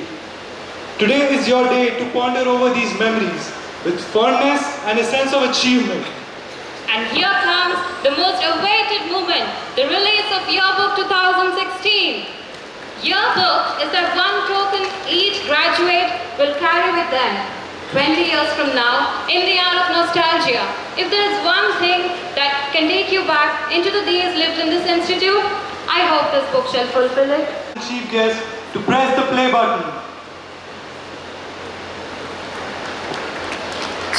Today is your day to ponder over these memories with fondness and a sense of achievement. And here comes the most awaited moment, the release of Yearbook 2016. Yearbook is that one token each graduate will carry with them 20 years from now in the hour of nostalgia. If there is one thing that can take you back into the days lived in this institute, I hope this book shall fulfill it. Chief guest to press the play button.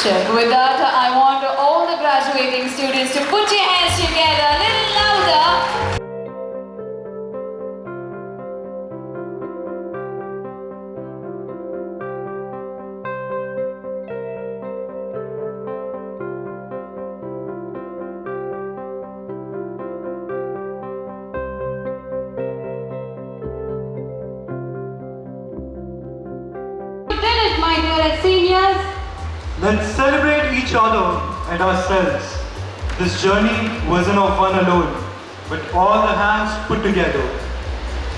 Check. With that, I want all the graduating students to put your hands together a little louder. You did it, my dear seniors. Let's celebrate each other and ourselves. This journey wasn't of one alone, but all the hands put together.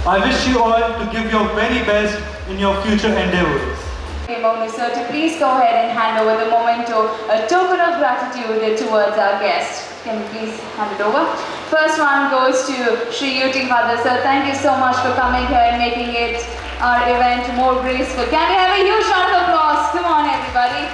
I wish you all to give your very best in your future endeavors. Okay, Monu sir, to please go ahead and hand over the memento, a token of gratitude towards our guest. Can you please hand it over? First one goes to Shri Yuti Father sir. Thank you so much for coming here and making it our event more graceful. Can we have a huge round of applause? Come on, everybody.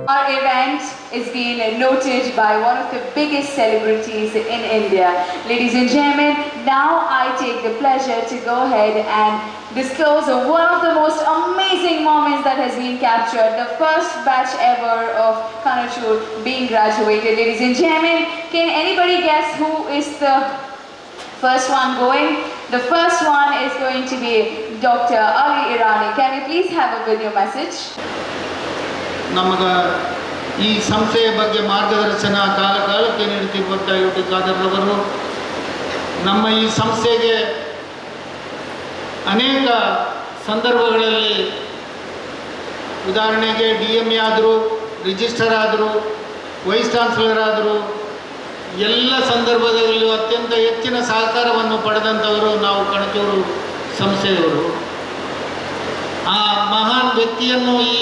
Our event is being noted by one of the biggest celebrities in India. Ladies and gentlemen, now I take the pleasure to go ahead and disclose one of the most amazing moments that has been captured. The first batch ever of Kanachur being graduated. Ladies and gentlemen, can anybody guess who is the first one going? The first one is going to be Dr. Ali Irani. Can we please have a video message? ನಮಗೆ ಈ ಸಂಸ್ಥೆಯ ಬಗ್ಗೆ ಮಾರ್ಗದರ್ಶನ ಕಾಲಕಾಲಕ್ಕೆ ನೀಡುತ್ತಿರುವಂಥ UT ಖಾದರ್ರವರು ನಮ್ಮ ಈ ಸಂಸ್ಥೆಗೆ ಅನೇಕ ಸಂದರ್ಭಗಳಲ್ಲಿ ಉದಾಹರಣೆಗೆ DME ಆದರೂ ರಿಜಿಸ್ಟರ್ ಆದರೂ ವೈಸ್ ಚಾನ್ಸಲರ್ ಆದರೂ ಎಲ್ಲ ಸಂದರ್ಭದಲ್ಲೂ ಅತ್ಯಂತ ಹೆಚ್ಚಿನ ಸಹಕಾರವನ್ನು ಪಡೆದಂಥವರು ನಾವು ಕಣಚೂರು ಸಂಸ್ಥೆಯವರು. ಆ ಮಹಾನ್ ವ್ಯಕ್ತಿಯನ್ನು ಈ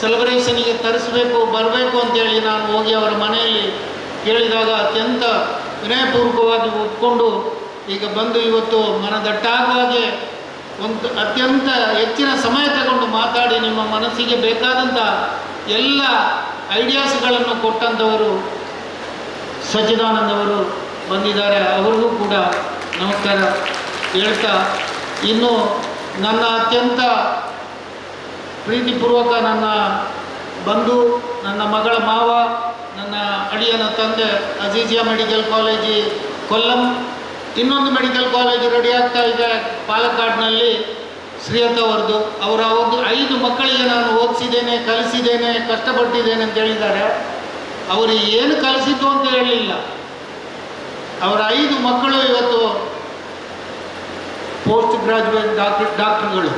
ಸೆಲೆಬ್ರೇಷನ್ಗೆ ತರಿಸಬೇಕು ಬರಬೇಕು ಅಂತೇಳಿ ನಾನು ಹೋಗಿ ಅವರ ಮನೆಯಲ್ಲಿ ಕೇಳಿದಾಗ ಅತ್ಯಂತ ವಿನಯಪೂರ್ವಕವಾಗಿ ಒಪ್ಪಿಕೊಂಡು ಈಗ ಬಂದು ಇವತ್ತು ಮನದಟ್ಟಾಗುವಾಗೆ ಒಂದು ಅತ್ಯಂತ ಹೆಚ್ಚಿನ ಸಮಯ ತಗೊಂಡು ಮಾತಾಡಿ ನಿಮ್ಮ ಮನಸ್ಸಿಗೆ ಬೇಕಾದಂಥ ಎಲ್ಲ ಐಡಿಯಾಸ್ಗಳನ್ನು ಕೊಟ್ಟಂಥವರು ಸಚ್ಚಿದಾನಂದ್ ಅವರು ಬಂದಿದ್ದಾರೆ. ಅವರಿಗೂ ಕೂಡ ನಮಸ್ಕಾರ ಹೇಳ್ತಾ, ಇನ್ನು ನನ್ನ ಅತ್ಯಂತ ಪ್ರೀತಿಪೂರ್ವಕ ನನ್ನ ಬಂಧು, ನನ್ನ ಮಗಳ ಮಾವ, ನನ್ನ ಅಳಿಯನ ತಂದೆ ಅಜೀಜಿಯಾ ಮೆಡಿಕಲ್ ಕಾಲೇಜಿ ಕೊಲ್ಲಂ, ಇನ್ನೊಂದು ಮೆಡಿಕಲ್ ಕಾಲೇಜು ರೆಡಿ ಆಗ್ತಾ ಇದೆ ಪಾಲಕ್ಕಾಡ್ನಲ್ಲಿ ಶ್ರೀಯತ್ ಅವರದು. ಅವರ ಒಂದು 5 ಮಕ್ಕಳಿಗೆ ನಾನು ಓದಿಸಿದ್ದೇನೆ, ಕಲಿಸಿದ್ದೇನೆ, ಕಷ್ಟಪಟ್ಟಿದ್ದೇನೆ ಅಂತ ಹೇಳಿದ್ದಾರೆ. ಅವರು ಏನು ಕಲಿಸಿದ್ದು ಅಂತ ಹೇಳಲಿಲ್ಲ. ಅವರ 5 ಮಕ್ಕಳು ಇವತ್ತು ಪೋಸ್ಟ್ ಗ್ರಾಜುಯೇಟ್ ಡಾಕ್ಟರ್ಗಳು.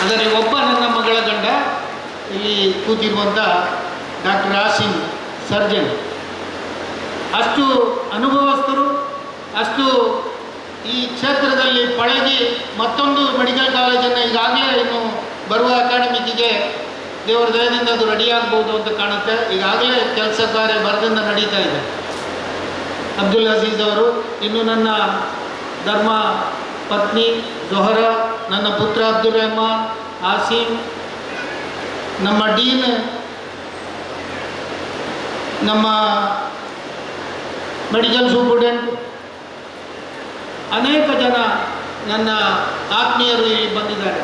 ಅದರಲ್ಲಿ ಒಬ್ಬ ನನ್ನ ಮಗಳ ಗಂಡ ಇಲ್ಲಿ ಕೂತಿರುವಂಥ ಡಾಕ್ಟರ್ ಆಶಿಮ್ ಸರ್ಜನ್. ಅಷ್ಟು ಅನುಭವಸ್ಥರು, ಅಷ್ಟು ಈ ಕ್ಷೇತ್ರದಲ್ಲಿ ಪಳಗಿ ಮತ್ತೊಂದು ಮೆಡಿಕಲ್ ಕಾಲೇಜನ್ನು ಈಗಾಗಲೇ ಇನ್ನು ಬರುವ ಅಕಾಡೆಮಿಕ್ಕಿಗೆ ದೇವರ ದಯದಿಂದ ಅದು ರೆಡಿ ಆಗ್ಬೋದು ಅಂತ ಕಾಣುತ್ತೆ. ಈಗಾಗಲೇ ಕೆಲಸ ಕಾರ್ಯ ಭರದಿಂದ ನಡೀತಾ ಇದೆ. ಅಬ್ದುಲ್ ಅಜೀಜ್ ಅವರು, ಇನ್ನು ನನ್ನ ಧರ್ಮ ಪತ್ನಿ ಜೊಹರಾ, ನನ್ನ ಪುತ್ರ ಅಬ್ದುಲ್ ರೆಹಮಾನ್, ಆಸೀಮ್, ನಮ್ಮ ಡೀನ್, ನಮ್ಮ ಮೆಡಿಕಲ್ ಸೂಪರ್ಡೆಂಟ್, ಅನೇಕ ಜನ ನನ್ನ ಆತ್ಮೀಯರು ಇಲ್ಲಿ ಬಂದಿದ್ದಾರೆ.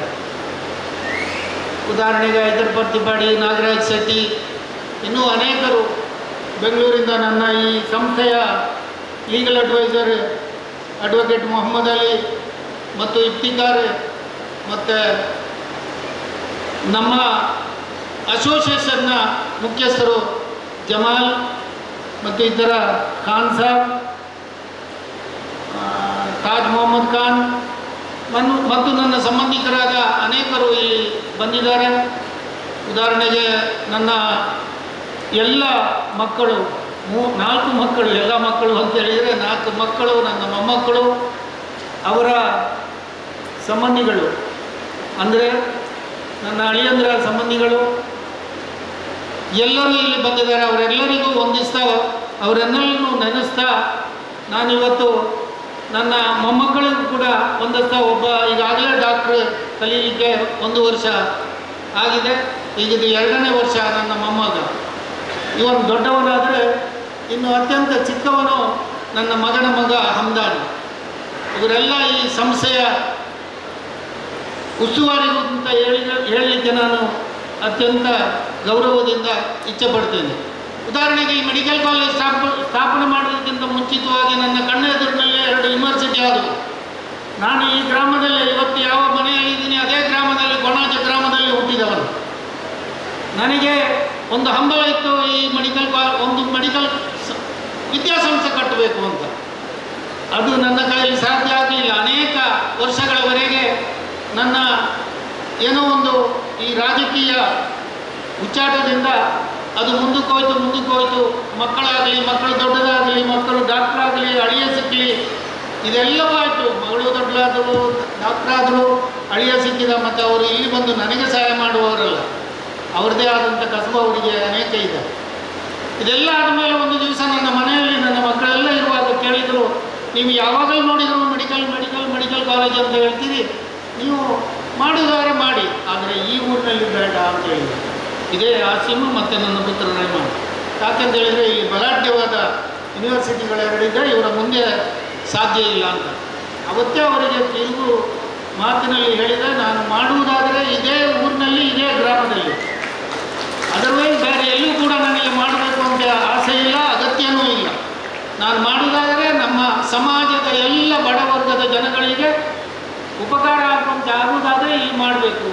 ಉದಾಹರಣೆಗೆ ಹೈದರ್ ಪ್ರತಿಪಾಡಿ, ನಾಗರಾಜ್ ಶೆಟ್ಟಿ, ಇನ್ನೂ ಅನೇಕರು ಬೆಂಗಳೂರಿಂದ ನನ್ನ ಈ ಸಂಸ್ಥೆಯ legal advisor advocate Mohammed Ali ಮತ್ತು ಇಫ್ತಿಕಾರ್, ಮತ್ತು ನಮ್ಮ ಅಸೋಸಿಯೇಷನ್ನ ಮುಖ್ಯಸ್ಥರು ಜಮಾಲ್ ಮತ್ತು ಇತರ ಖಾನ್ ಸಾಬ್, ತಾಜ್ ಮೊಹಮ್ಮದ್ ಖಾನ್ ಮತ್ತು ನನ್ನ ಸಂಬಂಧಿಕರಾದ ಅನೇಕರು ಇಲ್ಲಿ ಬಂದಿದ್ದಾರೆ. ಉದಾಹರಣೆಗೆ ನನ್ನ ಎಲ್ಲ ಮಕ್ಕಳು, 4 ಮಕ್ಕಳು, ಎಲ್ಲ ಮಕ್ಕಳು ಅಂತ ಹೇಳಿದರೆ 4 ಮಕ್ಕಳು, ನನ್ನ ಮೊಮ್ಮಕ್ಕಳು, ಅವರ ಸಂಬಂಧಿಗಳು, ಅಂದರೆ ನನ್ನ ಅಳಿಯಂದ್ರ ಸಂಬಂಧಿಗಳು ಎಲ್ಲರೂ ಇಲ್ಲಿ ಬಂದಿದ್ದಾರೆ. ಅವರೆಲ್ಲರಿಗೂ ವಂದಿಸ್ತಾ, ಅವರೆಲ್ಲರನ್ನೂ ನೆನೆಸ್ತಾ, ನಾನಿವತ್ತು ನನ್ನ ಮೊಮ್ಮಕ್ಕಳಿಗೂ ಕೂಡ ಒಂದಸ್ತಾ, ಒಬ್ಬ ಈಗಾಗಲೇ ಡಾಕ್ಟ್ರ್ ಕಲೀಲಿಕ್ಕೆ 1 ವರ್ಷ ಆಗಿದೆ, ಈಗಿದು 2ನೇ ವರ್ಷ ನನ್ನ ಮೊಮ್ಮಗ. ಇವನು ದೊಡ್ಡವನಾದರೆ ಇನ್ನು ಅತ್ಯಂತ ಚಿಕ್ಕವನು ನನ್ನ ಮಗನ ಮಗ ಹಮ್ದಾನ್. ಇವರೆಲ್ಲ ಈ ಸಂಸ್ಥೆಯ ಉಸ್ತುವಾರಿಗೂ ಅಂತ ಹೇಳಲಿಕ್ಕೆ ನಾನು ಅತ್ಯಂತ ಗೌರವದಿಂದ ಇಚ್ಛೆಪಡ್ತೇನೆ. ಉದಾಹರಣೆಗೆ ಈ ಮೆಡಿಕಲ್ ಕಾಲೇಜ್ ಸ್ಥಾಪನೆ ಮಾಡೋದಕ್ಕಿಂತ ಮುಂಚಿತವಾಗಿ ನನ್ನ ಕಣ್ಣೆದುರಿನಲ್ಲೇ 2 ಯೂನಿವರ್ಸಿಟಿ ಆದವು. ನಾನು ಈ ಗ್ರಾಮದಲ್ಲಿ ಇವತ್ತು ಯಾವ ಮನೆಯಲ್ಲಿದ್ದೀನಿ ಅದೇ ಗ್ರಾಮದಲ್ಲಿ, ಕೊಣಾಜ ಗ್ರಾಮದಲ್ಲಿ ಹುಟ್ಟಿದವನು. ನನಗೆ ಒಂದು ಹಂಬಲ ಇತ್ತು, ಈ ಒಂದು ಮೆಡಿಕಲ್ ವಿದ್ಯಾಸಂಸ್ಥೆ ಕಟ್ಟಬೇಕು ಅಂತ. ಅದು ನನ್ನ ಕೈಯಲ್ಲಿ ಸಾಧ್ಯ ಆಗಲಿಲ್ಲ. ಅನೇಕ ವರ್ಷಗಳವರೆಗೆ ನನ್ನ ಏನೋ ಒಂದು ಈ ರಾಜಕೀಯ ಹುಚ್ಚಾಟದಿಂದ ಅದು ಮುಂದಕ್ಕೆ ಹೋಯ್ತು. ಮಕ್ಕಳು ದೊಡ್ಡದಾಗಲಿ, ಮಕ್ಕಳು ಡಾಕ್ಟ್ರಾಗಲಿ, ಅಳಿಯ ಸಿಕ್ಕಲಿ, ಇದೆಲ್ಲವೂ ಆಯಿತು. ಮಗಳು ದೊಡ್ಡದಾದರು, ಡಾಕ್ಟ್ರಾದರು, ಅಳಿಯ ಸಿಕ್ಕಿದ. ಮತ್ತು ಅವರು ಇಲ್ಲಿ ಬಂದು ನನಗೆ ಸಹಾಯ ಮಾಡುವವರಲ್ಲ, ಅವ್ರದ್ದೇ ಆದಂಥ ಕಸಬು ಅವರಿಗೆ ಅನೇಕ ಇದೆ. ಇದೆಲ್ಲ ಆದಮೇಲೆ ಒಂದು ದಿವಸ ನನ್ನ ಮನೆಯಲ್ಲಿ ನನ್ನ ಮಕ್ಕಳೆಲ್ಲ ಇರುವಾಗ ಕೇಳಿದರು, ನೀವು ಯಾವಾಗಲೂ ನೋಡಿದರೂ ಮೆಡಿಕಲ್ ಕಾಲೇಜ್ ಅಂತ ಹೇಳ್ತೀರಿ, ನೀವು ಮಾಡೋದಾದ್ರೆ ಮಾಡಿ, ಆದರೆ ಈ ಊರಿನಲ್ಲಿ ಬೇಡ ಅಂತ ಹೇಳಿದರು. ಇದೇ ಆಸೀಮ್ ಮತ್ತು ನನ್ನ ಪುತ್ರ ರೆಹಮಾನ್. ಯಾಕೆಂತ ಹೇಳಿದರೆ ಇಲ್ಲಿ ಬಲಾಢ್ಯವಾದ ಯೂನಿವರ್ಸಿಟಿಗಳೆರಡಿದ್ದರೆ ಇವರ ಮುಂದೆ ಸಾಧ್ಯ ಇಲ್ಲ ಅಂತ. ಅವತ್ತೇ ಅವರಿಗೆ ತಿರುಗು ಮಾತಿನಲ್ಲಿ ಹೇಳಿದೆ, ನಾನು ಮಾಡುವುದಾದರೆ ಇದೇ ಊರಿನಲ್ಲಿ, ಇದೇ ಗ್ರಾಮದಲ್ಲಿ, ಅದರ್ವೈಸ್ ಬೇರೆ ಎಲ್ಲೂ ಕೂಡ ನನಗೆ ಮಾಡಬೇಕು ಅಂತ ಆಸೆ ಇಲ್ಲ, ಅಗತ್ಯವೂ ಇಲ್ಲ. ನಾನು ಮಾಡುವುದಾದರೆ ನಮ್ಮ ಸಮಾಜದ ಎಲ್ಲ ಬಡವರ್ಗದ ಜನಗಳಿಗೆ ಉಪಕಾರ ಆಗುವುದಾದರೆ ಇಲ್ಲಿ ಮಾಡಬೇಕು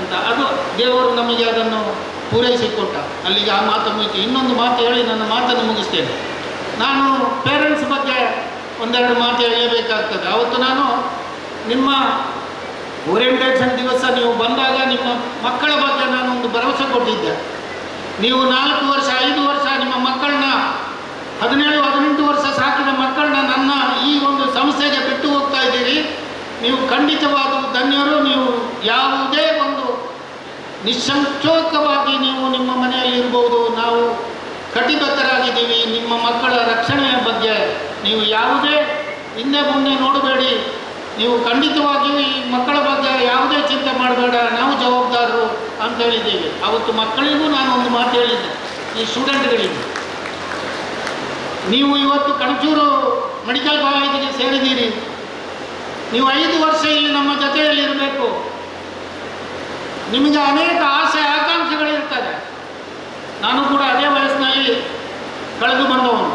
ಅಂತ. ಅದು ದೇವರು ನಮಗೆ ಅದನ್ನು ಪೂರೈಸಿಕೊಟ್ಟ. ಅಲ್ಲಿಗೆ ಆ ಮಾತು ಮುಗಿತು. ಇನ್ನೊಂದು ಮಾತು ಹೇಳಿ ನನ್ನ ಮಾತನ್ನು ಮುಗಿಸ್ತೇನೆ. ನಾನು ಪೇರೆಂಟ್ಸ್ ಬಗ್ಗೆ 1-2 ಮಾತು ಹೇಳಬೇಕಾಗ್ತದೆ. ಅವತ್ತು ನಾನು ನಿಮ್ಮ ಓರಿಯೆಂಟೇಷನ್ ದಿವಸ ನೀವು ಬಂದಾಗ ನಿಮ್ಮ ಮಕ್ಕಳ ಬಗ್ಗೆ ನಾನು ಒಂದು ಭರವಸೆ ಕೊಟ್ಟಿದ್ದೆ. ನೀವು 4 ವರ್ಷ 5 ವರ್ಷ ನಿಮ್ಮ ಮಕ್ಕಳನ್ನ 17-18 ವರ್ಷ ಸಾಕಿದ ಮಕ್ಕಳನ್ನ ನನ್ನ ಈ ಒಂದು ಸಂಸ್ಥೆಗೆ ಬಿಟ್ಟು ಹೋಗ್ತಾ ಇದ್ದೀರಿ. ನೀವು ಖಂಡಿತವಾದ ಧನ್ಯರು. ನೀವು ಯಾವುದೇ ಒಂದು ನಿಸ್ಸಂಕೋಚವಾಗಿ ನೀವು ನಿಮ್ಮ ಮನೆಯಲ್ಲಿ ಇರ್ಬೋದು. ನಾವು ಕಟಿಬದ್ಧರಾಗಿದ್ದೀವಿ. ನಿಮ್ಮ ಮಕ್ಕಳ ರಕ್ಷಣೆಯ ಬಗ್ಗೆ ನೀವು ಯಾವುದೇ ಹಿಂದೆ ಮುಂದೆ ನೋಡಬೇಡಿ. ನೀವು ಖಂಡಿತವಾಗಿಯೂ ಈ ಮಕ್ಕಳ ಬಗ್ಗೆ ಯಾವುದೇ ಚಿಂತೆ ಮಾಡಬೇಡ, ನಾವು ಜವಾಬ್ದಾರರು ಅಂತ ಹೇಳಿದ್ದೀವಿ. ಅವತ್ತು ಮಕ್ಕಳಿಗೂ ನಾನು ಒಂದು ಮಾತು ಹೇಳಿದ್ದೆ, ಈ ಸ್ಟೂಡೆಂಟ್ಗಳಿಗೆ, ನೀವು ಇವತ್ತು ಕಣಚೂರು ಮೆಡಿಕಲ್ ಕಾಲೇಜಿಗೆ ಸೇರಿದ್ದೀರಿ. ನೀವು 5 ವರ್ಷ ಇಲ್ಲಿ ನಮ್ಮ ಜೊತೆಯಲ್ಲಿ ಇರಬೇಕು. ನಿಮಗೆ ಅನೇಕ ಆಸೆ ಆಕಾಂಕ್ಷೆಗಳಿರ್ತದೆ. ನಾನು ಕೂಡ ಅದೇ ವಯಸ್ಸಿನಲ್ಲಿ ಕಳೆದು ಬಂದವನು.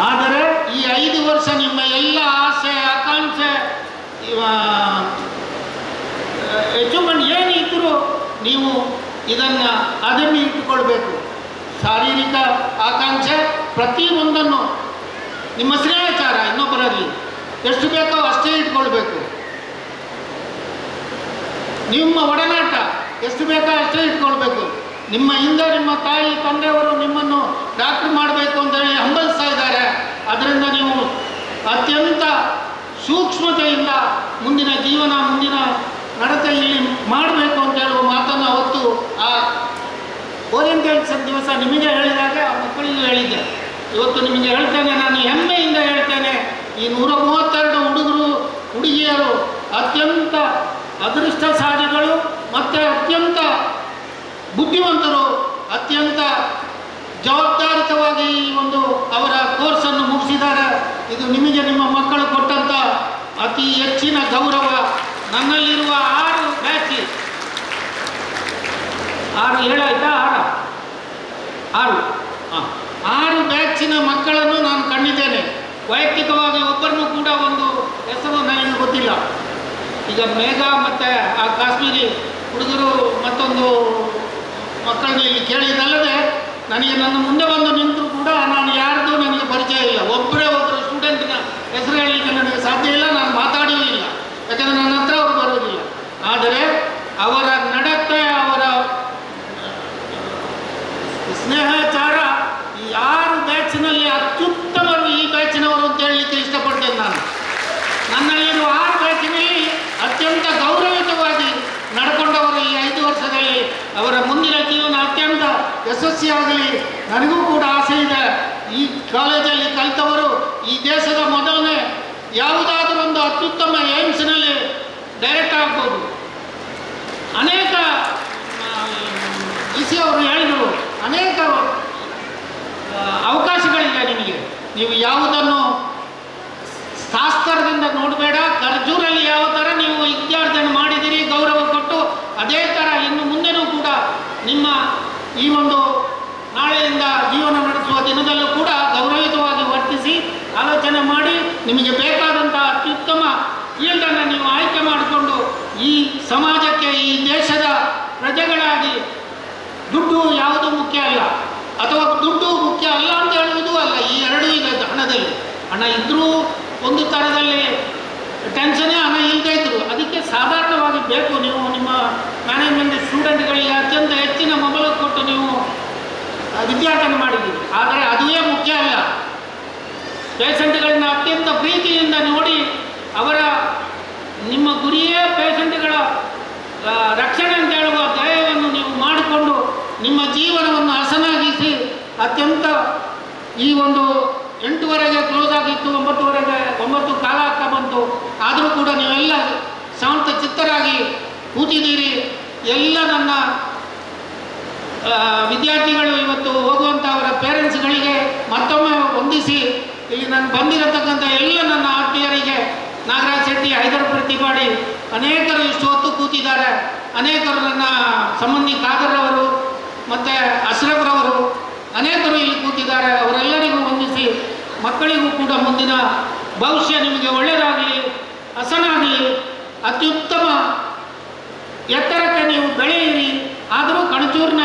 ಆದರೆ ಈ 5 ವರ್ಷ ನಿಮ್ಮ ಎಲ್ಲ ಆಸೆ ಆಕಾಂಕ್ಷೆ ಅಚೀವ್ಮೆಂಟ್ ಏನಿದ್ದರೂ ನೀವು ಇದನ್ನು ಅದನ್ನು ಇಟ್ಟುಕೊಳ್ಬೇಕು. ಶಾರೀರಿಕ ಆಕಾಂಕ್ಷೆ ಪ್ರತಿಯೊಂದನ್ನು, ನಿಮ್ಮ ಸ್ನೇಹಚಾರ ಇನ್ನೊಬ್ಬರಲ್ಲಿ ಎಷ್ಟು ಬೇಕೋ ಅಷ್ಟೇ ಇಟ್ಕೊಳ್ಬೇಕು. ನಿಮ್ಮ ಒಡನಾಟ ಎಷ್ಟು ಬೇಕೋ ಅಷ್ಟೇ ಇಟ್ಕೊಳ್ಬೇಕು. ನಿಮ್ಮ ಹಿಂದೆ ನಿಮ್ಮ ತಾಯಿ ತಂದೆಯವರು ನಿಮ್ಮನ್ನು ಡಾಕ್ಟರ್ ಮಾಡಬೇಕು ಅಂತೇಳಿ ಹಂಬಲಿಸ್ತಾ ಇದ್ದಾರೆ. ಅದರಿಂದ ನೀವು ಅತ್ಯಂತ ಸೂಕ್ಷ್ಮತೆಯಿಂದ ಮುಂದಿನ ಜೀವನ ಮುಂದಿನ ನಡತೆಯಲ್ಲಿ ಮಾಡಬೇಕು ಅಂತ ಹೇಳುವ ಮಾತನ್ನು ಅವತ್ತು ಆ ಓರಿಯೆಂಟೇಷನ್ ದಿವಸ ನಿಮಗೆ ಹೇಳಿದಾಗ ಆ ಮಕ್ಕಳಿಗೂ ಹೇಳಿದ್ದೆ. ಇವತ್ತು ನಿಮಗೆ ಹೇಳ್ತೇನೆ, ನಾನು ಹೆಮ್ಮೆಯಿಂದ ಹೇಳ್ತೇನೆ, ಈ 132 ಹುಡುಗರು ಹುಡುಗಿಯರು ಅತ್ಯಂತ ಅದೃಷ್ಟಶಾಲಿಗಳು ಮತ್ತು ಅತ್ಯಂತ ಬುದ್ಧಿವಂತರು, ಅತ್ಯಂತ ಜವಾಬ್ದಾರಿತವಾಗಿ ಈ ಒಂದು ಅವರ ಕೋರ್ಸನ್ನು ಮುಗಿಸಿದ್ದಾರೆ. ಇದು ನಿಮಗೆ ನಿಮ್ಮ ಮಕ್ಕಳು ಕೊಟ್ಟಂಥ ಅತಿ ಹೆಚ್ಚಿನ ಗೌರವ. ನನ್ನಲ್ಲಿರುವ 6 ಬ್ಯಾಚ್ 6 ಬ್ಯಾಚಿನ ಮಕ್ಕಳನ್ನು ನಾನು ಕಂಡಿದ್ದೇನೆ. ವೈಯಕ್ತಿಕವಾಗಿ ಒಬ್ಬರನ್ನು ಕೂಡ ಒಂದು ಹೆಸರು ನನಗೆ ಗೊತ್ತಿಲ್ಲ. ಈಗ ಮೇಘ ಮತ್ತು ಆ ಕಾಶ್ಮೀರಿ ಹುಡುಗರು ಮತ್ತೊಂದು ಮಕ್ಕಳನ್ನ ಇಲ್ಲಿ ಕೇಳಿದಲ್ಲದೆ ನನಗೆ ನನ್ನ ಮುಂದೆ ಬಂದು ನಿಂತರೂ ಕೂಡ ನಾನು ಯಾರ್ದು ನನಗೆ ಪರಿಚಯ ಇಲ್ಲ. ಒಬ್ಬರು ಸ್ಟೂಡೆಂಟಿನ ಹೆಸರು ಹೇಳಲಿಕ್ಕೆ ನನಗೆ ಸಾಧ್ಯ ಇಲ್ಲ, ನಾನು ಮಾತಾಡಿಯೂ ಇಲ್ಲ, ಯಾಕಂದರೆ ನನ್ನ ಹತ್ರ ಅವರು ಬರೋದಿಲ್ಲ. ಆದರೆ ಅವರ ನಡತೆ, ಅವರ ಸ್ನೇಹಾಚಾರ, ಈ 6 ಬ್ಯಾಚಿನಲ್ಲಿ ಅತ್ಯುತ್ತಮರು ಈ ಬ್ಯಾಚಿನವರು ಅಂತ ಹೇಳಲಿಕ್ಕೆ ಇಷ್ಟಪಡ್ತೇನೆ. ನಾನು ನನ್ನಲ್ಲಿರುವ 6 ಬ್ಯಾಚಿನಲ್ಲಿ ಅತ್ಯಂತ ಗೌರವಯುತವಾಗಿ ನಡ್ಕೊಂಡವರು ಈ 5 ವರ್ಷದಲ್ಲಿ ಅವರ ಮುಂದಿನ ಜೀವನ ಅತ್ಯಂತ ಯಶಸ್ವಿಯಾಗಲಿ ನನಗೂ ಕೂಡ ಆಸೆ ಇದೆ. ಈ ಕಾಲೇಜಲ್ಲಿ ಕಲಿತವರು ಈ ದೇಶದ ಮೊದಲನೇ ಯಾವುದಾದ್ರೂ ಒಂದು ಅತ್ಯುತ್ತಮ ಏಮ್ಸ್ನಲ್ಲಿ ಡೈರೆಕ್ಟ್ ಆಗ್ಬೋದು. ಅನೇಕ ಇಸಿ ಅವರು ಹೇಳಿದರು, ಅನೇಕ ಅವಕಾಶಗಳಿದೆ ನಿಮಗೆ. ನೀವು ಯಾವುದನ್ನು ಶಾಸ್ತ್ರದಿಂದ ನೋಡಬೇಡ. ಕರ್ಜೂರಲ್ಲಿ ಯಾವ ಥರ ನೀವು ವಿದ್ಯಾರ್ಥಿಯನ್ನು ಮಾಡಿದ್ದೀರಿ ಗೌರವ ಕೊಟ್ಟು, ಅದೇ ಥರ ಇನ್ನು ಮುಂದೆನೂ ಕೂಡ ನಿಮ್ಮ ಈ ಒಂದು ನಾಳೆಯಿಂದ ಜೀವನ ನಡೆಸುವ ದಿನದಲ್ಲೂ ಕೂಡ ಗೌರವಯುತವಾಗಿ ವರ್ತಿಸಿ ಆಲೋಚನೆ ಮಾಡಿ ನಿಮಗೆ ಬೇಕಾದಂಥ ಅತ್ಯುತ್ತಮ ಫೀಲ್ಡನ್ನು ನೀವು ಆಯ್ಕೆ ಮಾಡಿಕೊಂಡು ಈ ಸಮಾಜಕ್ಕೆ, ಈ ದೇಶದ ಪ್ರಜೆಗಳಾಗಿ ದುಡ್ಡು ಯಾವುದು ಮುಖ್ಯ ಅಲ್ಲ, ಅಥವಾ ದುಡ್ಡು ಮುಖ್ಯ ಅಲ್ಲ ಅಂತ ಹೇಳುವುದೂ ಅಲ್ಲ. ಈ ಎರಡೂ ಇದೆ ಹಣದಲ್ಲಿ. ಹಣ ಇದ್ದರೂ ಒಂದು ಥರದಲ್ಲಿ ಟೆನ್ಷನ್ನೇ, ಹಣ ಇಲ್ಲದೇ ಇದ್ದರು ಅದಕ್ಕೆ ಸಾಧಾರಣವಾಗಿ ಬೇಕು. ನೀವು ನಿಮ್ಮ ಮ್ಯಾನೇಜ್ಮೆಂಟ್ ಸ್ಟೂಡೆಂಟ್ಗಳಿಗೆ ಅತ್ಯಂತ ಹೆಚ್ಚಿನ ಮೊಬೈಲ್ ಕೊಟ್ಟು ನೀವು ವಿದ್ಯಾರ್ಥಿ ಮಾಡಿದ್ದೀರಿ. ಆದರೆ ಅದುವೇ ಮುಖ್ಯ ಅಲ್ಲ. ಪೇಷಂಟ್ಗಳನ್ನ ಅತ್ಯಂತ ಪ್ರೀತಿಯಿಂದ ನೋಡಿ ಅವರ ನಿಮ್ಮ ಗುರಿಯೇ ಪೇಷಂಟ್ಗಳ ರಕ್ಷಣೆ ಅಂತ ಹೇಳುವ ಧ್ಯೇಯವನ್ನು ನೀವು ಮಾಡಿಕೊಂಡು ನಿಮ್ಮ ಜೀವನವನ್ನು ಹಸನಾಗಿಸಿ ಅತ್ಯಂತ ಈ ಒಂದು 8ವರೆಗೆ ಕ್ಲೋಸ್ ಆಗಿತ್ತು, 9 ಕಾಲ ಆಗ್ತಾ ಬಂತು. ಆದರೂ ಕೂಡ ನೀವೆಲ್ಲ ಶಾಂತ ಚಿತ್ತರಾಗಿ ಕೂತಿದ್ದೀರಿ. ಎಲ್ಲ ನನ್ನ ವಿದ್ಯಾರ್ಥಿಗಳು ಇವತ್ತು ಹೋಗುವಂಥ ಅವರ ಪೇರೆಂಟ್ಸ್ಗಳಿಗೆ ಮತ್ತೊಮ್ಮೆ ವಂದಿಸಿ, ಇಲ್ಲಿ ನಾನು ಬಂದಿರತಕ್ಕಂಥ ಎಲ್ಲ ನನ್ನ ಆತ್ಮೀಯರಿಗೆ, ನಾಗರಾಜ್ ಶೆಟ್ಟಿ, ಹೈದರ್ ಪ್ರತಿಪಾಡಿ, ಅನೇಕರು ಇಷ್ಟು ಹೊತ್ತು ಕೂತಿದ್ದಾರೆ. ಅನೇಕರು ನನ್ನ ಸಂಬಂಧಿ ಕಾದರ್ರವರು ಮತ್ತು ಅಶ್ರಫ್ರವರು ಅನೇಕರು ಇಲ್ಲಿ ಕೂತಿದ್ದಾರೆ. ಅವರೆಲ್ಲರಿಗೂ ವಂದಿಸಿ, ಮಕ್ಕಳಿಗೂ ಕೂಡ ಮುಂದಿನ ಭವಿಷ್ಯ ನಿಮಗೆ ಒಳ್ಳೆಯದಾಗಲಿ, ಹಸನಾಗಲಿ, ಅತ್ಯುತ್ತಮ ಎತ್ತರಕ್ಕೆ ನೀವು ಬೆಳೆಯಿರಿ. ಆದರೂ ಕಣಚೂರಿನ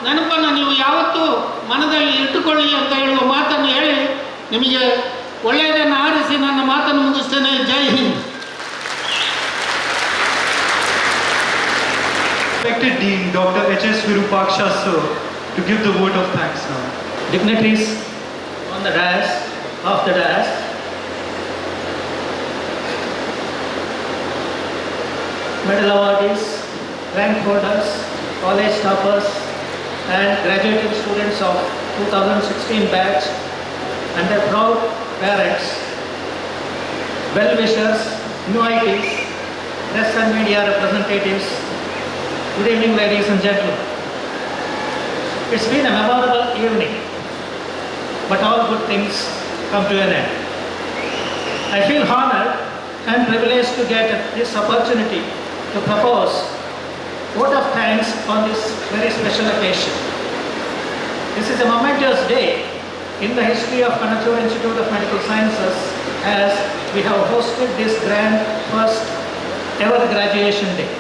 ನೆನಪನ್ನು ನೀವು ಯಾವತ್ತೂ ಮನದಲ್ಲಿ ಇಟ್ಟುಕೊಳ್ಳಿ ಅಂತ ಹೇಳುವ ಮಾತನ್ನು ಹೇಳಿ ನಿಮಗೆ ಒಳ್ಳೆಯದನ್ನು ಆರಿಸಿ ನನ್ನ ಮಾತನ್ನು ಮುಗಿಸ್ತೇನೆ. ಜೈ Hind. Respected Dean Dr. H.S. Virupaksha sir to give the vote of thanks now. Dignitaries on the dais, off the dais, medal awardees, rank holders, college toppers and graduating students of 2016 batch and their proud parents, well-wishers, UITs, press and media representatives. Good evening, ladies and gentlemen. It's been a memorable evening, but all good things come to an end. I feel honored and privileged to get this opportunity to propose vote of thanks on this very special occasion. This is a momentous day in the history of Kanachur Institute of Medical Sciences, as we have hosted this grand first ever graduation day.